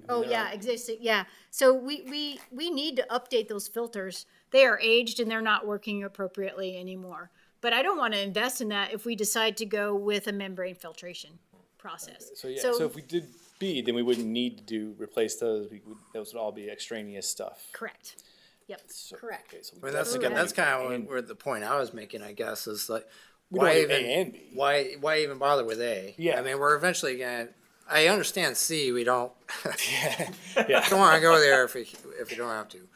Oh, yeah, existing, yeah. So we need to update those filters. They are aged and they're not working appropriately anymore. But I don't want to invest in that if we decide to go with a membrane filtration process. So so if we did B, then we wouldn't need to replace those. Those would all be extraneous stuff. Correct. Yep, correct. Okay, so I mean, that's kind of where the point I was making, I guess, is like, We why don't want even A and B. why even bother with A? Yeah. I mean, we're eventually gonna. I understand C. We don't. Yeah. Don't want to go there if we don't have to,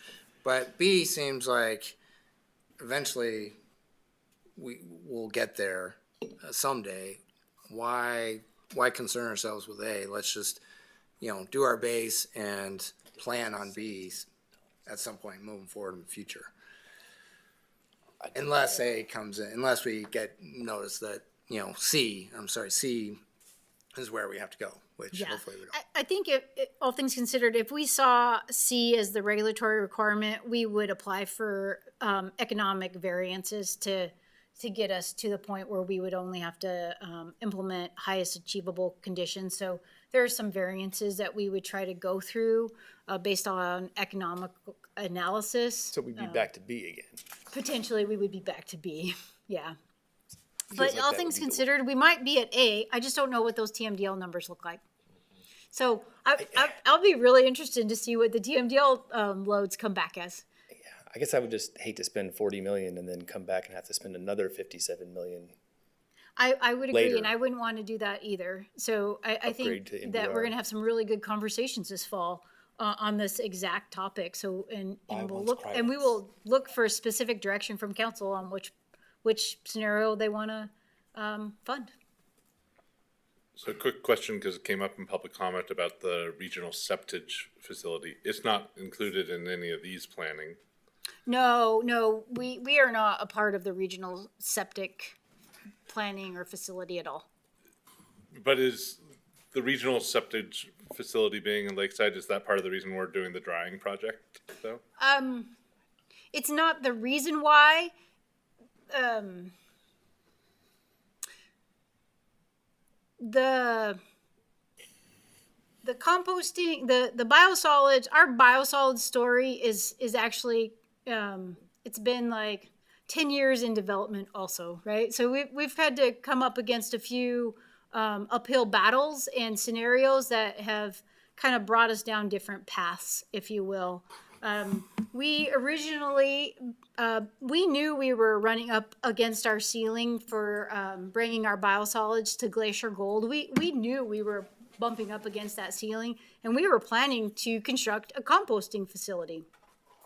but B seems like eventually we'll get there someday. Why concern ourselves with A? Let's just do our base and plan on B's at some point moving forward in the future. Unless A comes in, unless we get notice that C is where we have to go, which hopefully we don't. I think if all things considered, if we saw C as the regulatory requirement, we would apply for economic variances to get us to the point where we would only have to implement highest achievable conditions. So there are some variances that we would try to go through based on economic analysis. So we'd be back to B again. Potentially, we would be back to B, yeah. Feels But like all that things would be the considered, we might be at A. I just don't know what those TMDL numbers look like. So I'll be really interested to see what the TMDL loads come back as. I guess I would just hate to spend 40 million and then come back and have to spend another 57 million. I would agree, Later. and I wouldn't want to do that either. So I Upgrade think to that we're MDR. going to have some really good conversations this fall on this exact topic. So and we'll ones, look cry and we ones. will look for a specific direction from council on which scenario they want to fund. So a quick question, because it came up in public comment about the regional septage facility. It's not included in any of these planning. No, we are not a part of the regional septic planning or facility at all. But is the regional septic facility being in Lakeside, is that part of the reason we're doing the drying project though? It's not the reason why. The composting, the biosolids, our biosolids story is actually, it's been like 10 years in development also, right? So we've had to come up against a few uphill battles and scenarios that have kind of brought us down different paths, if you will. We originally, we knew we were running up against our ceiling for bringing our biosolids to Glacier Gold. We knew we were bumping up against that ceiling, and we were planning to construct a composting facility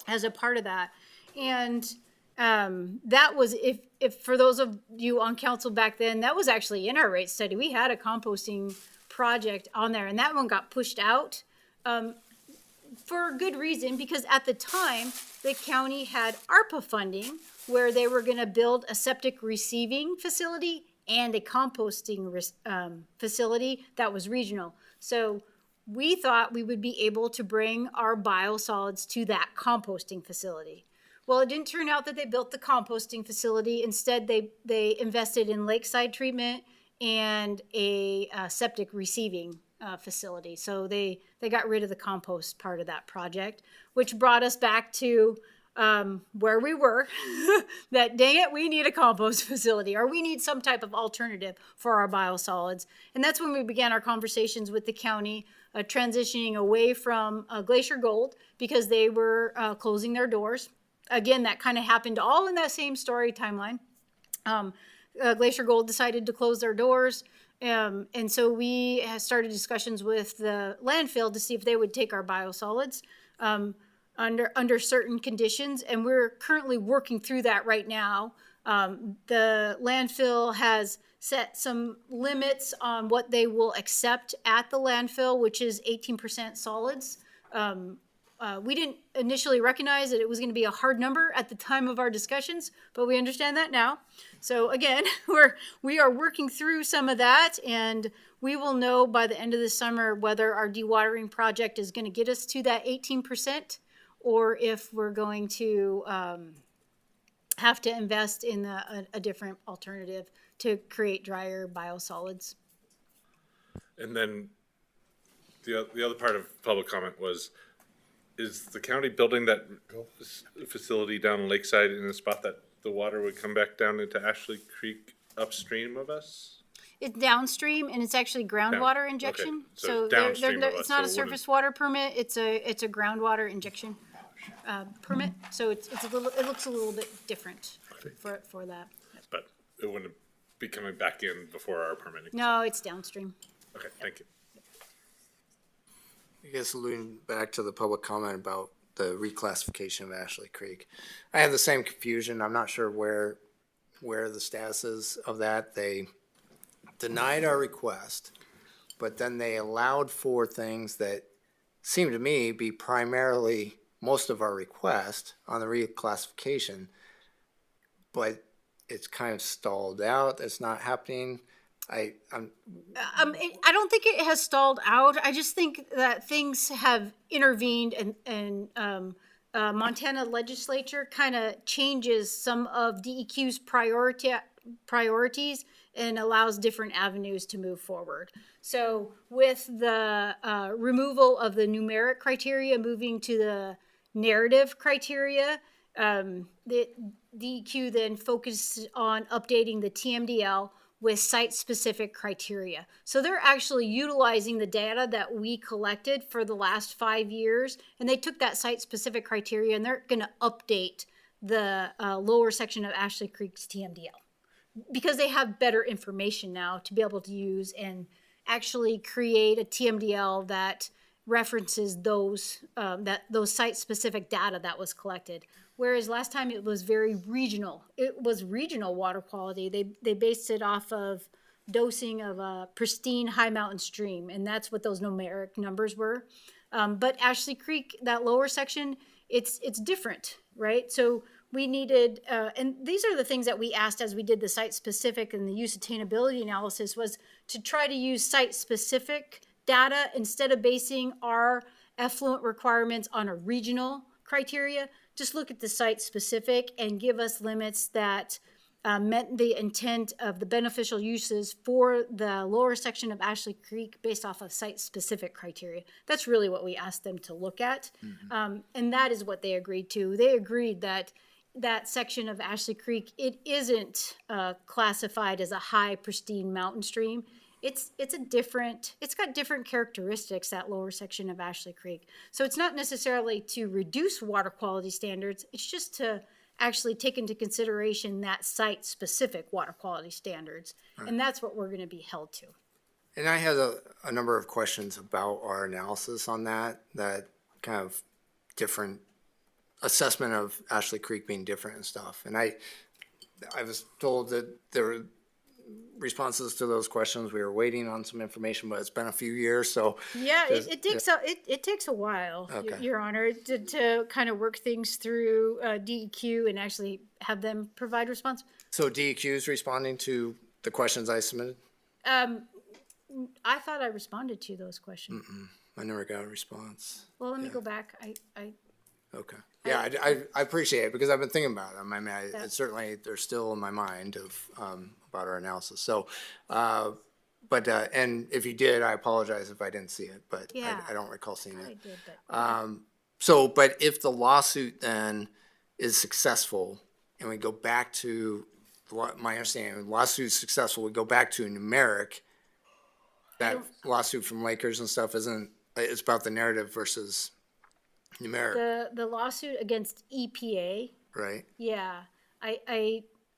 as a part of that. And that was, if for those of you on council back then, that was actually in our rate study. We had a composting project on there, and that one got pushed out. For good reason, because at the time, the county had ARPA funding where they were going to build a septic receiving facility and a composting facility that was regional. So we thought we would be able to bring our biosolids to that composting facility. Well, it didn't turn out that they built the composting facility. Instead, they invested in lakeside treatment and a septic receiving facility. So they got rid of the compost part of that project, which brought us back to where we were, that dang it, we need a compost facility, or we need some type of alternative for our biosolids. And that's when we began our conversations with the county, transitioning away from Glacier Gold because they were closing their doors. Again, that kind of happened all in that same story timeline. Glacier Gold decided to close their doors. And so we started discussions with the landfill to see if they would take our biosolids under certain conditions. And we're currently working through that right now. The landfill has set some limits on what they will accept at the landfill, which is 18% solids. We didn't initially recognize that it was going to be a hard number at the time of our discussions, but we understand that now. So again, we are working through some of that, and we will know by the end of the summer whether our dewatering project is going to get us to that 18%, or if we're going to have to invest in a different alternative to create drier biosolids. And then the other part of public comment was, is the county building that facility down Lakeside in a spot that the water would come back down into Ashley Creek upstream of us? It's downstream, and it's actually groundwater Okay. injection. So downstream of us, it's not so a it surface water permit. It's a groundwater injection permit. So it looks a little bit different for that. But it wouldn't be coming back in before our permitting. No, it's downstream. Okay, thank you. I guess alluding back to the public comment about the reclassification of Ashley Creek, I have the same confusion. I'm not sure where the status is of that. They denied our request, but then they allowed for things that seem to me be primarily most of our request on the reclassification, but it's kind of stalled out. It's not happening. I don't think it has stalled out. I just think that things have intervened, and Montana legislature kind of changes some of DEQ's priorities and allows different avenues to move forward. So with the removal of the numeric criteria, moving to the narrative criteria, the DEQ then focused on updating the TMDL with site-specific criteria. So they're actually utilizing the data that we collected for the last 5 years, and they took that site-specific criteria and they're gonna update the lower section of Ashley Creek's TMDL because they have better information now to be able to use and actually create a TMDL that references those site-specific data that was collected. Whereas last time it was very regional. It was regional water quality. They based it off of dosing of a pristine high mountain stream, and that's what those numeric numbers were. But Ashley Creek, that lower section, it's different, right? So we needed, and these are the things that we asked as we did the site-specific and the use attainability analysis, was to try to use site-specific data instead of basing our effluent requirements on a regional criteria. Just look at the site-specific and give us limits that met the intent of the beneficial uses for the lower section of Ashley Creek based off of site-specific criteria. That's really what we asked them to look at. And that is what they agreed to. They agreed that that section of Ashley Creek, it isn't classified as a high pristine mountain stream. It's got different characteristics, that lower section of Ashley Creek. So it's not necessarily to reduce water quality standards, it's just to actually take into consideration that site-specific water quality standards. Right. And that's what we're going to be held to. And I had a number of questions about our analysis on that kind of different assessment of Ashley Creek being different and stuff. And I was told that there were responses to those questions. We were waiting on some information, but it's been a few years, so. Yeah, it takes a while, Okay. Your Honor, to kind of work things through DEQ and actually have them provide response. So DEQ is responding to the questions I submitted? I thought I responded to those questions. I never got a response. Well, let me go back. Okay. Yeah, I appreciate it because I've been thinking about them. I mean, it's certainly, they're still in my mind of, about our analysis. So, and if you did, I apologize if I didn't see it, but Yeah. I don't recall seeing it. I did, but. But if the lawsuit then is successful and we go back to, my understanding, lawsuit is successful, we go back to numeric, that lawsuit from Lakers and stuff it's about the narrative versus numeric, The lawsuit against EPA, right? yeah,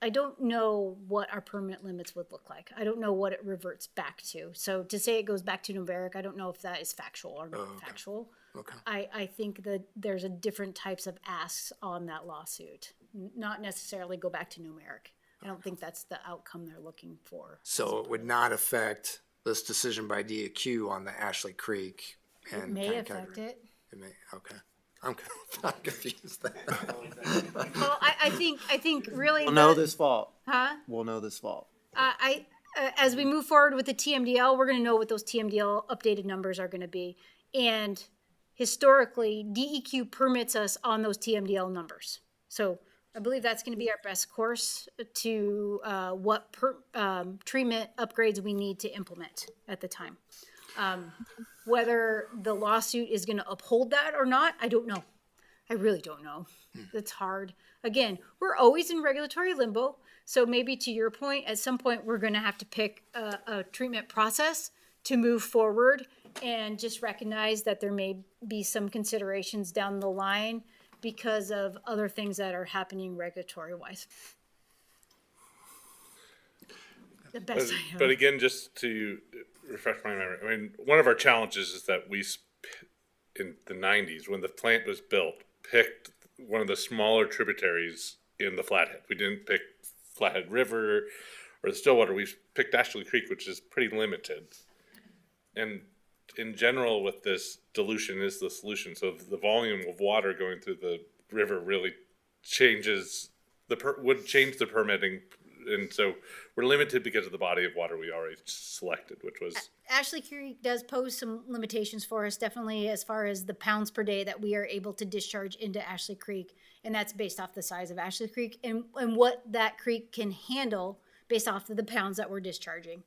I don't know what our permit limits would look like. I don't know what it reverts back to. So to say it goes back to numeric, I don't know if that is factual or not factual. Okay. I think that there's a different types of asks on that lawsuit, not necessarily go back to numeric. I don't think that's the outcome they're looking for. So it would not affect this decision by DEQ on the Ashley Creek and It may county affect category. it. It may, okay. I'm confused. Well, I think really. We'll know this fall. Huh? We'll know this fall. As we move forward with the TMDL, we're going to know what those TMDL updated numbers are going to be. And historically, DEQ permits us on those TMDL numbers. So I believe that's going to be our best course to what treatment upgrades we need to implement at the time. Whether the lawsuit is going to uphold that or not, I don't know. I really don't know. It's hard. Again, we're always in regulatory limbo. So maybe to your point, at some point, we're going to have to pick a treatment process to move forward and just recognize that there may be some considerations down the line because of other things that are happening regulatory-wise. The best I know. But again, just to refresh my memory, I mean, one of our challenges is that we, in the 90s, when the plant was built, picked one of the smaller tributaries in the Flathead. We didn't pick Flathead River or the Stillwater. We picked Ashley Creek, which is pretty limited. And in general, with this, dilution is the solution. So the volume of water going through the river really changes would change the permitting. And so we're limited because of the body of water we already selected, which was. Ashley Creek does pose some limitations for us, definitely as far as the pounds per day that we are able to discharge into Ashley Creek. And that's based off the size of Ashley Creek and what that creek can handle based off of the pounds that we're discharging.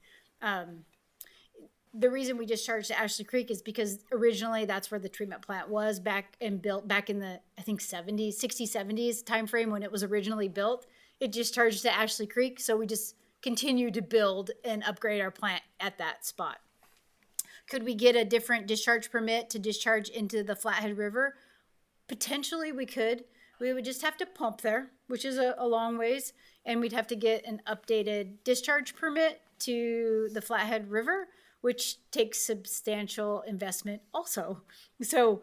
The reason we discharged to Ashley Creek is because originally that's where the treatment plant was built back in the, I think, 60s, 70s timeframe when it was originally built. It discharged to Ashley Creek, so we just continue to build and upgrade our plant at that spot. Could we get a different discharge permit to discharge into the Flathead River? Potentially we could. We would just have to pump there, which is a long ways, and we'd have to get an updated discharge permit to the Flathead River, which takes substantial investment also. So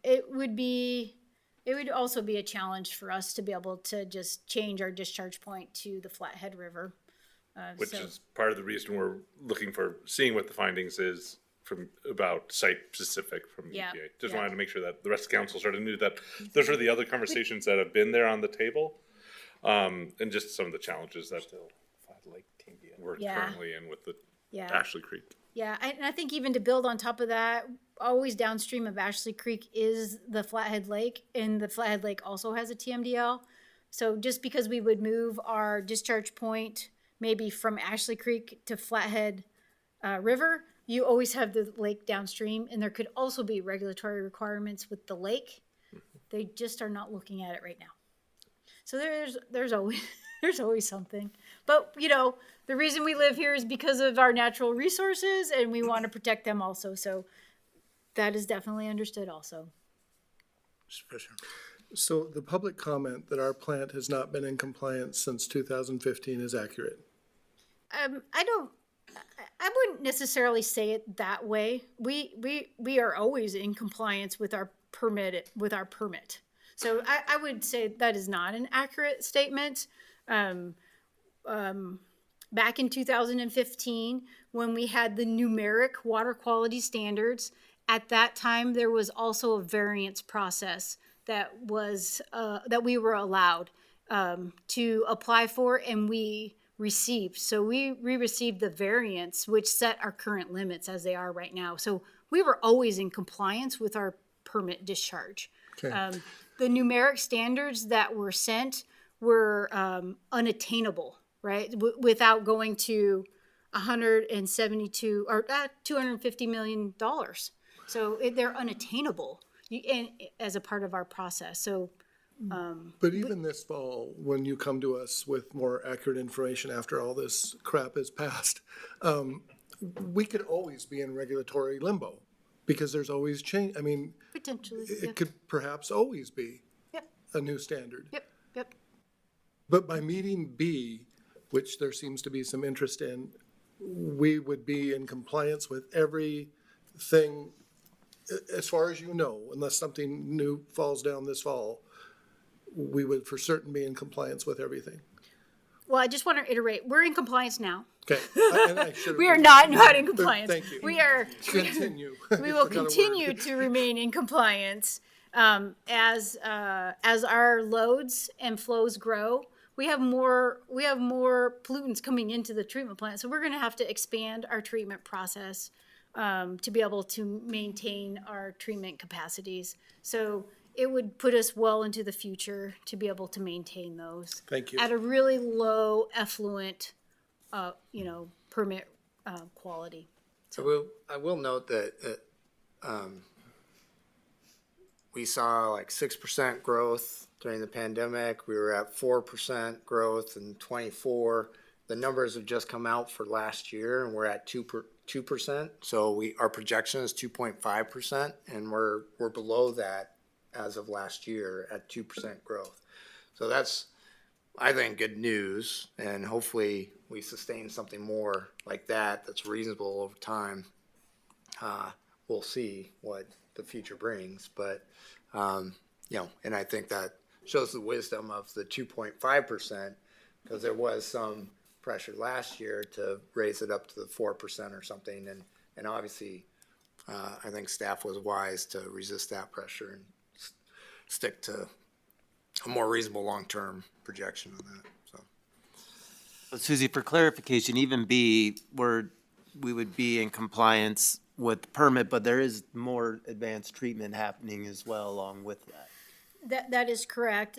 it would also be a challenge for us to be able to just change our discharge point to the Flathead River. Which is part of the reason we're looking for seeing what the findings is from, about site-specific from Yeah, EPA. Just yeah. wanted to make sure that the rest of council sort of knew that those are the other conversations that have been there on the table. And just some of the challenges that we're Yeah. currently in with the Yeah. Ashley Creek. Yeah, and I think even to build on top of that, always downstream of Ashley Creek is the Flathead Lake, and the Flathead Lake also has a TMDL. So just because we would move our discharge point maybe from Ashley Creek to Flathead River, you always have the lake downstream, and there could also be regulatory requirements with the lake. They just are not looking at it right now. So there's always there's always something. But you know, the reason we live here is because of our natural resources, and we want to protect them also. So that is definitely understood also. So the public comment that our plant has not been in compliance since 2015 is accurate. I wouldn't necessarily say it that way. We are always in compliance with our permit. So I would say that is not an accurate statement. Back in 2015, when we had the numeric water quality standards, at that time there was also a variance process that was that we were allowed to apply for, and we received. So we received the variance, which set our current limits as they are right now. So we were always in compliance with our permit discharge. Okay. The numeric standards that were sent were unattainable, right? Without going to 172 or $250 million. So they're unattainable and as a part of our process. So, But even this fall, when you come to us with more accurate information after all this crap is passed, we could always be in regulatory limbo because there's always change. I mean, potentially, it could perhaps always be Yep. a new standard. Yep. But by meeting B, which there seems to be some interest in, we would be in compliance with everything, as far as you know, unless something new falls down this fall, we would for certain be in compliance with everything. Well, I just want to iterate, we're in compliance now. Okay. And I should have- We are not in compliance. Thank you. We are. Continue. We will Forgot a word. continue to remain in compliance as our loads and flows grow. We have more pollutants coming into the treatment plant, so we're going to have to expand our treatment process to be able to maintain our treatment capacities. So it would put us well into the future to be able to maintain those. Thank you. At a really low effluent, permit quality. So I will note that we saw like 6% growth during the pandemic. We were at 4% growth in 24. The numbers have just come out for last year, and we're at 2%. So our projection is 2.5%, and we're below that as of last year at 2% growth. So that's, I think, good news, and hopefully we sustain something more like that that's reasonable over time. We'll see what the future brings, but and I think that shows the wisdom of the 2.5%, because there was some pressure last year to raise it up to the 4% or something, and obviously I think staff was wise to resist that pressure and stick to a more reasonable long-term projection on that. But Susie, for clarification, even B, we would be in compliance with the permit, but there is more advanced treatment happening as well along with that. That is correct.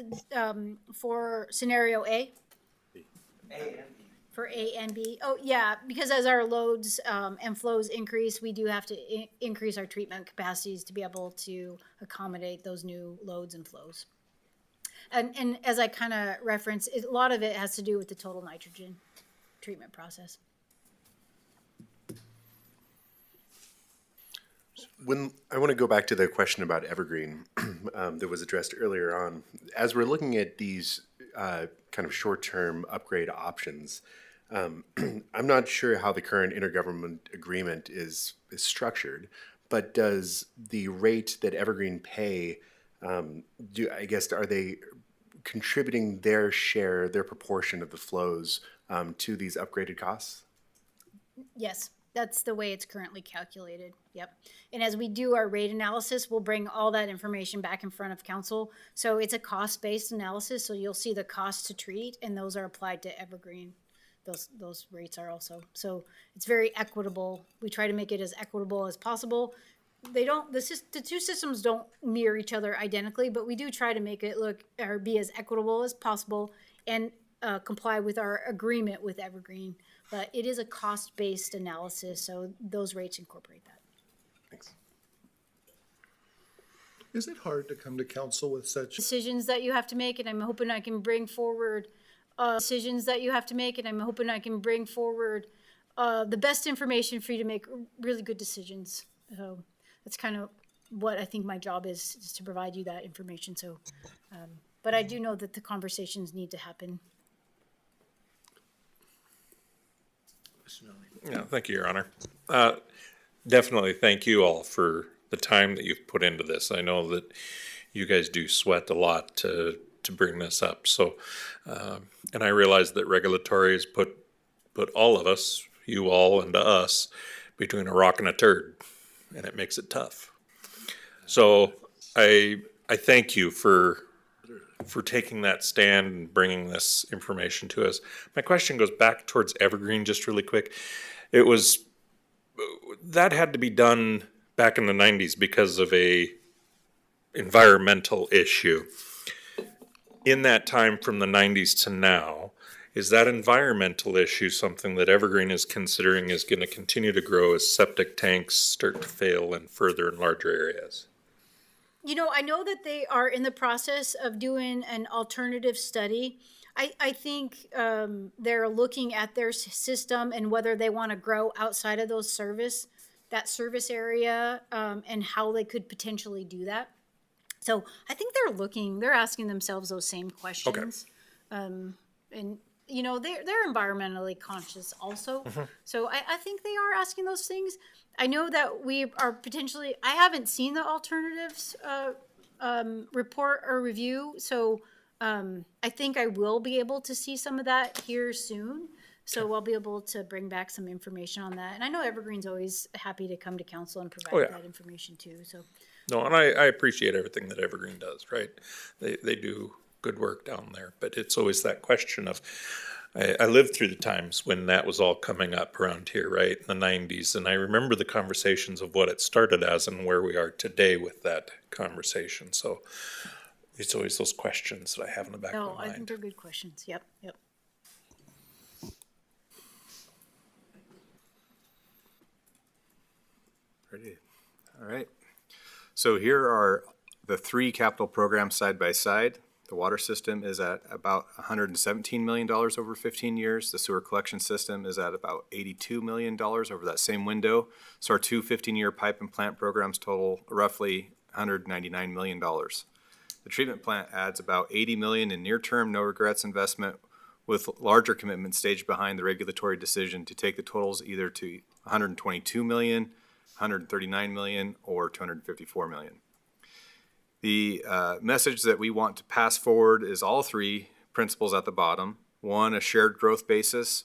For scenario A? For A and B. Oh, yeah, because as our loads and flows increase, we do have to increase our treatment capacities to be able to accommodate those new loads and flows. And as I kind of referenced, a lot of it has to do with the total nitrogen treatment process. When I want to go back to the question about Evergreen that was addressed earlier on, as we're looking at these kind of short-term upgrade options, I'm not sure how the current intergovernment agreement is structured, but does the rate that Evergreen pay, are they contributing their share, their proportion of the flows to these upgraded costs? Yes, That's the way it's currently calculated. Yep. And as we do our rate analysis, we'll bring all that information back in front of council. So it's a cost-based analysis. So you'll see the cost to treat, and those are applied to Evergreen. Those rates are also. So it's very equitable. We try to make it as equitable as possible. They don't, the two systems don't mirror each other identically, but we do try to make it look or be as equitable as possible and comply with our agreement with Evergreen. But it is a cost-based analysis, so those rates incorporate that. Thanks. Is it hard to come to council with such Decisions that you have to make, and I'm hoping I can bring forward the best information for you to make really good decisions. So that's kind of what I think my job is to provide you that information. So, but I do know that the conversations need to happen. Yeah, thank you, Your Honor. Definitely thank you all for the time that you've put into this. I know that you guys do sweat a lot to bring this up. So, and I realize that regulatory has put all of us, you all and us, between a rock and a turd, and it makes it tough. So I thank you for taking that stand and bringing this information to us. My question goes back towards Evergreen just really quick. That had to be done back in the 90s because of a environmental issue. In that time from the 90s to now, is that environmental issue something that Evergreen is considering is going to continue to grow as septic tanks start to fail in further and larger areas? You know, I know that they are in the process of doing an alternative study. I think they're looking at their system and whether they want to grow outside of that service area, and how they could potentially do that. So I think they're asking themselves those same questions. And, you know, they're environmentally conscious also. So I think they are asking those things. I know that we are potentially, I haven't seen the alternatives report or review. So I think I will be able to see some of that here soon. So I'll be able to bring back some information on that. And I know Evergreen's always happy to come to council and provide that information too. So. No, and I appreciate everything that Evergreen does, right? They do good work down there, but it's always that question of, I lived through the times when that was all coming up around here, right, in the 90s, and I remember the conversations of what it started as and where we are today with that conversation. So it's always those questions that I have in the back of my mind. I think they're good questions. Yep. Ready? All right. So here are the three capital programs side by side. The water system is at about $117 million over 15 years. The sewer collection system is at about $82 million over that same window. So our two 15-year pipe and plant programs total roughly $199 million. The treatment plant adds about $80 million in near-term, no regrets investment, with larger commitments staged behind the regulatory decision to take the totals either to $122 million, $139 million, or $254 million. The message that we want to pass forward is all three principles at the bottom. One, a shared growth basis,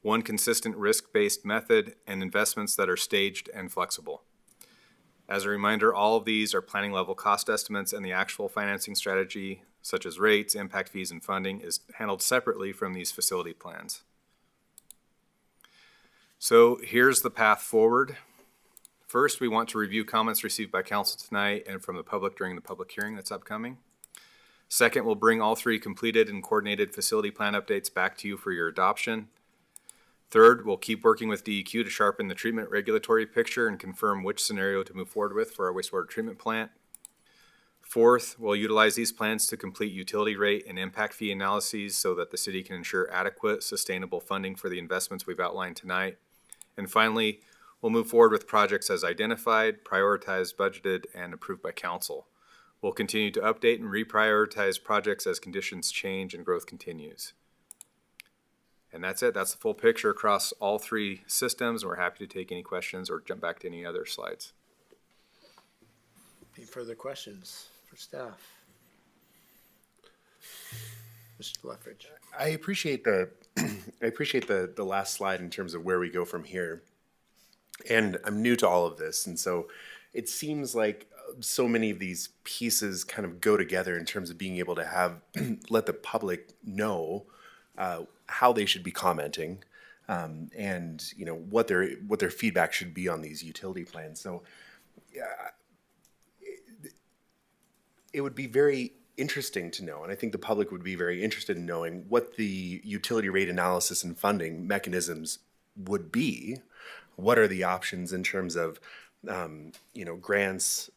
one consistent risk-based method, and investments that are staged and flexible. As a reminder, all of these are planning level cost estimates, and the actual financing strategy, such as rates, impact fees, and funding, is handled separately from these facility plans. So here's the path forward. First, we want to review comments received by council tonight and from the public during the public hearing that's upcoming. Second, we'll bring all three completed and coordinated facility plan updates back to you for your adoption. Third, we'll keep working with DEQ to sharpen the treatment regulatory picture and confirm which scenario to move forward with for our wastewater treatment plant. Fourth, we'll utilize these plans to complete utility rate and impact fee analyses so that the city can ensure adequate, sustainable funding for the investments we've outlined tonight. And finally, we'll move forward with projects as identified, prioritized, budgeted, and approved by council. We'll continue to update and reprioritize projects as conditions change and growth continues. And that's it. That's the full picture across all three systems. We're happy to take any questions or jump back to any other slides. Any further questions for staff? Mr. Leftridge. I appreciate the last slide in terms of where we go from here. And I'm new to all of this, and so it seems like so many of these pieces kind of go together in terms of being able to have let the public know how they should be commenting, and what their feedback should be on these utility plans. So it would be very interesting to know, and I think the public would be very interested in knowing what the utility rate analysis and funding mechanisms would be. What are the options in terms of, grants,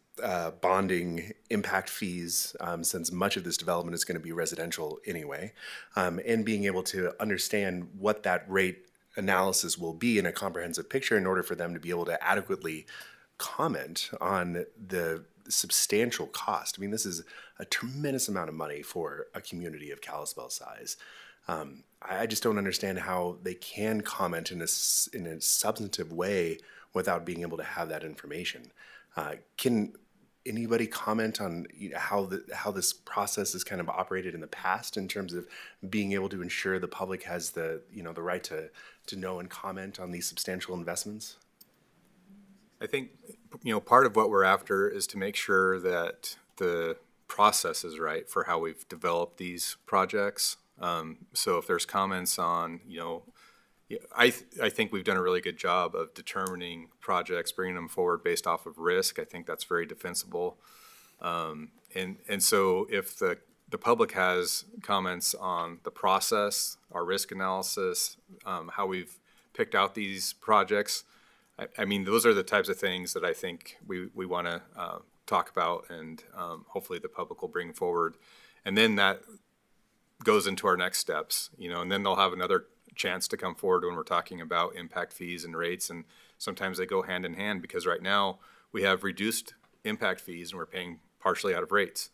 bonding, impact fees, since much of this development is going to be residential anyway, and being able to understand what that rate analysis will be in a comprehensive picture in order for them to be able to adequately comment on the substantial cost. I mean, this is a tremendous amount of money for a community of Kalispell size. I just don't understand how they can comment in a substantive way without being able to have that information. Can anybody comment on how this process is kind of operated in the past in terms of being able to ensure the public has the right to know and comment on these substantial investments? I think, part of what we're after is to make sure that the process is right for how we've developed these projects. So if there's comments on, I think we've done a really good job of determining projects, bringing them forward based off of risk. I think that's very defensible. And so if the public has comments on the process, our risk analysis, how we've picked out these projects, I mean, those are the types of things that I think we want to talk about, and hopefully the public will bring forward. And then that goes into our next steps, and then they'll have another chance to come forward when we're talking about impact fees and rates. And sometimes they go hand in hand, because right now we have reduced impact fees and we're paying partially out of rates.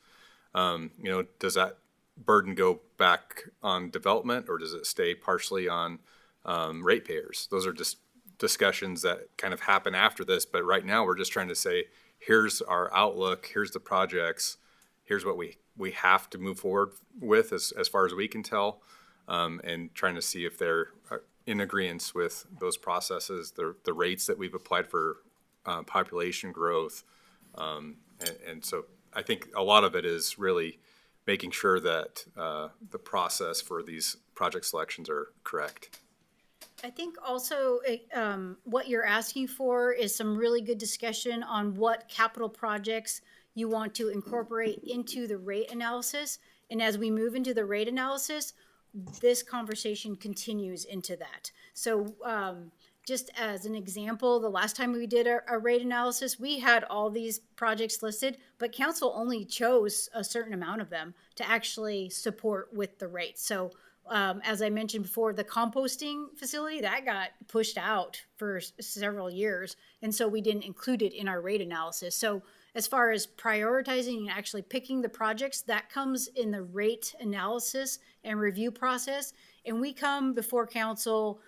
Does that burden go back on development, or does it stay partially on ratepayers? Those are just discussions that kind of happen after this, but right now we're just trying to say, here's our outlook, here's the projects, here's what we have to move forward with as far as we can tell, and trying to see if they're in agreement with those processes, the rates that we've applied for population growth. And so I think a lot of it is really making sure that the process for these project selections are correct. I think also what you're asking for is some really good discussion on what capital projects you want to incorporate into the rate analysis. And as we move into the rate analysis, this conversation continues into that. So just as an example, the last time we did a rate analysis, we had all these projects listed, but council only chose a certain amount of them to actually support with the rate. So as I mentioned before, the composting facility, that got pushed out for several years. And so we didn't include it in our rate analysis. So as far as prioritizing and actually picking the projects, that comes in the rate analysis and review process. And we come before council,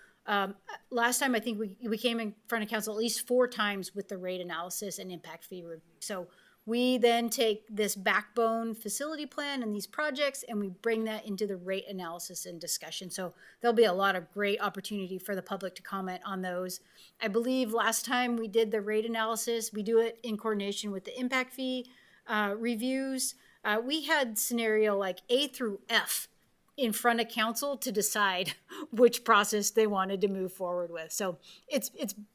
last time I think we came in front of council at least 4 times with the rate analysis and impact fee review. So we then take this backbone facility plan and these projects, and we bring that into the rate analysis and discussion. So there'll be a lot of great opportunity for the public to comment on those. I believe last time we did the rate analysis, we do it in coordination with the impact fee reviews. We had scenario like A through F in front of council to decide which process they wanted to move forward with. So it's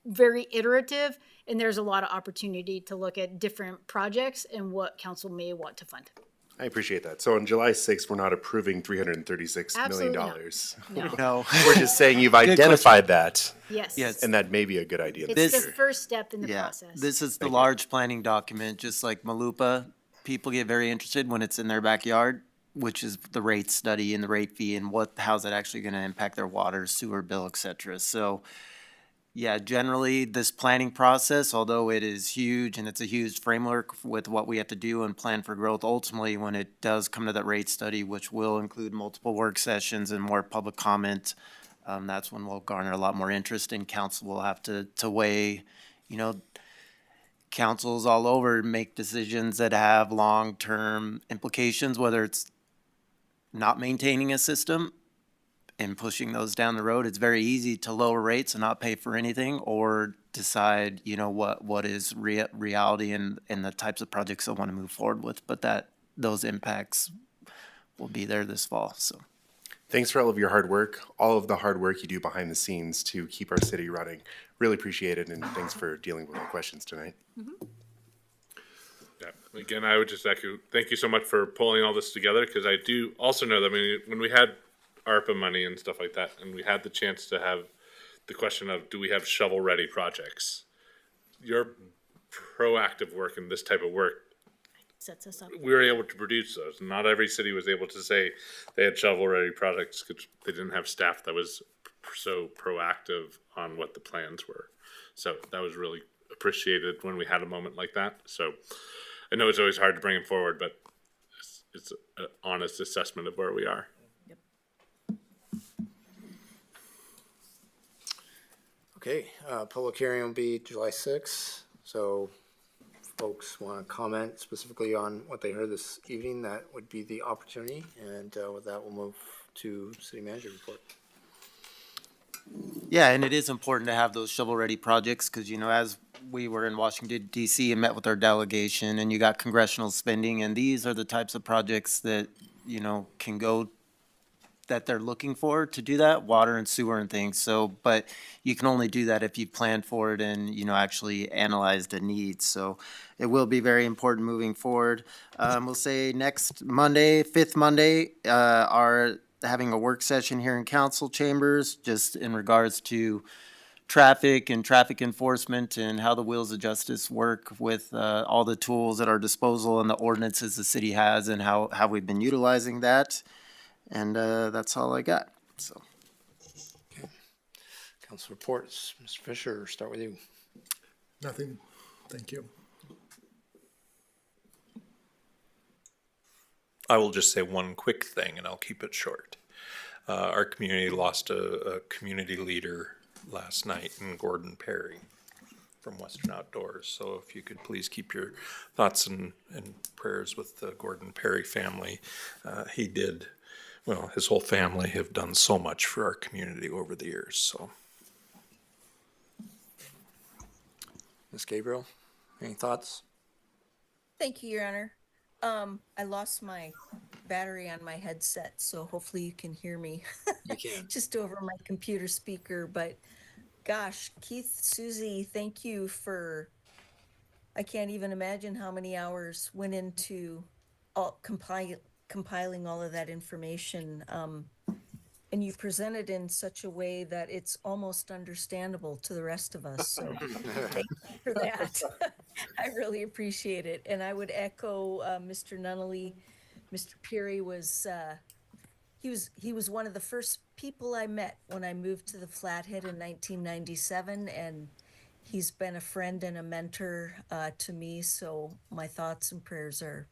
very iterative, and there's a lot of opportunity to look at different projects and what council may want to fund. I appreciate that. So on July 6th, we're not approving $336 million. Absolutely not. No. We're just saying you've identified that. Yes. Yes. And that may be a good idea. It's the first step in the Yeah, process. this is the large planning document, just like Malupa. People get very interested when it's in their backyard, which is the rate study and the rate fee and how's that actually going to impact their water, sewer bill, et cetera. So, yeah, generally this planning process, although it is huge and it's a huge framework with what we have to do and plan for growth, ultimately when it does come to that rate study, which will include multiple work sessions and more public comment, that's when we'll garner a lot more interest, and council will have to weigh, councils all over make decisions that have long-term implications, whether it's not maintaining a system in pushing those down the road. It's very easy to lower rates and not pay for anything, or decide, what is reality and the types of projects I want to move forward with. But those impacts will be there this fall, so. Thanks for all of your hard work, all of the hard work you do behind the scenes to keep our city running. Really appreciate it, and thanks for dealing with my questions tonight. Yeah, again, I would just echo, thank you so much for pulling all this together, because I do also know that, when we had ARPA money and stuff like that, and we had the chance to have the question of, do we have shovel-ready projects? Your proactive work and this type of work, Sets us up. we were able to produce those. Not every city was able to say they had shovel-ready projects because they didn't have staff that was so proactive on what the plans were. So that was really appreciated when we had a moment like that. So I know it's always hard to bring them forward, but it's an honest assessment of where we are. Okay, public hearing will be July 6th, so folks want to comment specifically on what they heard this evening, that would be the opportunity, and with that, we'll move to city manager report. Yeah, and it is important to have those shovel-ready projects, because, as we were in Washington DC and met with our delegation, and you got congressional spending, and these are the types of projects that, can go, that they're looking for to do that, water and sewer and things. So, but you can only do that if you've planned for it and, actually analyzed the needs. So it will be very important moving forward. We'll say next Monday, 5th Monday, are having a work session here in council chambers, just in regards to traffic and traffic enforcement and how the wheels of justice work with all the tools at our disposal and the ordinances the city has, and how we've been utilizing that. And that's all I got, so. Council reports, Mr. Fisher, start with you. Nothing. Thank you. I will just say one quick thing, and I'll keep it short. Our community lost a community leader last night in Gordon Perry from Western Outdoors. So if you could please keep your thoughts and prayers with the Gordon Perry family. His whole family have done so much for our community over the years, so. Ms. Gabriel, any thoughts? Thank you, Your Honor. I lost my battery on my headset, so hopefully you can hear me. You can. Just over my computer speaker, but gosh, Keith, Susie, thank you for, I can't even imagine how many hours went into compiling all of that information. And you present it in such a way that it's almost understandable to the rest of us. So thank you for that. I really appreciate it. And I would echo Mr. Nunnally. Mr. Peary was, he was one of the first people I met when I moved to the Flathead in 1997. And he's been a friend and a mentor to me. So my thoughts and prayers are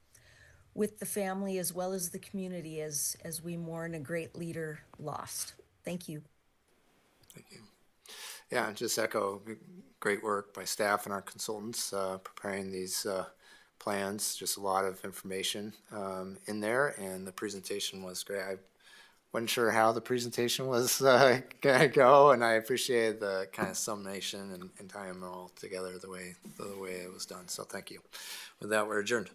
with the family as well as the community as we mourn a great leader lost. Thank you. Thank you. Yeah, just echo great work by staff and our consultants preparing these plans. Just a lot of information in there, and the presentation was great. I wasn't sure how the presentation was gonna go, and I appreciated the kind of summation and tying them all together the way it was done. So thank you. With that, we're adjourned.